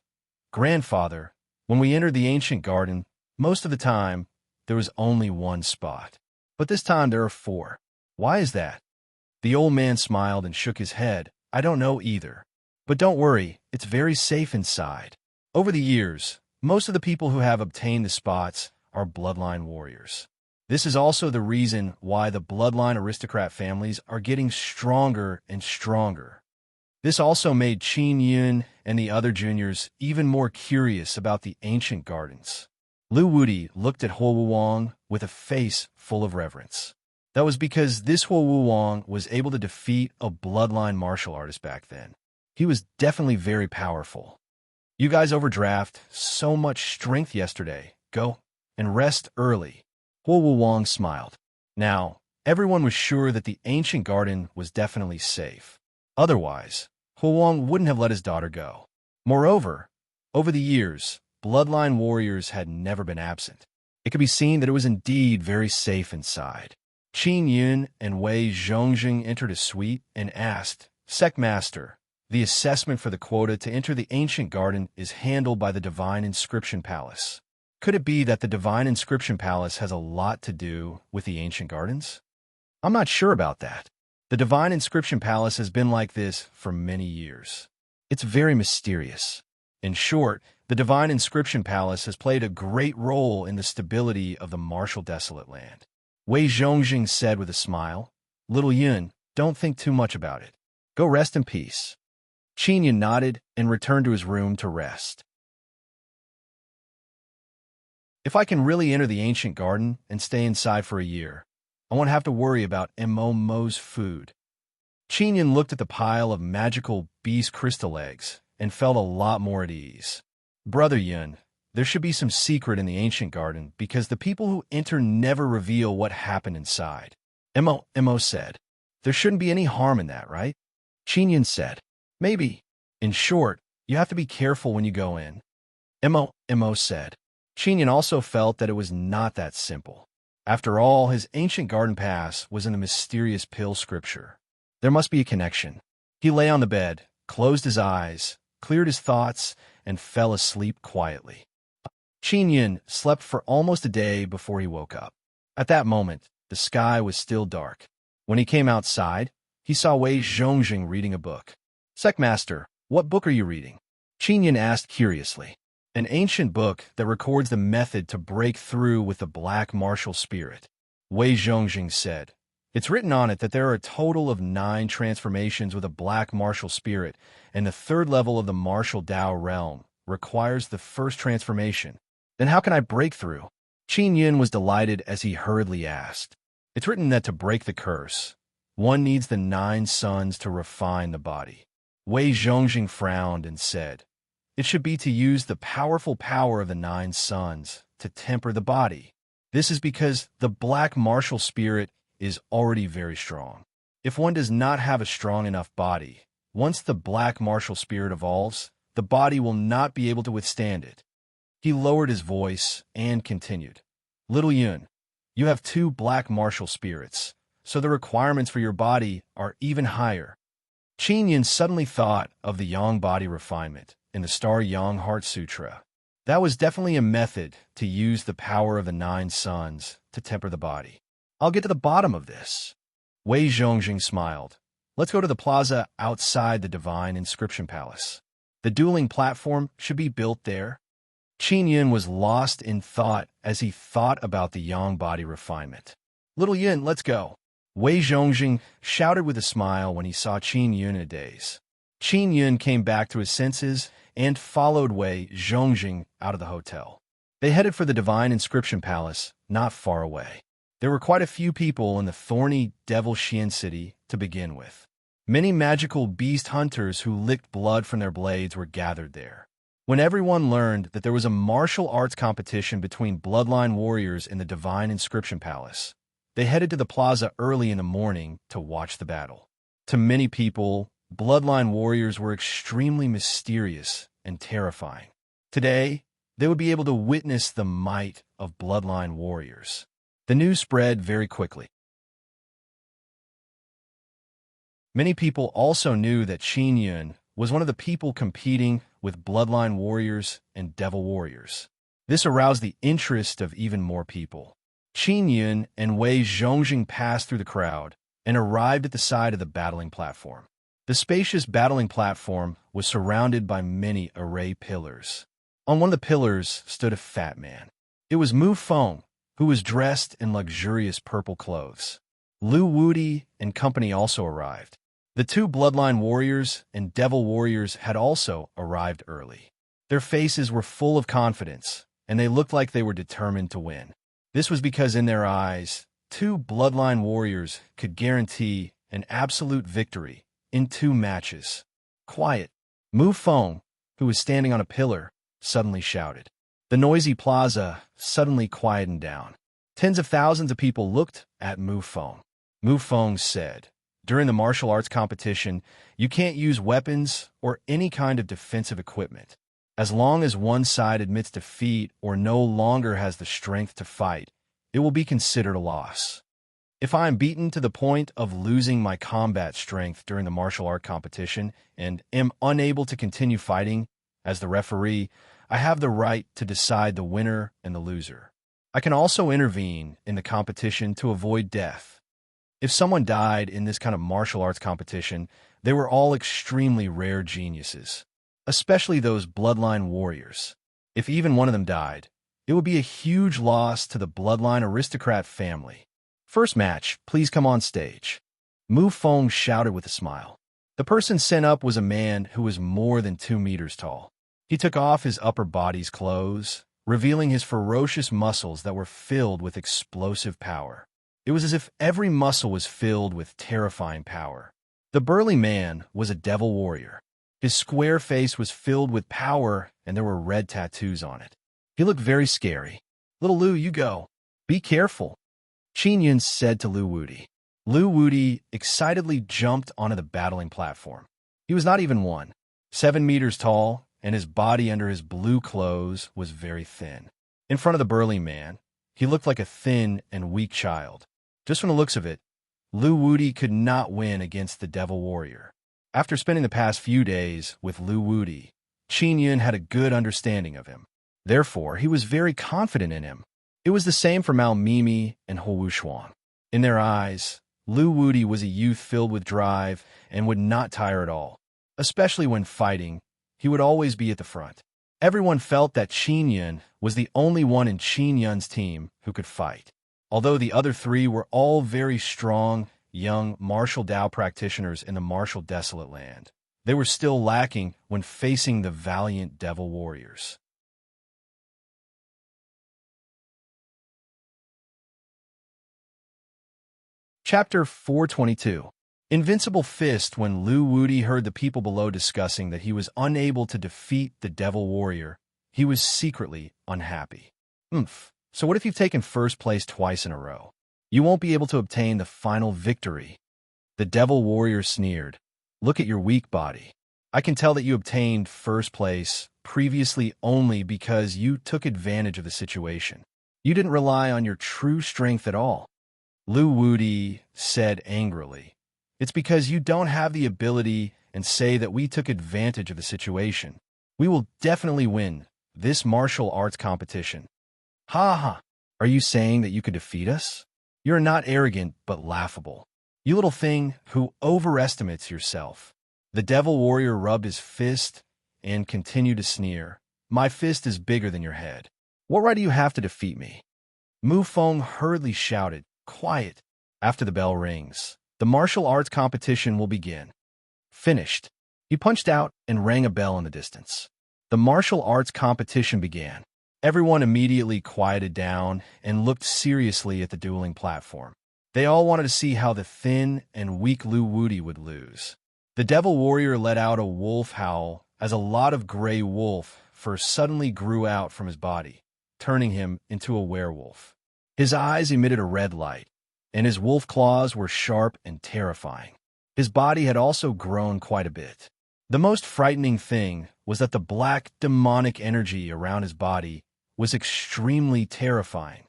Grandfather, when we entered the ancient garden, most of the time, there was only 1 spot. But this time there are 4. Why is that? The old man smiled and shook his head. I don't know either. But don't worry, it's very safe inside. Over the years, most of the people who have obtained the spots are bloodline warriors. This is also the reason why the bloodline aristocrat families are getting stronger and stronger. This also made Qin Yun and the other juniors even more curious about the ancient gardens. Lu Wudi looked at Huo Wuwang with a face full of reverence. That was because this Huo Wuwang was able to defeat a bloodline martial artist back then. He was definitely very powerful. You guys overdraft so much strength yesterday. Go and rest early. Huo Wuwang smiled. Now, everyone was sure that the ancient garden was definitely safe. Otherwise, Huo Wuwang wouldn't have let his daughter go. Moreover, over the years, bloodline warriors had never been absent. It could be seen that it was indeed very safe inside. Qin Yun and Wei Zhongjing entered a suite and asked, Secmaster, the assessment for the quota to enter the ancient garden is handled by the Divine Inscription Palace. Could it be that the Divine Inscription Palace has a lot to do with the ancient gardens? I'm not sure about that. The Divine Inscription Palace has been like this for many years. It's very mysterious. In short, the Divine Inscription Palace has played a great role in the stability of the martial desolate land. Wei Zhongjing said with a smile, Little Yun, don't think too much about it. Go rest in peace. Qin Yun nodded and returned to his room to rest. If I can really enter the ancient garden and stay inside for a year, I won't have to worry about Mo's food. Qin Yun looked at the pile of magical beast crystal eggs and felt a lot more at ease. Brother Yun, there should be some secret in the ancient garden because the people who enter never reveal what happened inside. Mo said. There shouldn't be any harm in that, right? Qin Yun said. Maybe. In short, you have to be careful when you go in. Mo said. Qin Yun also felt that it was not that simple. After all, his ancient garden pass was in the mysterious pill scripture. There must be a connection. He lay on the bed, closed his eyes, cleared his thoughts, and fell asleep quietly. Qin Yun slept for almost a day before he woke up. At that moment, the sky was still dark. When he came outside, he saw Wei Zhongjing reading a book. Secmaster, what book are you reading? Qin Yun asked curiously. An ancient book that records the method to break through with the black martial spirit. Wei Zhongjing said. It's written on it that there are a total of 9 transformations with a black martial spirit, and the third level of the martial Dao realm requires the first transformation. Then how can I break through? Qin Yun was delighted as he hurriedly asked. It's written that to break the curse, one needs the 9 suns to refine the body. Wei Zhongjing frowned and said, it should be to use the powerful power of the 9 suns to temper the body. This is because the black martial spirit is already very strong. If one does not have a strong enough body, once the black martial spirit evolves, the body will not be able to withstand it. He lowered his voice and continued. Little Yun, you have 2 black martial spirits, so the requirements for your body are even higher. Qin Yun suddenly thought of the Yang body refinement in the Star Yang Heart Sutra. That was definitely a method to use the power of the 9 suns to temper the body. I'll get to the bottom of this. Wei Zhongjing smiled. Let's go to the plaza outside the Divine Inscription Palace. The dueling platform should be built there. Qin Yun was lost in thought as he thought about the Yang body refinement. Little Yun, let's go. Wei Zhongjing shouted with a smile when he saw Qin Yun in a daze. Qin Yun came back to his senses and followed Wei Zhongjing out of the hotel. They headed for the Divine Inscription Palace, not far away. There were quite a few people in the thorny Devil Xian city to begin with. Many magical beast hunters who licked blood from their blades were gathered there. When everyone learned that there was a martial arts competition between bloodline warriors in the Divine Inscription Palace, they headed to the plaza early in the morning to watch the battle. To many people, bloodline warriors were extremely mysterious and terrifying. Today, they would be able to witness the might of bloodline warriors. The news spread very quickly. Many people also knew that Qin Yun was one of the people competing with bloodline warriors and devil warriors. This aroused the interest of even more people. Qin Yun and Wei Zhongjing passed through the crowd, and arrived at the side of the battling platform. The spacious battling platform was surrounded by many array pillars. On one of the pillars stood a fat man. It was Mu Feng, who was dressed in luxurious purple clothes. Lu Wudi and company also arrived. The two bloodline warriors and devil warriors had also arrived early. Their faces were full of confidence, and they looked like they were determined to win. This was because in their eyes, two bloodline warriors could guarantee an absolute victory in 2 matches. Quiet. Mu Feng, who was standing on a pillar, suddenly shouted. The noisy plaza suddenly quietened down. Tens of thousands of people looked at Mu Feng. Mu Feng said, during the martial arts competition, you can't use weapons or any kind of defensive equipment. As long as one side admits defeat or no longer has the strength to fight, it will be considered a loss. If I am beaten to the point of losing my combat strength during the martial art competition and am unable to continue fighting, as the referee, I have the right to decide the winner and the loser. I can also intervene in the competition to avoid death. If someone died in this kind of martial arts competition, they were all extremely rare geniuses, especially those bloodline warriors. If even one of them died, it would be a huge loss to the bloodline aristocrat family. First match, please come on stage. Mu Feng shouted with a smile. The person sent up was a man who was more than 2 meters tall. He took off his upper body's clothes, revealing his ferocious muscles that were filled with explosive power. It was as if every muscle was filled with terrifying power. The burly man was a devil warrior. His square face was filled with power, and there were red tattoos on it. He looked very scary. Little Lu, you go. Be careful, Qin Yun said to Lu Wudi. Lu Wudi excitedly jumped onto the battling platform. He was not even 7 meters tall, and his body under his blue clothes was very thin. In front of the burly man, he looked like a thin and weak child. Just from the looks of it, Lu Wudi could not win against the devil warrior. After spending the past few days with Lu Wudi, Qin Yun had a good understanding of him. Therefore, he was very confident in him. It was the same for Mao Mimi and Hou Wuxuan. In their eyes, Lu Wudi was a youth filled with drive and would not tire at all. Especially when fighting, he would always be at the front. Everyone felt that Qin Yun was the only one in Qin Yun's team who could fight. Although the other 3 were all very strong, young martial Dao practitioners in the martial desolate land, they were still lacking when facing the valiant devil warriors. Chapter 422. Invincible Fist. When Lu Wudi heard the people below discussing that he was unable to defeat the devil warrior, he was secretly unhappy. So what if you've taken first place twice in a row? You won't be able to obtain the final victory. The devil warrior sneered. Look at your weak body. I can tell that you obtained first place previously only because you took advantage of the situation. You didn't rely on your true strength at all. Lu Wudi said angrily. It's because you don't have the ability and say that we took advantage of the situation. We will definitely win this martial arts competition. Ha ha! Are you saying that you could defeat us? You're not arrogant, but laughable. You little thing who overestimates yourself. The devil warrior rubbed his fist and continued to sneer. My fist is bigger than your head. What right do you have to defeat me? Mu Feng hurriedly shouted, Quiet. After the bell rings, the martial arts competition will begin. Finished. He punched out and rang a bell in the distance. The martial arts competition began. Everyone immediately quieted down and looked seriously at the dueling platform. They all wanted to see how the thin and weak Lu Wudi would lose. The devil warrior let out a wolf howl as a lot of gray wolf fur suddenly grew out from his body, turning him into a werewolf. His eyes emitted a red light, and his wolf claws were sharp and terrifying. His body had also grown quite a bit. The most frightening thing was that the black demonic energy around his body was extremely terrifying.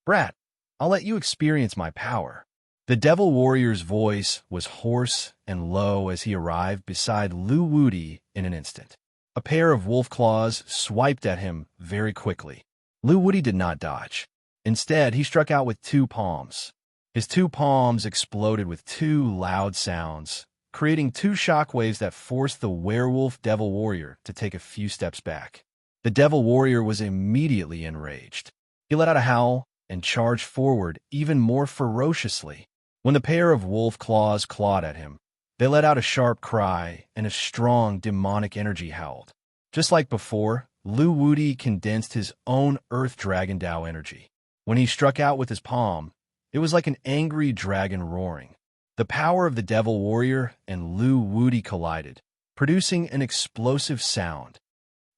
Brat, I'll let you experience my power. The devil warrior's voice was hoarse and low as he arrived beside Lu Wudi in an instant. A pair of wolf claws swiped at him very quickly. Lu Wudi did not dodge. Instead, he struck out with 2 palms. His two palms exploded with two loud sounds, creating two shockwaves that forced the werewolf devil warrior to take a few steps back. The devil warrior was immediately enraged. He let out a howl and charged forward even more ferociously. When the pair of wolf claws clawed at him, they let out a sharp cry and a strong demonic energy howled. Just like before, Lu Wudi condensed his own Earth Dragon Dao energy. When he struck out with his palm, it was like an angry dragon roaring. The power of the devil warrior and Lu Wudi collided, producing an explosive sound.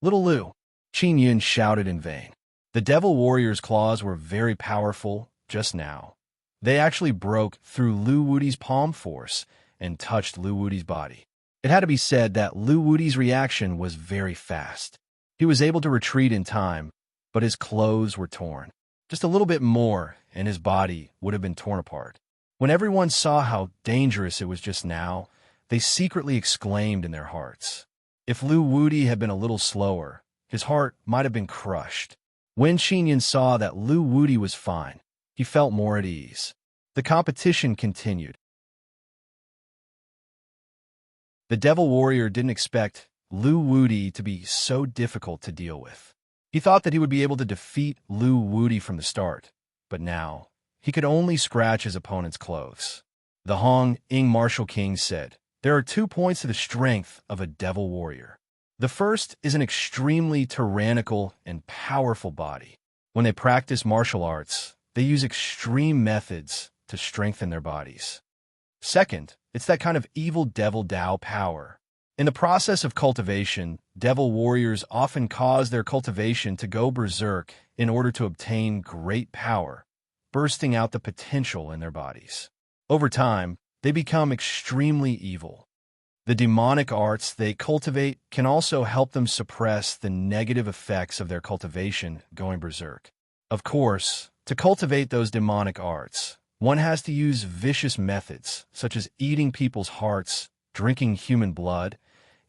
"Little Lu," Qin Yun shouted in vain. The devil warrior's claws were very powerful just now. They actually broke through Lu Wudi's palm force and touched Lu Wudi's body. It had to be said that Lu Wudi's reaction was very fast. He was able to retreat in time, but his clothes were torn. Just a little bit more, and his body would have been torn apart. When everyone saw how dangerous it was just now, they secretly exclaimed in their hearts. If Lu Wudi had been a little slower, his heart might have been crushed. When Qinyan saw that Lu Wudi was fine, he felt more at ease. The competition continued. The devil warrior didn't expect Lu Wudi to be so difficult to deal with. He thought that he would be able to defeat Lu Wudi from the start, but now he could only scratch his opponent's clothes. The Hong Ing Martial King said, "There are 2 points to the strength of a devil warrior. The first is an extremely tyrannical and powerful body. When they practice martial arts, they use extreme methods to strengthen their bodies. Second, it's that kind of evil devil Dao power. In the process of cultivation, devil warriors often cause their cultivation to go berserk in order to obtain great power, bursting out the potential in their bodies. Over time, they become extremely evil. The demonic arts they cultivate can also help them suppress the negative effects of their cultivation going berserk. Of course, to cultivate those demonic arts, one has to use vicious methods, such as eating people's hearts, drinking human blood,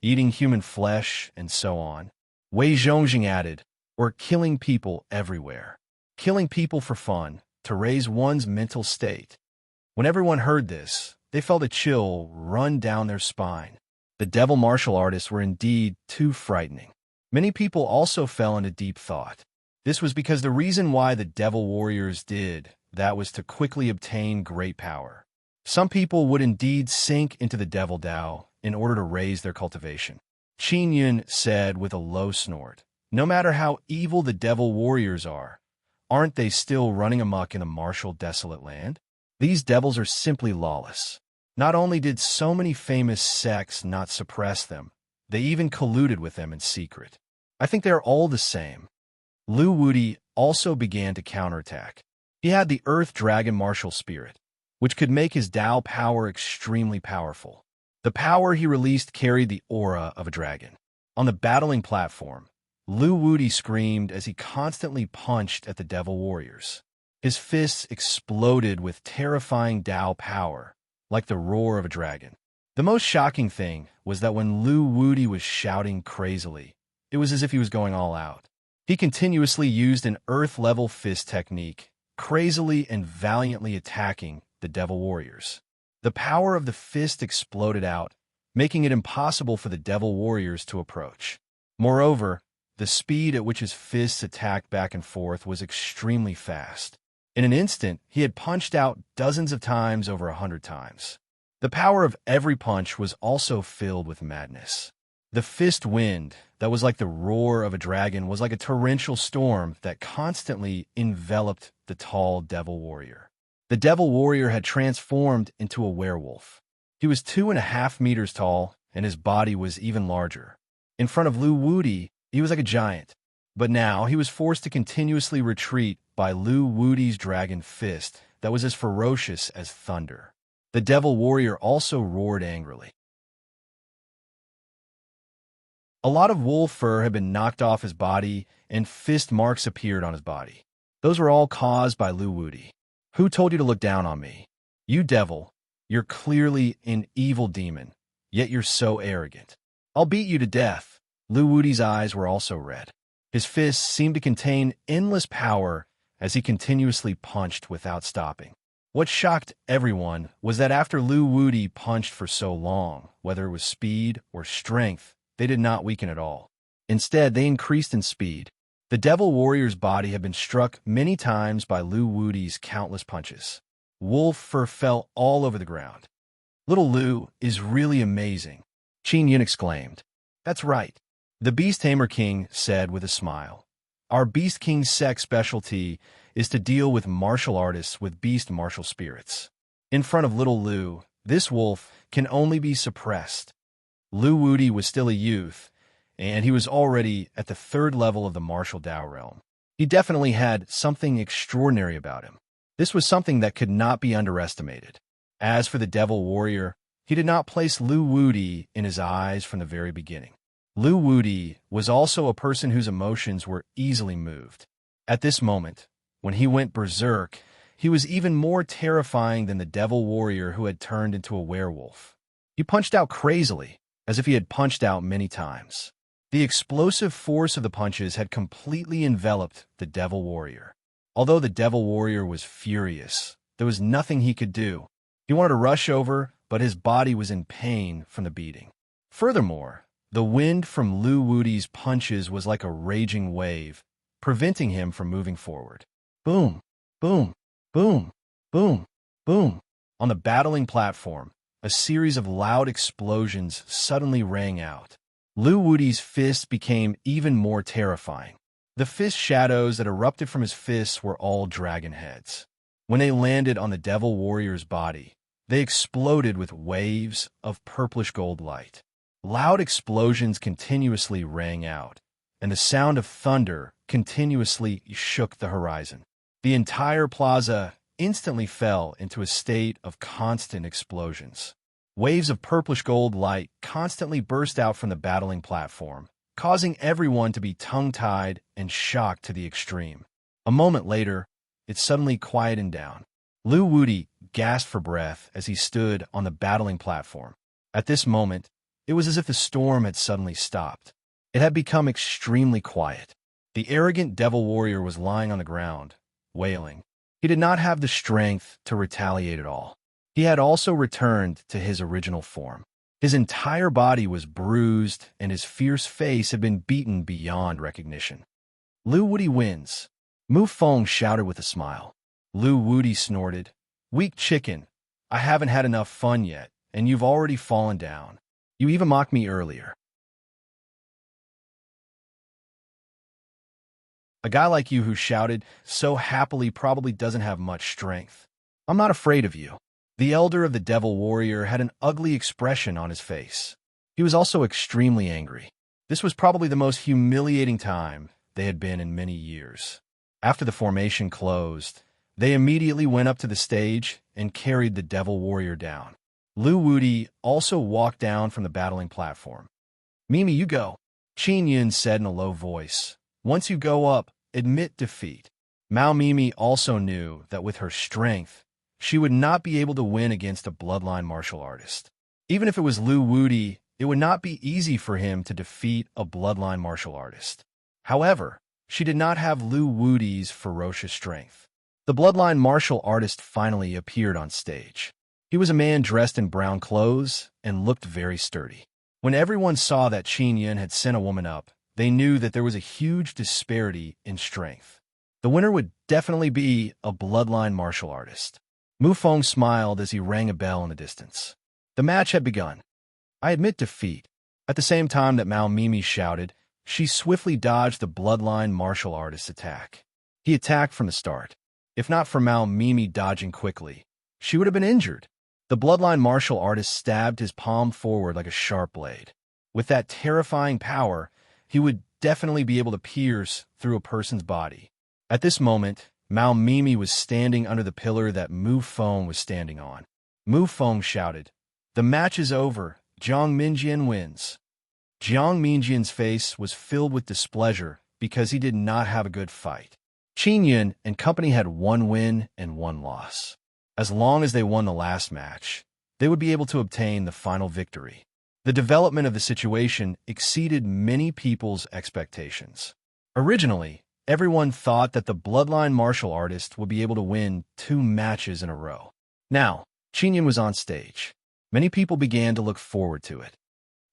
eating human flesh, and so on. Wei Zhongjing added, or killing people everywhere. Killing people for fun, to raise one's mental state. When everyone heard this, they felt a chill run down their spine. The devil martial artists were indeed too frightening. Many people also fell into deep thought. This was because the reason why the devil warriors did that was to quickly obtain great power. Some people would indeed sink into the devil Dao in order to raise their cultivation. Qin Yun said with a low snort, "No matter how evil the devil warriors are, aren't they still running amok in a martial desolate land? These devils are simply lawless. Not only did so many famous sects not suppress them, they even colluded with them in secret. I think they are all the same." Lu Wudi also began to counterattack. He had the Earth Dragon martial spirit, which could make his Dao power extremely powerful. The power he released carried the aura of a dragon. On the battling platform, Lu Wudi screamed as he constantly punched at the devil warriors. His fists exploded with terrifying Dao power, like the roar of a dragon. The most shocking thing was that when Lu Wudi was shouting crazily, it was as if he was going all out. He continuously used an earth-level fist technique, crazily and valiantly attacking the devil warriors. The power of the fist exploded out, making it impossible for the devil warriors to approach. Moreover, the speed at which his fists attacked back and forth was extremely fast. In an instant, he had punched out dozens of times over 100 times. The power of every punch was also filled with madness. The fist wind, that was like the roar of a dragon, was like a torrential storm that constantly enveloped the tall devil warrior. The devil warrior had transformed into a werewolf. He was 2.5 meters tall, and his body was even larger. In front of Lu Wudi, he was like a giant. But now he was forced to continuously retreat by Lu Wudi's dragon fist that was as ferocious as thunder. The devil warrior also roared angrily. A lot of wolf fur had been knocked off his body, and fist marks appeared on his body. Those were all caused by Lu Wudi. "Who told you to look down on me? You devil, you're clearly an evil demon, yet you're so arrogant. I'll beat you to death." Lu Wudi's eyes were also red. His fists seemed to contain endless power as he continuously punched without stopping. What shocked everyone was that after Lu Wudi punched for so long, whether it was speed or strength, they did not weaken at all. Instead, they increased in speed. The Devil Warrior's body had been struck many times by Lu Wudi's countless punches. Wolf fur fell all over the ground. "Little Lu is really amazing," Qin Yun exclaimed. "That's right," the Beast Tamer King said with a smile. "Our Beast King's sex specialty is to deal with martial artists with beast martial spirits. In front of little Lu, this wolf can only be suppressed." Lu Wudi was still a youth, and he was already at the 3rd level of the martial Dao realm. He definitely had something extraordinary about him. This was something that could not be underestimated. As for the Devil Warrior, he did not place Lu Wudi in his eyes from the very beginning. Lu Wudi was also a person whose emotions were easily moved. At this moment, when he went berserk, he was even more terrifying than the Devil Warrior who had turned into a werewolf. He punched out crazily, as if he had punched out many times. The explosive force of the punches had completely enveloped the Devil Warrior. Although the Devil Warrior was furious, there was nothing he could do. He wanted to rush over, but his body was in pain from the beating. Furthermore, the wind from Lu Wudi's punches was like a raging wave, preventing him from moving forward. Boom, boom, boom, boom, boom. On the battling platform, a series of loud explosions suddenly rang out. Lu Wudi's fists became even more terrifying. The fist shadows that erupted from his fists were all dragon heads. When they landed on the Devil Warrior's body, they exploded with waves of purplish gold light. Loud explosions continuously rang out, and the sound of thunder continuously shook the horizon. The entire plaza instantly fell into a state of constant explosions. Waves of purplish gold light constantly burst out from the battling platform, causing everyone to be tongue-tied and shocked to the extreme. A moment later, it suddenly quieted down. Lu Wudi gasped for breath as he stood on the battling platform. At this moment, it was as if the storm had suddenly stopped. It had become extremely quiet. The arrogant Devil Warrior was lying on the ground, wailing. He did not have the strength to retaliate at all. He had also returned to his original form. His entire body was bruised, and his fierce face had been beaten beyond recognition. "Lu Wudi wins," Mu Feng shouted with a smile. Lu Wudi snorted. "Weak chicken. I haven't had enough fun yet, and you've already fallen down. You even mocked me earlier. A guy like you who shouted so happily probably doesn't have much strength. I'm not afraid of you." The elder of the Devil Warrior had an ugly expression on his face. He was also extremely angry. This was probably the most humiliating time they had been in many years. After the formation closed, they immediately went up to the stage and carried the Devil Warrior down. Lu Wudi also walked down from the battling platform. "Mimi, you go," Qin Yun said in a low voice. "Once you go up, admit defeat." Mao Mimi also knew that with her strength, she would not be able to win against a bloodline martial artist. Even if it was Lu Wudi, it would not be easy for him to defeat a bloodline martial artist. However, she did not have Lu Wudi's ferocious strength. The bloodline martial artist finally appeared on stage. He was a man dressed in brown clothes and looked very sturdy. When everyone saw that Qin Yun had sent a woman up, they knew that there was a huge disparity in strength. The winner would definitely be a bloodline martial artist. Mu Feng smiled as he rang a bell in the distance. The match had begun. "I admit defeat." At the same time that Mao Mimi shouted, she swiftly dodged the bloodline martial artist's attack. He attacked from the start. If not for Mao Mimi dodging quickly, she would have been injured. The bloodline martial artist stabbed his palm forward like a sharp blade. With that terrifying power, he would definitely be able to pierce through a person's body. At this moment, Mao Mimi was standing under the pillar that Mu Feng was standing on. Mu Feng shouted, "The match is over. Jiang Minjian wins." Jiang Minjian's face was filled with displeasure because he did not have a good fight. Qin Yun and company had one win and one loss. As long as they won the last match, they would be able to obtain the final victory. The development of the situation exceeded many people's expectations. Originally, Everyone thought that the bloodline martial artist would be able to win 2 matches in a row. Now, Qin was on stage. Many people began to look forward to it.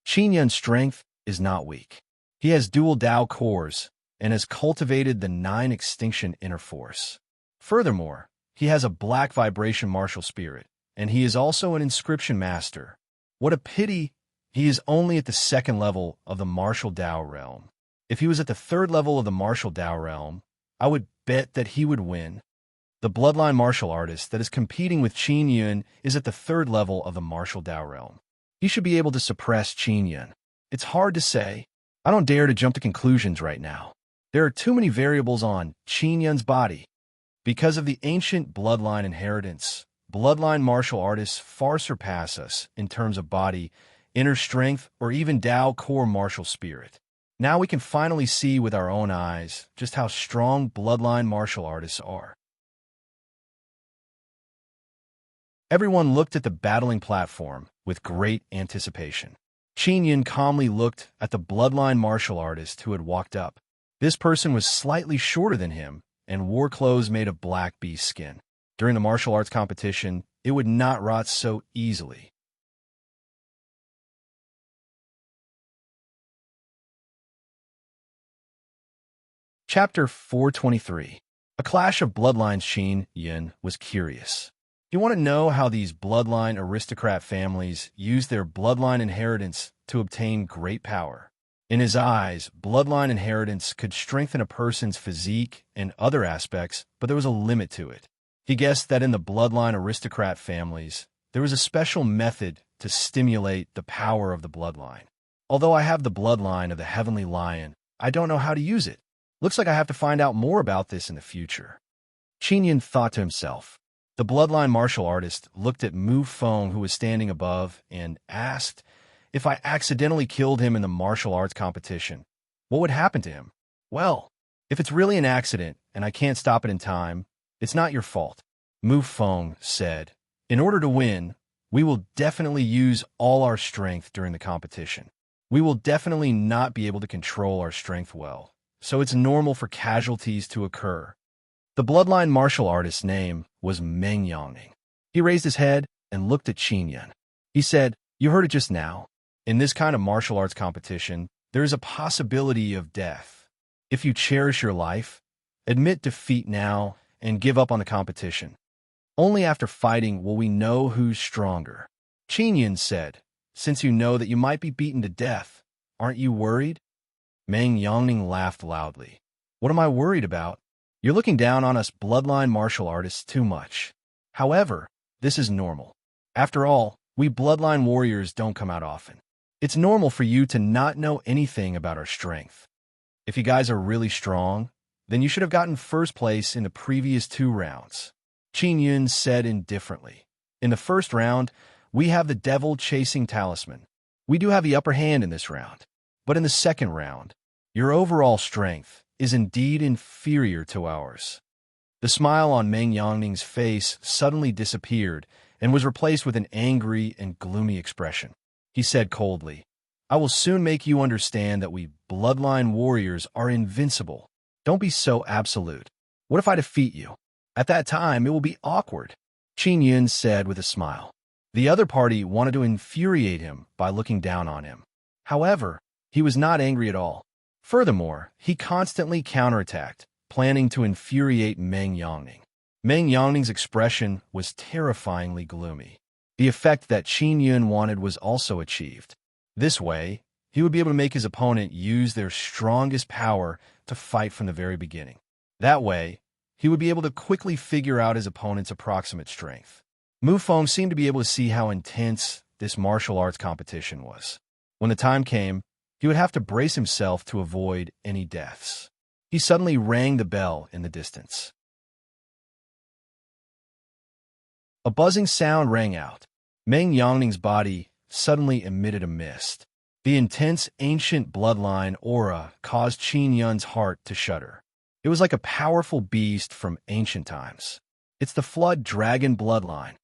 Qin strength is not weak. He has dual Dao cores and has cultivated the 9 extinction inner force. Furthermore, he has a black vibration martial spirit, and he is also an inscription master. What a pity he is only at the 2nd level of the martial Dao realm. If he was at the 3rd level of the martial Dao realm, I would bet that he would win. The bloodline martial artist that is competing with Qin Yun is at the 3rd level of the martial Dao realm. He should be able to suppress Qin Yun. It's hard to say. I don't dare to jump to conclusions right now. There are too many variables on Qin Yun's body. Because of the ancient bloodline inheritance, bloodline martial artists far surpass us in terms of body, inner strength, or even Dao core martial spirit. Now we can finally see with our own eyes just how strong bloodline martial artists are. Everyone looked at the battling platform with great anticipation. Qin Yun calmly looked at the bloodline martial artist who had walked up. This person was slightly shorter than him and wore clothes made of black beast skin. During the martial arts competition, it would not rot so easily. Chapter 423. A clash of bloodlines. Qin Yun was curious. You want to know how these bloodline aristocrat families use their bloodline inheritance to obtain great power. In his eyes, bloodline inheritance could strengthen a person's physique and other aspects, but there was a limit to it. He guessed that in the bloodline aristocrat families, there was a special method to stimulate the power of the bloodline. Although I have the bloodline of the heavenly lion, I don't know how to use it. Looks like I have to find out more about this in the future. Qin Yun thought to himself. The bloodline martial artist looked at Mu Feng, who was standing above, and asked, if I accidentally killed him in the martial arts competition, what would happen to him? Well, if it's really an accident and I can't stop it in time, it's not your fault. Mu Feng said, in order to win, we will definitely use all our strength during the competition. We will definitely not be able to control our strength well, so it's normal for casualties to occur. The bloodline martial artist's name was Meng Yongning. He raised his head and looked at Qin Yun. He said, you heard it just now. In this kind of martial arts competition, there is a possibility of death. If you cherish your life, admit defeat now and give up on the competition. Only after fighting will we know who's stronger. Qin Yun said, since you know that you might be beaten to death, aren't you worried? Meng Yongning laughed loudly. What am I worried about? You're looking down on us bloodline martial artists too much. However, this is normal. After all, we bloodline warriors don't come out often. It's normal for you to not know anything about our strength. If you guys are really strong, then you should have gotten first place in the previous 2 rounds. Qin Yun said indifferently. In the first round, we have the devil chasing talisman. We do have the upper hand in this round. But in the second round, your overall strength is indeed inferior to ours. The smile on Meng Yongning's face suddenly disappeared and was replaced with an angry and gloomy expression. He said coldly, I will soon make you understand that we bloodline warriors are invincible. Don't be so absolute. What if I defeat you? At that time, it will be awkward. Qin Yun said with a smile. The other party wanted to infuriate him by looking down on him. However, he was not angry at all. Furthermore, he constantly counterattacked, planning to infuriate Meng Yongning. Meng Yongning's expression was terrifyingly gloomy. The effect that Qin Yun wanted was also achieved. This way, he would be able to make his opponent use their strongest power to fight from the very beginning. That way, he would be able to quickly figure out his opponent's approximate strength. Mu Feng seemed to be able to see how intense this martial arts competition was. When the time came, he would have to brace himself to avoid any deaths. He suddenly rang the bell in the distance. A buzzing sound rang out. Meng Yongning's body suddenly emitted a mist. The intense ancient bloodline aura caused Qin Yun's heart to shudder. It was like a powerful beast from ancient times. It's the flood dragon bloodline.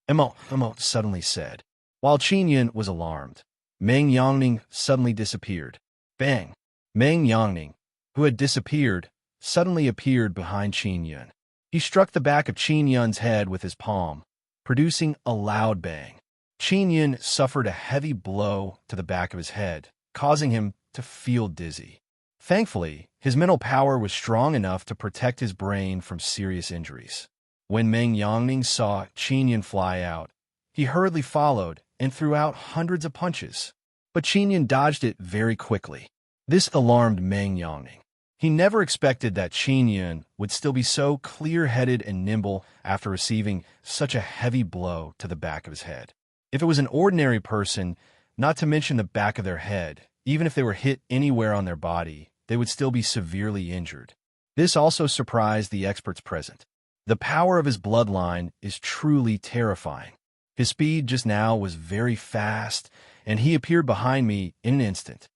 Emo suddenly said. While Qin Yun was alarmed, Meng Yongning suddenly disappeared. Bang! Meng Yongning, who had disappeared, suddenly appeared behind Qin Yun. He struck the back of Qin Yun's head with his palm, producing a loud bang. Qin Yun suffered a heavy blow to the back of his head, causing him to feel dizzy. Thankfully, his mental power was strong enough to protect his brain from serious injuries. When Meng Yongning saw Qin Yun fly out, he hurriedly followed and threw out hundreds of punches. But Qin Yun dodged it very quickly. This alarmed Meng Yongning. He never expected that Qin Yun would still be so clear-headed and nimble after receiving such a heavy blow to the back of his head. If it was an ordinary person, not to mention the back of their head, even if they were hit anywhere on their body, they would still be severely injured. This also surprised the experts present. The power of his bloodline is truly terrifying. His speed just now was very fast, and he appeared behind me in an instant.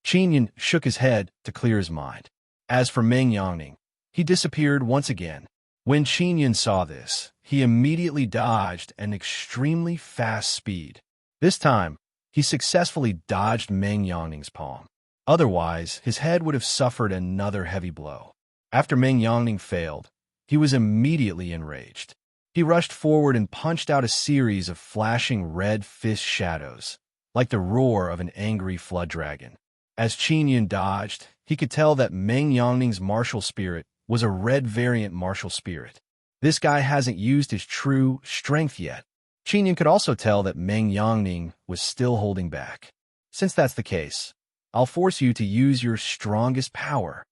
Qin Yun shook his head to clear his mind. As for Meng Yongning, he disappeared once again. When Qin Yun saw this, he immediately dodged at an extremely fast speed. This time, he successfully dodged Meng Yongning's palm. Otherwise, his head would have suffered another heavy blow. After Meng Yongning failed, he was immediately enraged. He rushed forward and punched out a series of flashing red fist shadows, like the roar of an angry flood dragon. As Qin Yun dodged, he could tell that Meng Yongning's martial spirit was a red variant martial spirit. This guy hasn't used his true strength yet. Qin Yun could also tell that Meng Yongning was still holding back. Since that's the case, I'll force you to use your strongest power.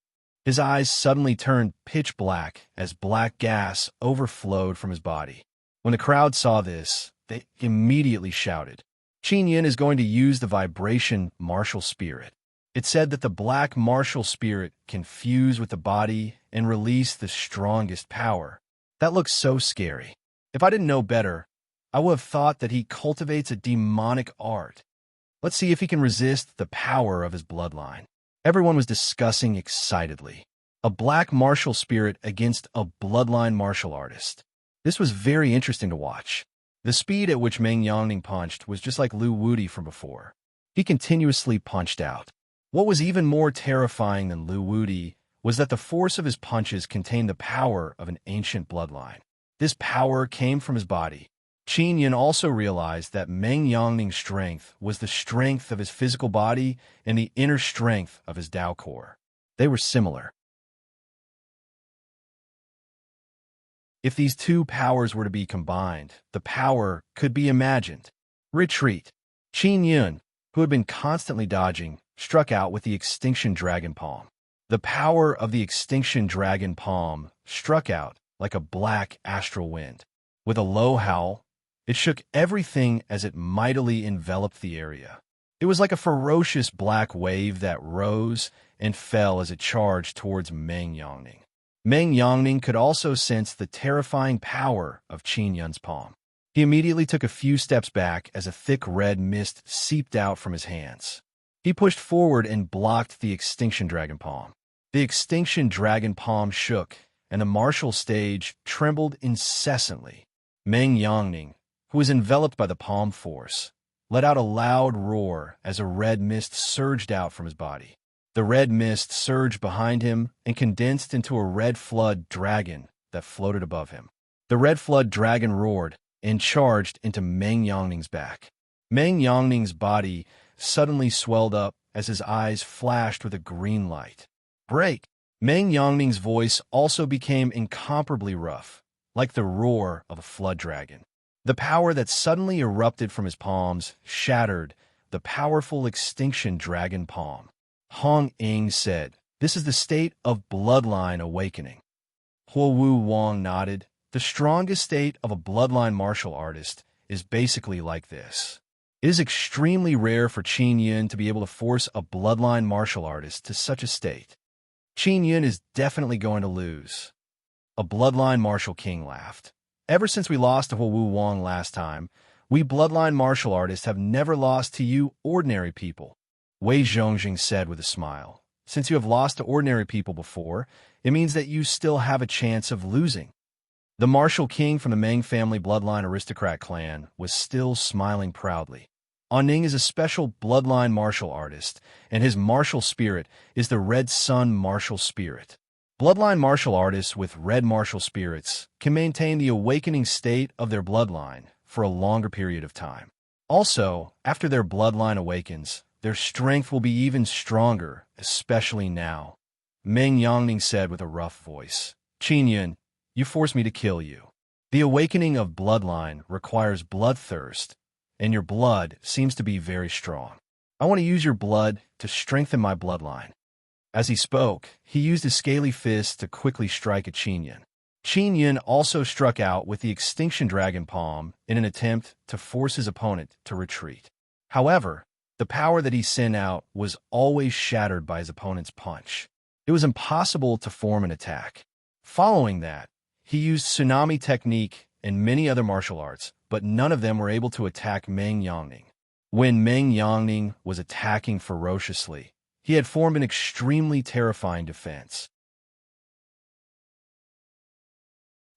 His eyes suddenly turned pitch black as black gas overflowed from his body. When the crowd saw this, they immediately shouted, "Qin Yun is going to use the vibration martial spirit." It said that the black martial spirit can fuse with the body and release the strongest power. That looks so scary. If I didn't know better, I would have thought that he cultivates a demonic art. Let's see if he can resist the power of his bloodline. Everyone was discussing excitedly. A black martial spirit against a bloodline martial artist. This was very interesting to watch. The speed at which Meng Yongning punched was just like Lu Wudi from before. He continuously punched out. What was even more terrifying than Lu Wudi was that the force of his punches contained the power of an ancient bloodline. This power came from his body. Qin Yun also realized that Meng Yongning's strength was the strength of his physical body and the inner strength of his Dao core. They were similar. If these two powers were to be combined, the power could be imagined. Retreat. Qin Yun, who had been constantly dodging, struck out with the Extinction Dragon Palm. The power of the Extinction Dragon Palm struck out like a black astral wind. With a low howl, it shook everything as it mightily enveloped the area. It was like a ferocious black wave that rose and fell as it charged towards Meng Yongning. Meng Yongning could also sense the terrifying power of Qin Yun's palm. He immediately took a few steps back as a thick red mist seeped out from his hands. He pushed forward and blocked the Extinction Dragon Palm. The Extinction Dragon Palm shook, and the martial stage trembled incessantly. Meng Yongning, who was enveloped by the palm force, let out a loud roar as a red mist surged out from his body. The red mist surged behind him and condensed into a red flood dragon that floated above him. The red flood dragon roared and charged into Meng Yongning's back. Meng Yongning's body suddenly swelled up as his eyes flashed with a green light. Break! Meng Yongning's voice also became incomparably rough, like the roar of a flood dragon. The power that suddenly erupted from his palms shattered the powerful Extinction Dragon Palm. Hong Ing said, "This is the state of bloodline awakening." Huo Wu Wang nodded. The strongest state of a bloodline martial artist is basically like this. It is extremely rare for Qin Yun to be able to force a bloodline martial artist to such a state. Qin Yun is definitely going to lose. A bloodline martial king laughed. Ever since we lost to Huo Wu Wang last time, we bloodline martial artists have never lost to you ordinary people. Wei Zhongjing said with a smile. Since you have lost to ordinary people before, it means that you still have a chance of losing. The martial king from the Meng family bloodline aristocrat clan was still smiling proudly. Ning is a special bloodline martial artist, and his martial spirit is the Red Sun martial spirit. Bloodline martial artists with red martial spirits can maintain the awakening state of their bloodline for a longer period of time. Also, after their bloodline awakens, their strength will be even stronger, especially now. Meng Yangning said with a rough voice, "Qin Yun, you forced me to kill you. The awakening of bloodline requires bloodthirst, and your blood seems to be very strong. I want to use your blood to strengthen my bloodline." As he spoke, he used his scaly fist to quickly strike at Qin Yun. Qin Yun also struck out with the Extinction Dragon Palm in an attempt to force his opponent to retreat. However, the power that he sent out was always shattered by his opponent's punch. It was impossible to form an attack. Following that, he used tsunami technique and many other martial arts, but none of them were able to attack Meng Yangning. When Meng Yangning was attacking ferociously, he had formed an extremely terrifying defense.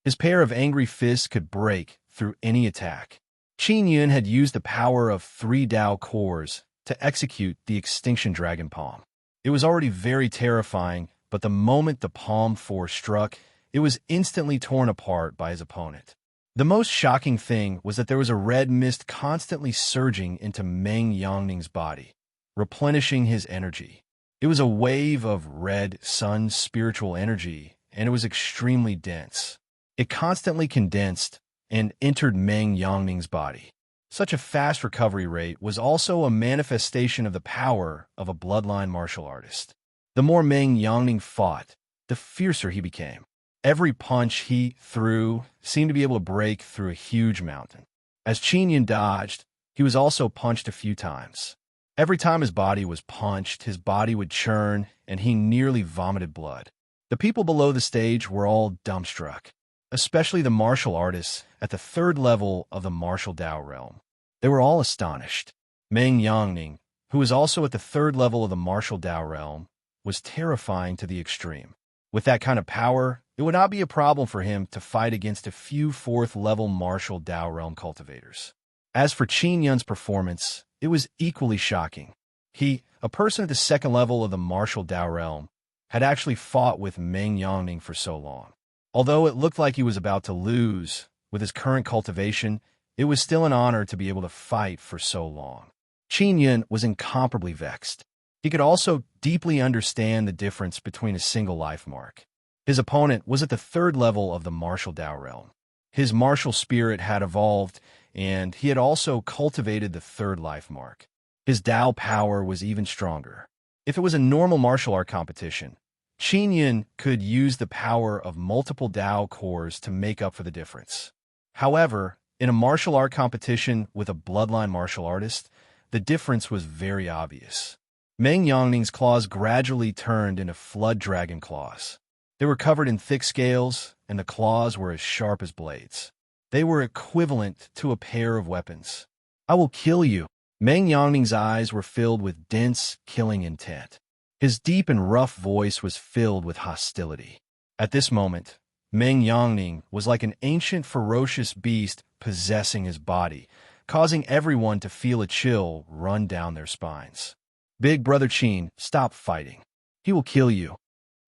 His pair of angry fists could break through any attack. Qin Yun had used the power of 3 Dao cores to execute the Extinction Dragon Palm. It was already very terrifying, but the moment the palm force struck, it was instantly torn apart by his opponent. The most shocking thing was that there was a red mist constantly surging into Meng Yangning's body, replenishing his energy. It was a wave of red sun spiritual energy, and it was extremely dense. It constantly condensed and entered Meng Yangning's body. Such a fast recovery rate was also a manifestation of the power of a bloodline martial artist. The more Meng Yangning fought, the fiercer he became. Every punch he threw seemed to be able to break through a huge mountain. As Qin Yun dodged, he was also punched a few times. Every time his body was punched, his body would churn, and he nearly vomited blood. The people below the stage were all dumbstruck, especially the martial artists at the 3rd level of the martial Dao realm. They were all astonished. Meng Yangning, who was also at the 3rd level of the martial Dao realm, was terrifying to the extreme. With that kind of power, it would not be a problem for him to fight against a few 4th-level martial Dao realm cultivators. As for Qin Yun's performance, it was equally shocking. He, a person at the 2nd level of the martial Dao realm, had actually fought with Meng Yangning for so long. Although it looked like he was about to lose, with his current cultivation, it was still an honor to be able to fight for so long. Qin Yun was incomparably vexed. He could also deeply understand the difference between a single life mark. His opponent was at the 3rd level of the martial Dao realm. His martial spirit had evolved, and he had also cultivated the 3rd life mark. His Dao power was even stronger. If it was a normal martial art competition, Qin Yun could use the power of multiple Dao cores to make up for the difference. However, in a martial art competition with a bloodline martial artist, the difference was very obvious. Meng Yangning's claws gradually turned into flood dragon claws. They were covered in thick scales, and the claws were as sharp as blades. They were equivalent to a pair of weapons. "I will kill you." Meng Yangning's eyes were filled with dense, killing intent. His deep and rough voice was filled with hostility. At this moment, Meng Yangning was like an ancient, ferocious beast possessing his body, causing everyone to feel a chill run down their spines. "Big Brother Qin, stop fighting. He will kill you."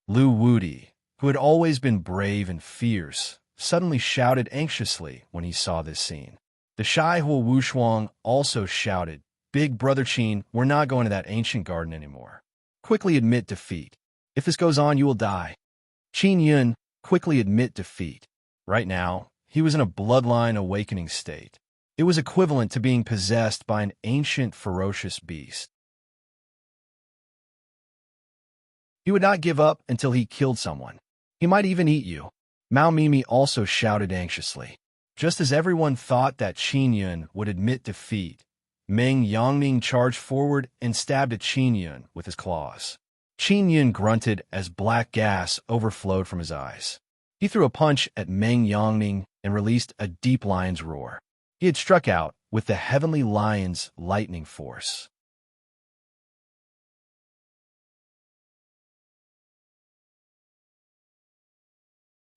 Lu Wudi, who had always been brave and fierce, suddenly shouted anxiously when he saw this scene. The shy Huo Wushuang also shouted, "Big Brother Qin, we're not going to that ancient garden anymore. Quickly admit defeat. If this goes on, you will die." Qin Yun, quickly admit defeat. Right now, he was in a bloodline awakening state. It was equivalent to being possessed by an ancient, ferocious beast. He would not give up until he killed someone. He might even eat you. Mao Mimi also shouted anxiously. Just as everyone thought that Qin Yun would admit defeat, Meng Yangning charged forward and stabbed at Qin Yun with his claws. Qin Yun grunted as black gas overflowed from his eyes. He threw a punch at Meng Yangning and released a deep lion's roar. He had struck out with the heavenly lion's lightning force.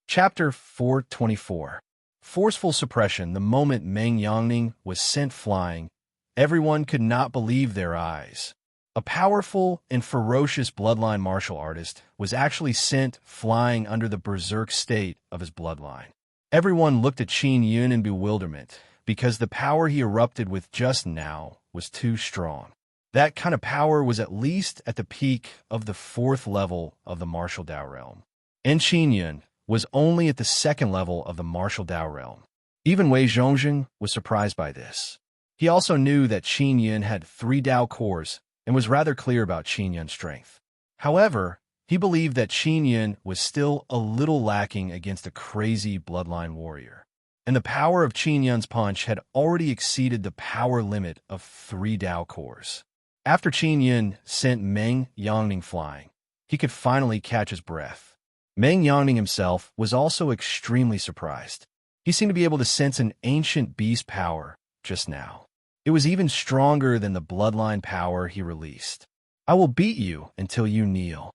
Chapter 424. Forceful suppression. The moment Meng Yangning was sent flying, everyone could not believe their eyes. A powerful and ferocious bloodline martial artist was actually sent flying under the berserk state of his bloodline. Everyone looked at Qin Yun in bewilderment because the power he erupted with just now was too strong. That kind of power was at least at the peak of the 4th level of the martial Dao realm. And Qin Yun was only at the 2nd level of the martial Dao realm. Even Wei Zhongjing was surprised by this. He also knew that Qin Yun had 3 Dao cores and was rather clear about Qin Yun's strength. However, he believed that Qin Yun was still a little lacking against a crazy bloodline warrior. And the power of Qin Yun's punch had already exceeded the power limit of 3 Dao cores. After Qin Yun sent Meng Yangning flying, he could finally catch his breath. Meng Yangning himself was also extremely surprised. He seemed to be able to sense an ancient beast power just now. It was even stronger than the bloodline power he released. "I will beat you until you kneel."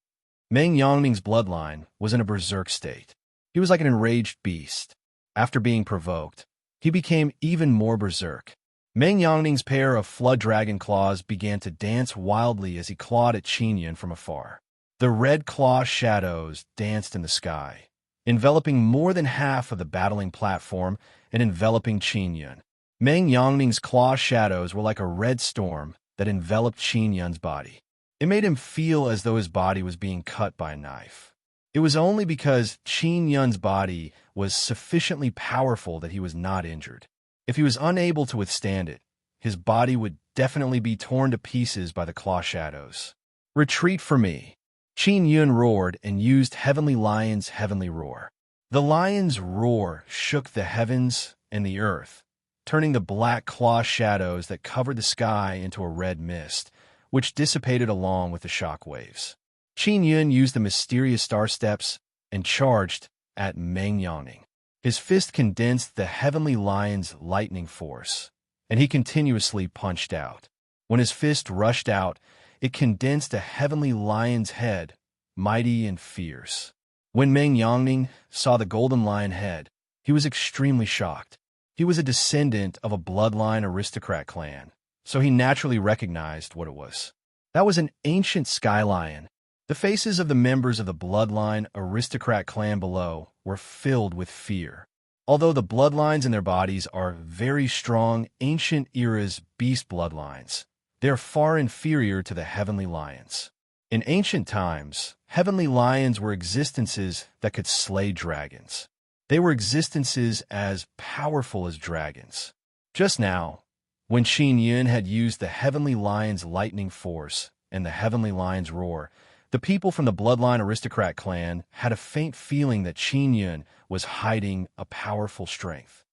Meng Yangning's bloodline was in a berserk state. He was like an enraged beast. After being provoked, he became even more berserk. Meng Yangning's pair of flood dragon claws began to dance wildly as he clawed at Qin Yun from afar. The red claw shadows danced in the sky, enveloping more than half of the battling platform and enveloping Qin Yun. Meng Yangning's claw shadows were like a red storm that enveloped Qin Yun's body. It made him feel as though his body was being cut by a knife. It was only because Qin Yun's body was sufficiently powerful that he was not injured. If he was unable to withstand it, his body would definitely be torn to pieces by the claw shadows. "Retreat for me." Qin Yun roared and used Heavenly Lion's heavenly roar. The lion's roar shook the heavens and the earth, turning the black claw shadows that covered the sky into a red mist, which dissipated along with the shock waves. Qin Yun used the mysterious star steps and charged at Meng Yangning. His fist condensed the Heavenly Lion's lightning force, and he continuously punched out. When his fist rushed out, it condensed a Heavenly Lion's head, mighty and fierce. When Meng Yangning saw the golden lion head, he was extremely shocked. He was a descendant of a bloodline aristocrat clan, so he naturally recognized what it was. That was an ancient sky lion. The faces of the members of the bloodline aristocrat clan below were filled with fear. Although the bloodlines in their bodies are very strong, ancient era's beast bloodlines, they are far inferior to the heavenly lions. In ancient times, heavenly lions were existences that could slay dragons. They were existences as powerful as dragons. Just now, when Qin Yun had used the heavenly lion's lightning force and the heavenly lion's roar, the people from the bloodline aristocrat clan had a faint feeling that Qin Yun was hiding a powerful strength.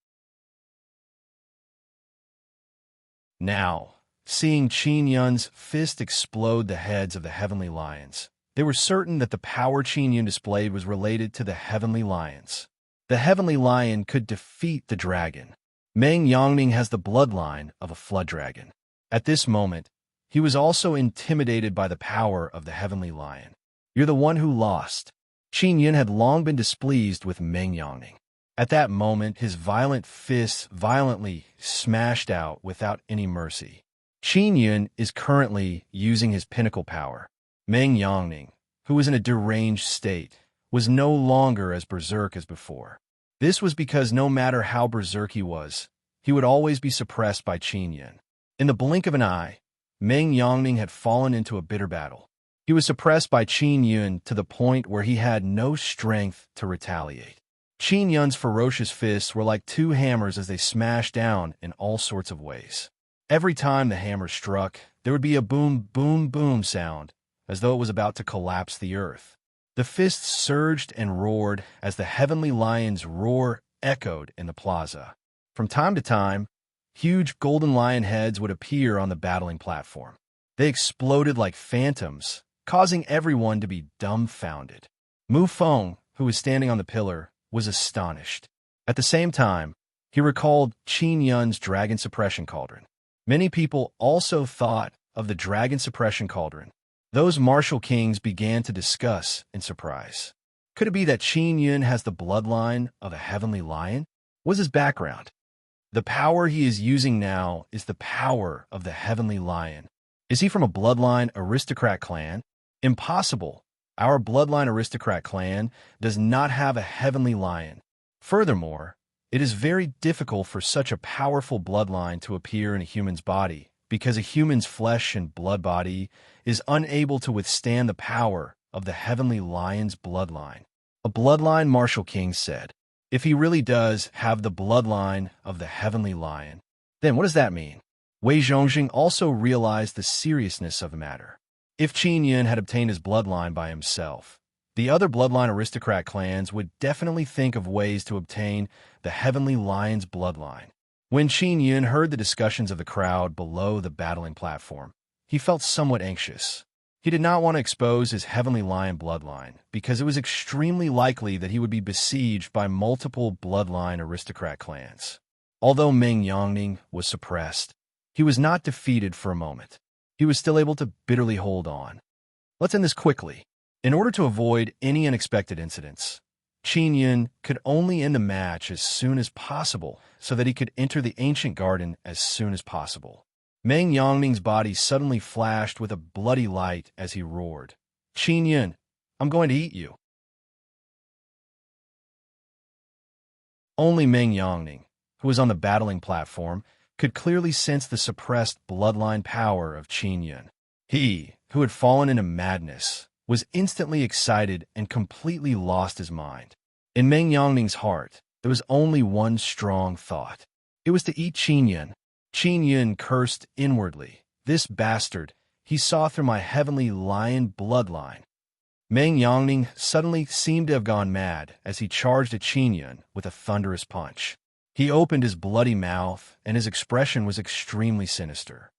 Now, seeing Qin Yun's fist explode the heads of the heavenly lions, they were certain that the power Qin Yun displayed was related to the heavenly lions. The heavenly lion could defeat the dragon. Meng Yangning has the bloodline of a flood dragon. At this moment, he was also intimidated by the power of the heavenly lion. "You're the one who lost." Qin Yun had long been displeased with Meng Yangning. At that moment, his violent fists violently smashed out without any mercy. Qin Yun is currently using his pinnacle power. Meng Yangning, who was in a deranged state, was no longer as berserk as before. This was because no matter how berserk he would always be suppressed by Qin Yun. In the blink of an eye, Meng Yangning had fallen into a bitter battle. He was suppressed by Qin Yun to the point where he had no strength to retaliate. Qin Yun's ferocious fists were like 2 hammers as they smashed down in all sorts of ways. Every time the hammer struck, there would be a boom, boom, boom sound, as though it was about to collapse the earth. The fists surged and roared as the heavenly lion's roar echoed in the plaza. From time to time, huge golden lion heads would appear on the battling platform. They exploded like phantoms, causing everyone to be dumbfounded. Mu Feng, who was standing on the pillar, was astonished. At the same time, he recalled Qin Yun's dragon suppression cauldron. Many people also thought of the dragon suppression cauldron. Those martial kings began to discuss in surprise. Could it be that Qin Yun has the bloodline of a heavenly lion? What's his background? The power he is using now is the power of the heavenly lion. Is he from a bloodline aristocrat clan? Impossible. Our bloodline aristocrat clan does not have a heavenly lion. Furthermore, it is very difficult for such a powerful bloodline to appear in a human's body, because a human's flesh and blood body is unable to withstand the power of the heavenly lion's bloodline. A bloodline martial king said, if he really does have the bloodline of the heavenly lion, then what does that mean? Wei Zhongxing also realized the seriousness of the matter. If Qin Yun had obtained his bloodline by himself, the other bloodline aristocrat clans would definitely think of ways to obtain the heavenly lion's bloodline. When Qin Yun heard the discussions of the crowd below the battling platform, he felt somewhat anxious. He did not want to expose his heavenly lion bloodline, because it was extremely likely that he would be besieged by multiple bloodline aristocrat clans. Although Meng Yongning was suppressed, he was not defeated for a moment. He was still able to bitterly hold on. Let's end this quickly. In order to avoid any unexpected incidents, Qin Yun could only end the match as soon as possible so that he could enter the ancient garden as soon as possible. Meng Yangning's body suddenly flashed with a bloody light as he roared, Qin Yun, I'm going to eat you. Only Meng Yongning, who was on the battling platform, could clearly sense the suppressed bloodline power of Qin Yun. He, who had fallen into madness, was instantly excited and completely lost his mind. In Meng Yangning's heart, there was only one strong thought. It was to eat Qin Yun. Qin Yun cursed inwardly. This bastard, he saw through my heavenly lion bloodline. Meng Yongning suddenly seemed to have gone mad as he charged at Qin Yun with a thunderous punch. He opened his bloody mouth, and his expression was extremely sinister.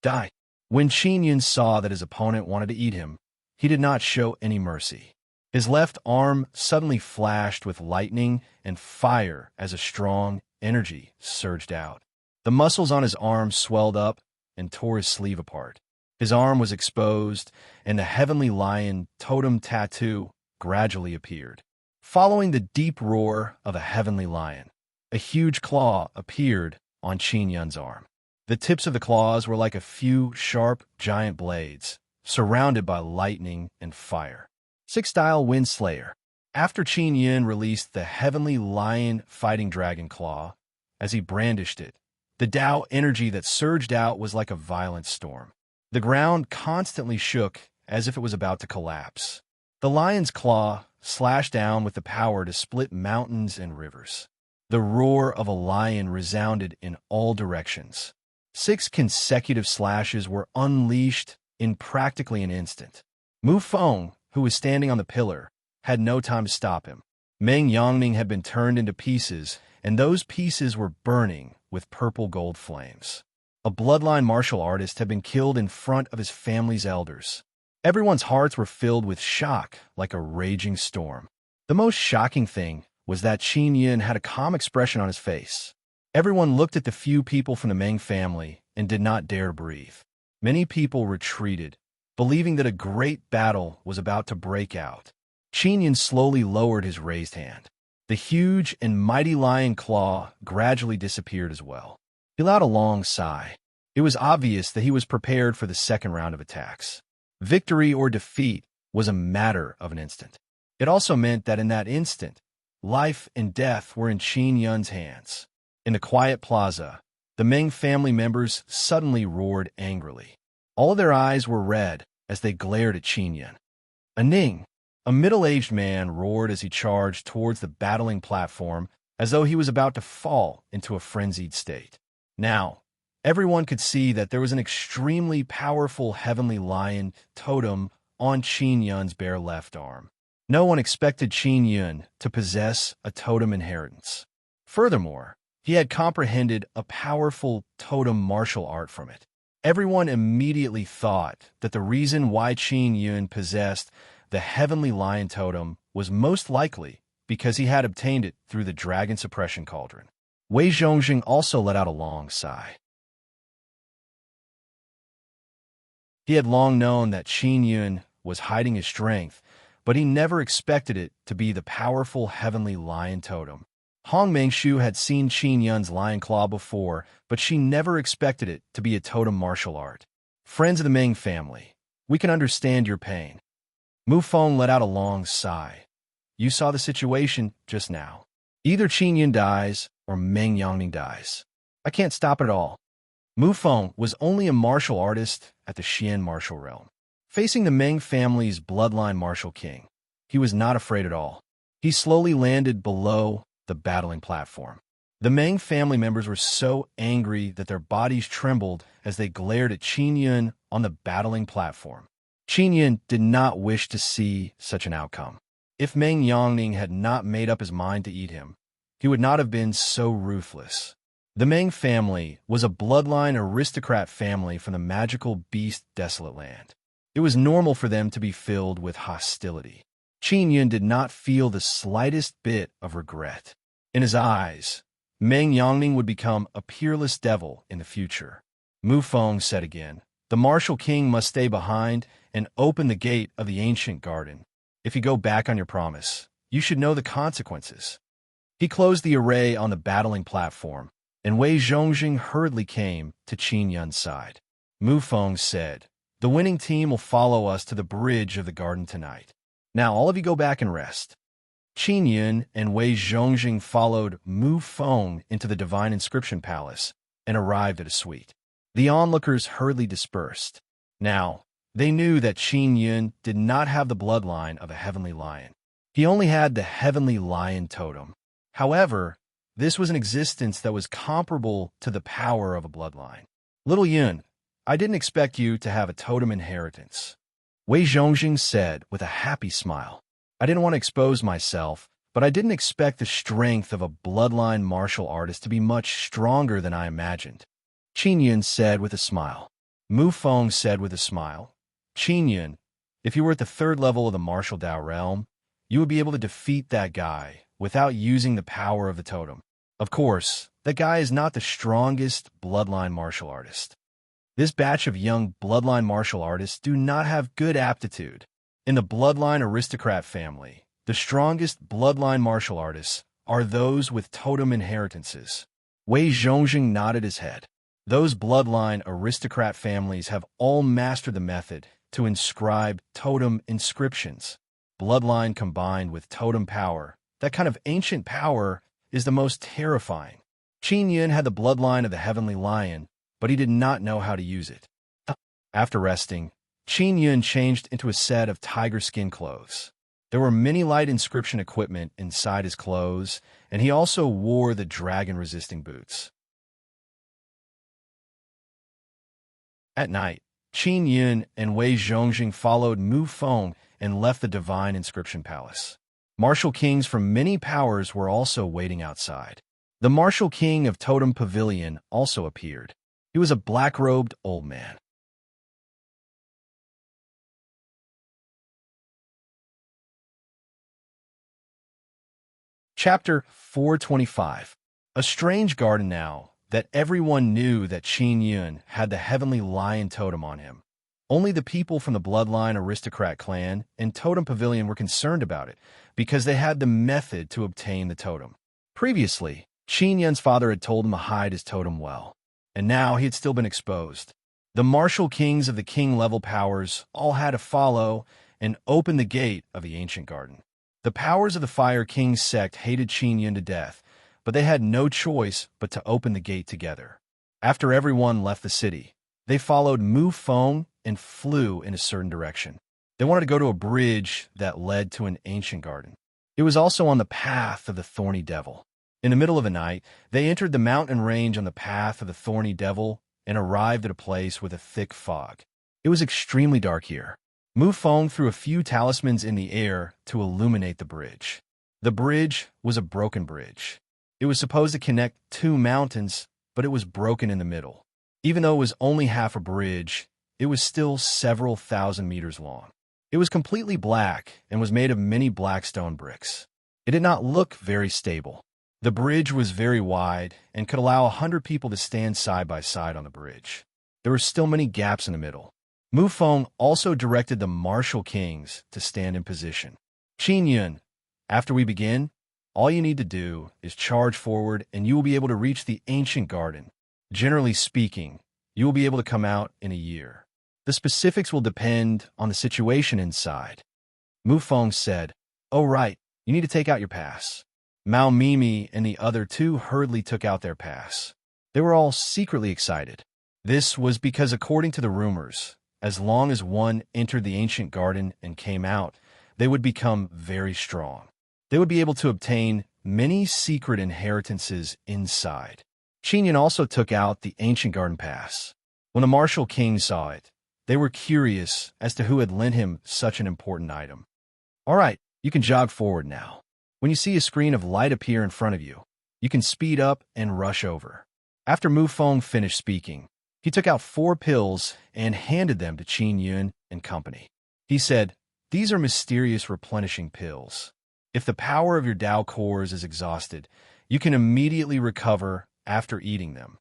Die. When Qin Yun saw that his opponent wanted to eat him, he did not show any mercy. His left arm suddenly flashed with lightning and fire as a strong energy surged out. The muscles on his arm swelled up and tore his sleeve apart. His arm was exposed, and the heavenly lion totem tattoo gradually appeared. Following the deep roar of a heavenly lion, a huge claw appeared on Qin Yun's arm. The tips of the claws were like a few sharp, giant blades, surrounded by lightning and fire. Six-style Wind Slayer. After Qin Yun released the heavenly lion fighting dragon claw, as he brandished it, the Tao energy that surged out was like a violent storm. The ground constantly shook as if it was about to collapse. The lion's claw slashed down with the power to split mountains and rivers. The roar of a lion resounded in all directions. 6 consecutive slashes were unleashed in practically an instant. Mu Feng, who was standing on the pillar, had no time to stop him. Meng Yongning had been turned into pieces, and those pieces were burning with purple-gold flames. A bloodline martial artist had been killed in front of his family's elders. Everyone's hearts were filled with shock like a raging storm. The most shocking thing was that Qin Yun had a calm expression on his face. Everyone looked at the few people from the Meng family and did not dare breathe. Many people retreated, believing that a great battle was about to break out. Qin Yun slowly lowered his raised hand. The huge and mighty lion claw gradually disappeared as well. He allowed a long sigh. It was obvious that he was prepared for the second round of attacks. Victory or defeat was a matter of an instant. It also meant that in that instant, life and death were in Qin Yun's hands. In the quiet plaza, the Meng family members suddenly roared angrily. All of their eyes were red as they glared at Qin Yun. A Ning, a middle-aged man, roared as he charged towards the battling platform as though he was about to fall into a frenzied state. Now, everyone could see that there was an extremely powerful heavenly lion totem on Qin Yun's bare left arm. No one expected Qin Yun to possess a totem inheritance. Furthermore, he had comprehended a powerful totem martial art from it. Everyone immediately thought that the reason why Qin Yun possessed the heavenly lion totem was most likely because he had obtained it through the dragon suppression cauldron. Wei Zhongxing also let out a long sigh. He had long known that Qin Yun was hiding his strength, but he never expected it to be the powerful heavenly lion totem. Hong Mengshu had seen Qin Yun's lion claw before, but she never expected it to be a totem martial art. Friends of the Ming family, we can understand your pain. Mu Feng let out a long sigh. You saw the situation just now. Either Qin Yun dies or Meng Yangning dies. I can't stop it at all. Mu Feng was only a martial artist at the Xian martial realm. Facing the Meng family's bloodline martial king, he was not afraid at all. He slowly landed below the battling platform. The Meng family members were so angry that their bodies trembled as they glared at Qin Yun on the battling platform. Qin Yun did not wish to see such an outcome. If Meng Yangning had not made up his mind to eat him, he would not have been so ruthless. The Meng family was a bloodline aristocrat family from the magical beast Desolate Land. It was normal for them to be filled with hostility. Qin Yun did not feel the slightest bit of regret. In his eyes, Meng Yangning would become a peerless devil in the future. Mu Feng said again, "The martial king must stay behind and open the gate of the ancient garden. If you go back on your promise, you should know the consequences." He closed the array on the battling platform, and Wei Zhongjing hurriedly came to Qin Yun's side. Mu Feng said, "The winning team will follow us to the bridge of the garden tonight. Now all of you go back and rest." Qin Yun and Wei Zhongjing followed Mu Feng into the Divine Inscription Palace and arrived at a suite. The onlookers hurriedly dispersed. Now, they knew that Qin Yun did not have the bloodline of a heavenly lion. He only had the heavenly lion totem. However, this was an existence that was comparable to the power of a bloodline. "Little Yun, I didn't expect you to have a totem inheritance," Wei Zhongjing said with a happy smile. "I didn't want to expose myself, but I didn't expect the strength of a bloodline martial artist to be much stronger than I imagined," Qin Yun said with a smile. Mu Feng said with a smile, "Qin Yun, if you were at the third level of the martial Dao realm, you would be able to defeat that guy without using the power of the totem. Of course, that guy is not the strongest bloodline martial artist. This batch of young bloodline martial artists do not have good aptitude. In the bloodline aristocrat family, the strongest bloodline martial artists are those with totem inheritances." Wei Zhongjing nodded his head. Those bloodline aristocrat families have all mastered the method to inscribe totem inscriptions. Bloodline combined with totem power, that kind of ancient power, is the most terrifying. Qin Yun had the bloodline of the heavenly lion, but he did not know how to use it. After resting, Qin Yun changed into a set of tiger skin clothes. There were many light inscription equipment inside his clothes, and he also wore the dragon-resisting boots. At night, Qin Yun and Wei Zhongjing followed Mu Feng and left the Divine Inscription Palace. Martial kings from many powers were also waiting outside. The Martial King of Totem Pavilion also appeared. He was a black-robed old man. Chapter 425. A strange garden now that everyone knew that Qin Yun had the heavenly lion totem on him. Only the people from the bloodline aristocrat clan and Totem Pavilion were concerned about it because they had the method to obtain the totem. Previously, Qin Yun's father had told him to hide his totem well, and now he had still been exposed. The martial kings of the king-level powers all had to follow and open the gate of the ancient garden. The powers of the Fire King sect hated Qin Yun to death, but they had no choice but to open the gate together. After everyone left the city, they followed Mu Feng and flew in a certain direction. They wanted to go to a bridge that led to an ancient garden. It was also on the path of the Thorny Devil. In the middle of the night, they entered the mountain range on the path of the Thorny Devil and arrived at a place with a thick fog. It was extremely dark here. Mu Feng threw a few talismans in the air to illuminate the bridge. The bridge was a broken bridge. It was supposed to connect two mountains, but it was broken in the middle. Even though it was only half a bridge, it was still several thousand meters long. It was completely black and was made of many black stone bricks. It did not look very stable. The bridge was very wide and could allow 100 people to stand side by side on the bridge. There were still many gaps in the middle. Mu Feng also directed the martial kings to stand in position. "Qin Yun, after we begin, all you need to do is charge forward and you will be able to reach the ancient garden. Generally speaking, you will be able to come out in a year. The specifics will depend on the situation inside. Mu Feng said, "Oh right, you need to take out your pass." Mao Mimi and the other two hurriedly took out their pass. They were all secretly excited. This was because, according to the rumors, as long as one entered the ancient garden and came out, they would become very strong. They would be able to obtain many secret inheritances inside. Qingyun also took out the ancient garden pass. When the martial king saw it, they were curious as to who had lent him such an important item. All right, you can jog forward now. When you see a screen of light appear in front of you, you can speed up and rush over. After Mu Feng finished speaking, he took out 4 pills and handed them to Qin Yun and company. He said, "These are mysterious replenishing pills. If the power of your Tao cores is exhausted, you can immediately recover after eating them."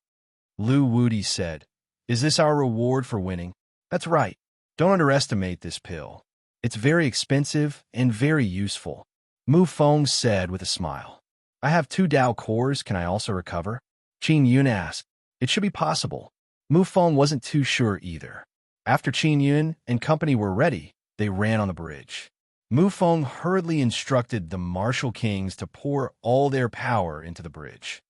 Lu Wudi said, "Is this our reward for winning?" "That's right. Don't underestimate this pill. It's very expensive and very useful." Mu Feng said with a smile. "I have 2 Tao cores. Can I also recover?" Qin Yun asked. It should be possible. Mu Feng wasn't too sure either. After Qin Yun and company were ready, they ran on the bridge. Mu Feng hurriedly instructed the martial kings to pour all their power into the bridge.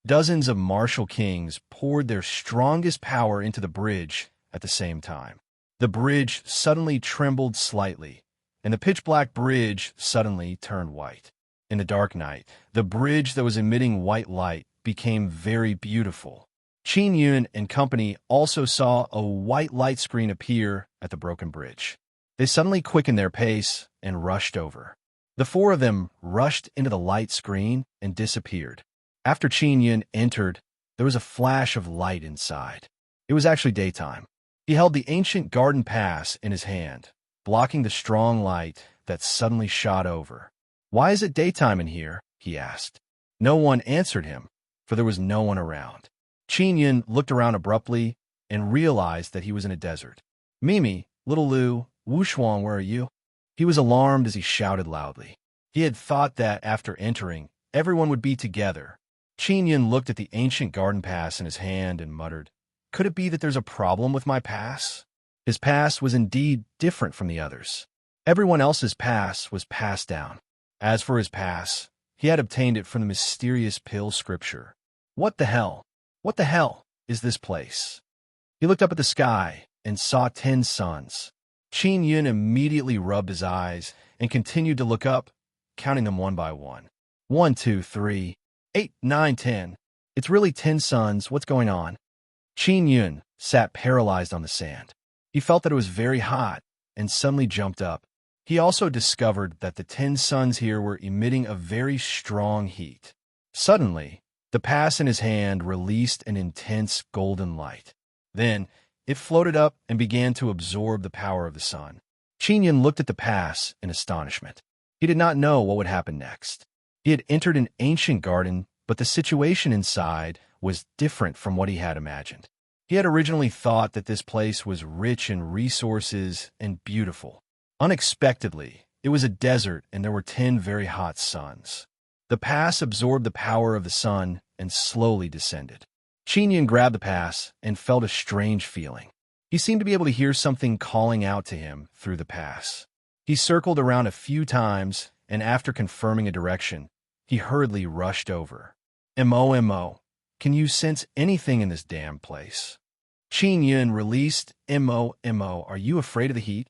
Dozens of martial kings poured their strongest power into the bridge at the same time. The bridge suddenly trembled slightly, and the pitch-black bridge suddenly turned white. In the dark night, the bridge that was emitting white light became very beautiful. Qin Yun and company also saw a white light screen appear at the broken bridge. They suddenly quickened their pace and rushed over. The 4 of them rushed into the light screen and disappeared. After Qin Yun entered, there was a flash of light inside. It was actually daytime. He held the ancient garden pass in his hand, blocking the strong light that suddenly shot over. "Why is it daytime in here?" he asked. No one answered him, for there was no one around. Qin Yun looked around abruptly and realized that he was in a desert. "Mimi, little Lu, Wushuang, where are you?" He was alarmed as he shouted loudly. He had thought that after entering, everyone would be together. Qin Yun looked at the ancient garden pass in his hand and muttered, "Could it be that there's a problem with my pass?" His pass was indeed different from the others. Everyone else's pass was passed down. As for his pass, he had obtained it from the mysterious pill scripture. What the hell? What the hell is this place? He looked up at the sky and saw 10 suns. Qin Yun immediately rubbed his eyes and continued to look up, counting them one by one. 1, 2, 3, 8, 9, 10. It's really 10 suns. What's going on? Qin Yun sat paralyzed on the sand. He felt that it was very hot and suddenly jumped up. He also discovered that the 10 suns here were emitting a very strong heat. Suddenly, the pass in his hand released an intense golden light. Then, it floated up and began to absorb the power of the sun. Qin Yun looked at the pass in astonishment. He did not know what would happen next. He had entered an ancient garden, but the situation inside was different from what he had imagined. He had originally thought that this place was rich in resources and beautiful. Unexpectedly, it was a desert and there were 10 very hot suns. The pass absorbed the power of the sun and slowly descended. Qin Yun grabbed the pass and felt a strange feeling. He seemed to be able to hear something calling out to him through the pass. He circled around a few times, and after confirming a direction, he hurriedly rushed over. "Mo, can you sense anything in this damn place?" Qin Yun released Mo, are you afraid of the heat?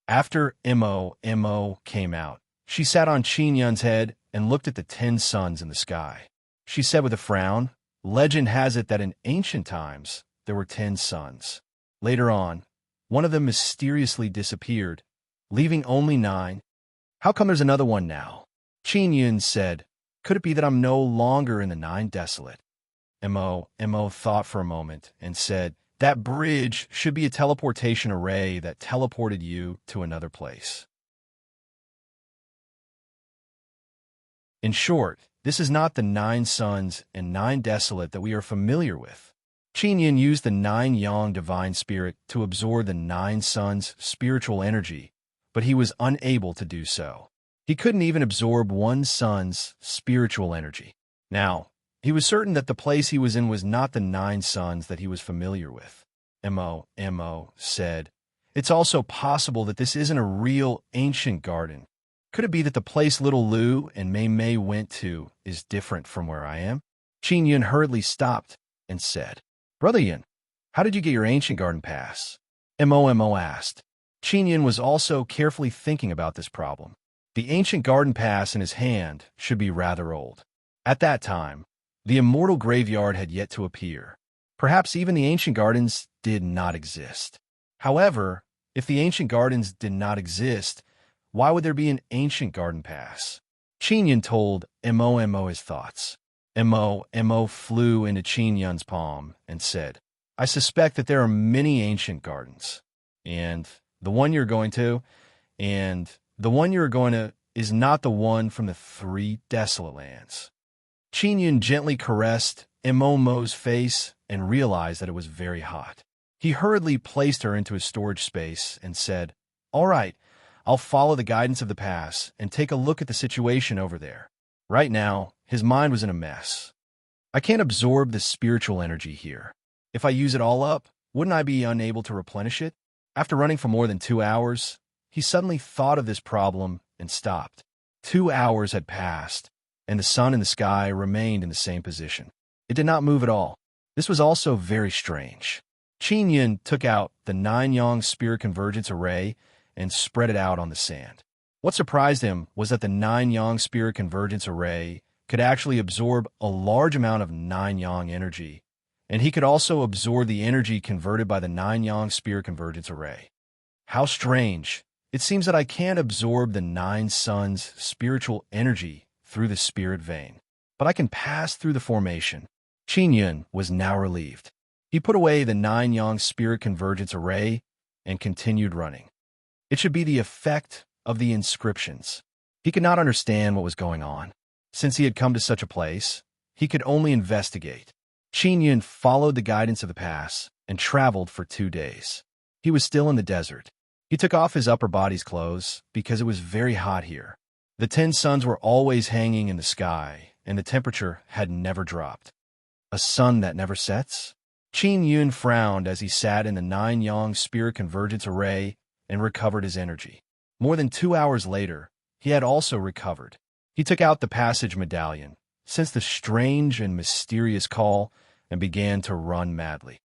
After Mo came out, she sat on Qin Yun's head and looked at the 10 suns in the sky. She said with a frown, "Legend has it that in ancient times, there were 10 suns. Later on, one of them mysteriously disappeared, leaving only 9. How come there's another one now?" Qin Yun said, "Could it be that I'm no longer in the 9 desolate?" Mo thought for a moment and said, "That bridge should be a teleportation array that teleported you to another place." In short, this is not the 9 suns and 9 desolate that we are familiar with. Qin Yun used the 9 yang divine spirit to absorb the 9 suns' spiritual energy, but he was unable to do so. He couldn't even absorb 1 sun's spiritual energy. Now, He was certain that the place he was in was not the 9 suns that he was familiar with. Mo said, "It's also possible that this isn't a real ancient garden. Could it be that the place little Lu and Mei Mei went to is different from where I am?" Qin Yun hurriedly stopped and said, "Brother Yun, how did you get your ancient garden pass?" Mo asked. Qin Yun was also carefully thinking about this problem. The ancient garden pass in his hand should be rather old. At that time, the immortal graveyard had yet to appear. Perhaps even the ancient gardens did not exist. However, if the ancient gardens did not exist, why would there be an ancient garden pass? Qin Yun told Mo his thoughts. Mo flew into Qin Yun's palm and said, "I suspect that there are many ancient gardens, and the one you're going to is not the one from the 3 desolate lands." Qin Yun gently caressed Mo's face and realized that it was very hot. He hurriedly placed her into his storage space and said, "All right, I'll follow the guidance of the pass and take a look at the situation over there." Right now, his mind was in a mess. "I can't absorb the spiritual energy here. If I use it all up, wouldn't I be unable to replenish it?" After running for more than 2 hours, he suddenly thought of this problem and stopped. 2 hours had passed, and the sun in the sky remained in the same position. It did not move at all. This was also very strange. Qin Yun took out the 9-yang spirit convergence array and spread it out on the sand. What surprised him was that the 9-yang spirit convergence array could actually absorb a large amount of 9-yang energy, and he could also absorb the energy converted by the 9-yang spirit convergence array. How strange. It seems that I can't absorb the 9 suns' spiritual energy through the spirit vein, but I can pass through the formation. Qin Yun was now relieved. He put away the 9-yang spirit convergence array and continued running. It should be the effect of the inscriptions. He could not understand what was going on. Since he had come to such a place, he could only investigate. Qin Yun followed the guidance of the pass and traveled for 2 days. He was still in the desert. He took off his upper body's clothes because it was very hot here. The 10 suns were always hanging in the sky, and the temperature had never dropped. A sun that never sets? Qin Yun frowned as he sat in the 9-yang spirit convergence array and recovered his energy. More than 2 hours later, he had also recovered. He took out the passage medallion, sensed the strange and mysterious call, and began to run madly.